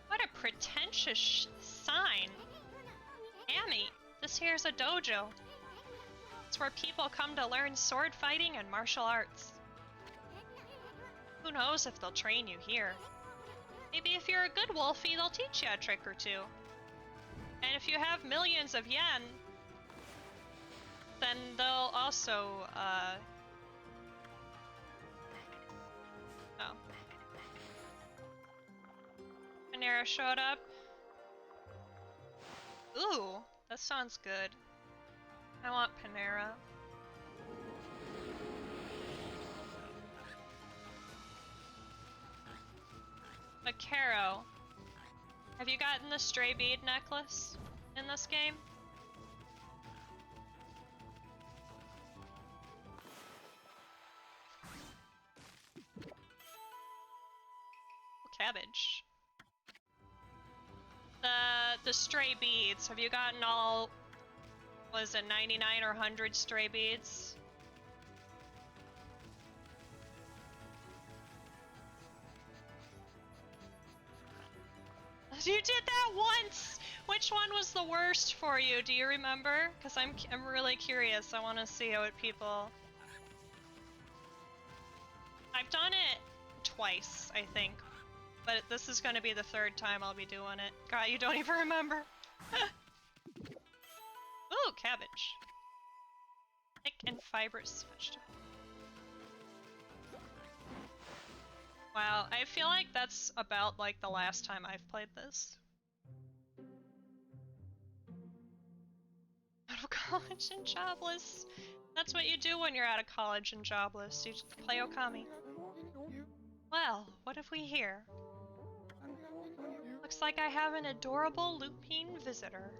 What a pretentious sign. Amy, this here's a dojo. It's where people come to learn sword fighting and martial arts. Who knows if they'll train you here. Maybe if you're a good wolfie, they'll teach you a trick or two. And if you have millions of yen, then they'll also, oh. Panera showed up. Ooh, that sounds good. I want Panera. But Caro, have you gotten the stray bead necklace in this game? Cabbage. The stray beads. Have you gotten all, was it 99 or 100 stray beads? You did that once! Which one was the worst for you? Do you remember? Because I'm really curious. I want to see how it people... I've done it twice, I think. But this is going to be the third time I'll be doing it. God, you don't even remember. Ooh, cabbage. Thick and fibrous vegetable. Wow, I feel like that's about like the last time I've played this. Out of college and jobless. That's what you do when you're out of college and jobless. You just play Okami. Well, what have we here? Looks like I have an adorable lupine visitor.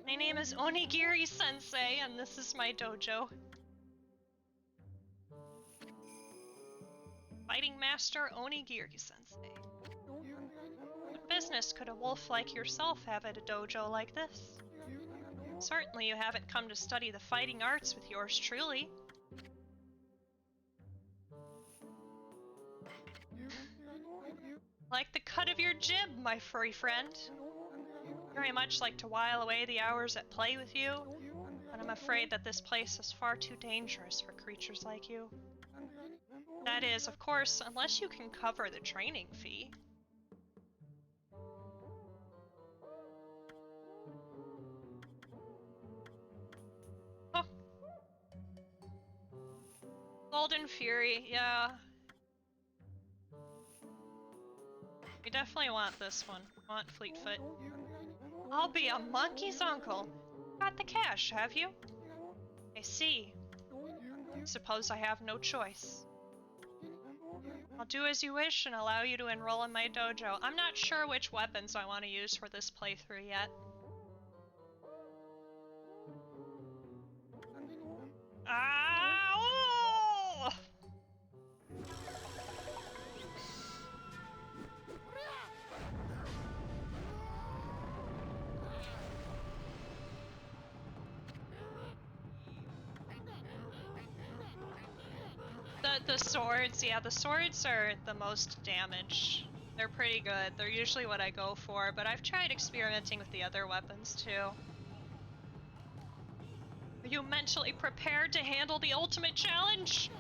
My name is Onigiri Sensei, and this is my dojo. Fighting Master Onigiri Sensei. What business could a wolf like yourself have at a dojo like this? Certainly you haven't come to study the fighting arts with yours truly. Like the cut of your jib, my furry friend. Very much like to while away the hours at play with you, but I'm afraid that this place is far too dangerous for creatures like you. That is, of course, unless you can cover the training fee. Huh. Golden Fury, yeah. We definitely want this one. Want Fleetfoot. I'll be a monkey's uncle. Got the cash, have you? I see. Suppose I have no choice. I'll do as you wish and allow you to enroll in my dojo. I'm not sure which weapons I want to use for this playthrough yet. Ow! The swords, yeah, the swords are the most damage. They're pretty good. They're usually what I go for, but I've tried experimenting with the other weapons too. Are you mentally prepared to handle the ultimate challenge?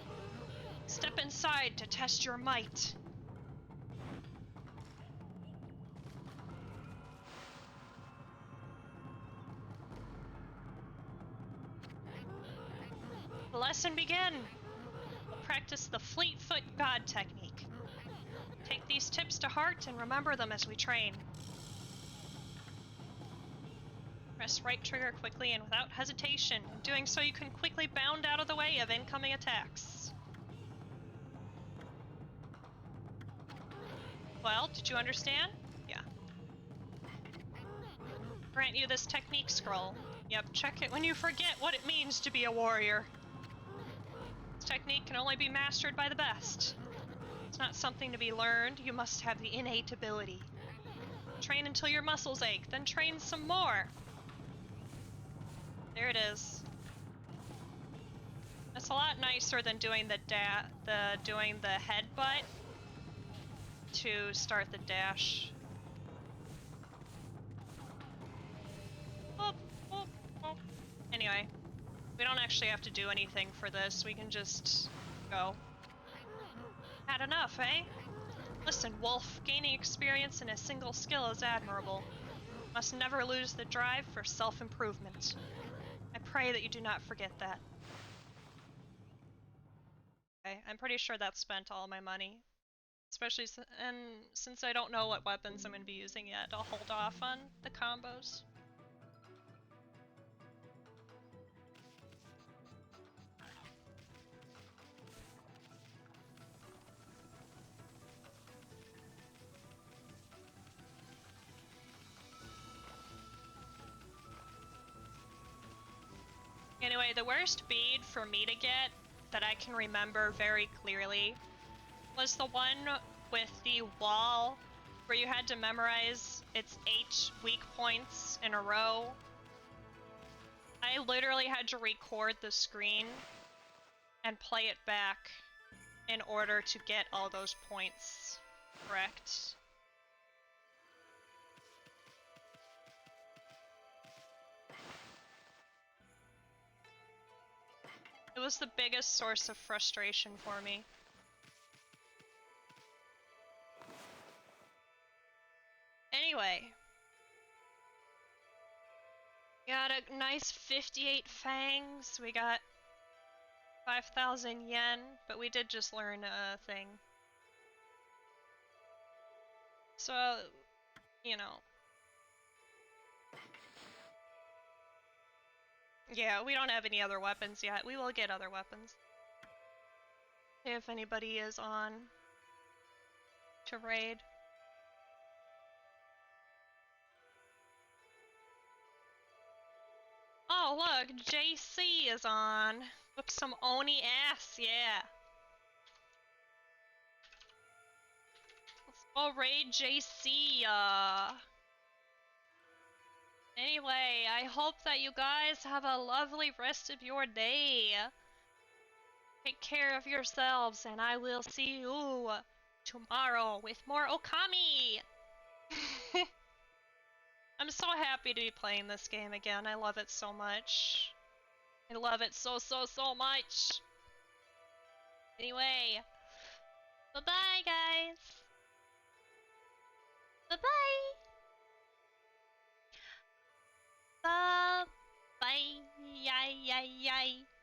Step inside to test your might. The lesson begin. We'll practice the Fleetfoot God technique. Take these tips to heart and remember them as we train. Press right trigger quickly and without hesitation. In doing so, you can quickly bound out of the way of incoming attacks. Well, did you understand? Yeah. Grant you this technique scroll. Yep, check it when you forget what it means to be a warrior. This technique can only be mastered by the best. It's not something to be learned, you must have the innate ability. Train until your muscles ache, then train some more. There it is. It's a lot nicer than doing the headbutt to start the dash. Boop, boop, boop. Anyway, we don't actually have to do anything for this. We can just go. Had enough, eh? Listen, Wolf, gaining experience in a single skill is admirable. Must never lose the drive for self-improvement. I pray that you do not forget that. Okay, I'm pretty sure that spent all my money. Especially since I don't know what weapons I'm going to be using yet, I'll hold off on the combos. Anyway, the worst bead for me to get that I can remember very clearly was the one with the wall where you had to memorize its 8 weak points in a row. I literally had to record the screen and play it back in order to get all those points correct. It was the biggest source of frustration for me. Anyway. Got a nice 58 fangs. We got 5,000 yen, but we did just learn a thing. So, you know. Yeah, we don't have any other weapons yet. We will get other weapons. If anybody is on to raid. Oh look, JC is on. Whip some Oni ass, yeah. Alright, JC, Anyway, I hope that you guys have a lovely rest of your day. Take care of yourselves, and I will see you tomorrow with more Okami! I'm so happy to be playing this game again. I love it so much. I love it so much! Anyway, bye-bye, guys! Bye-bye! Bye-bye! Yay, yay, yay!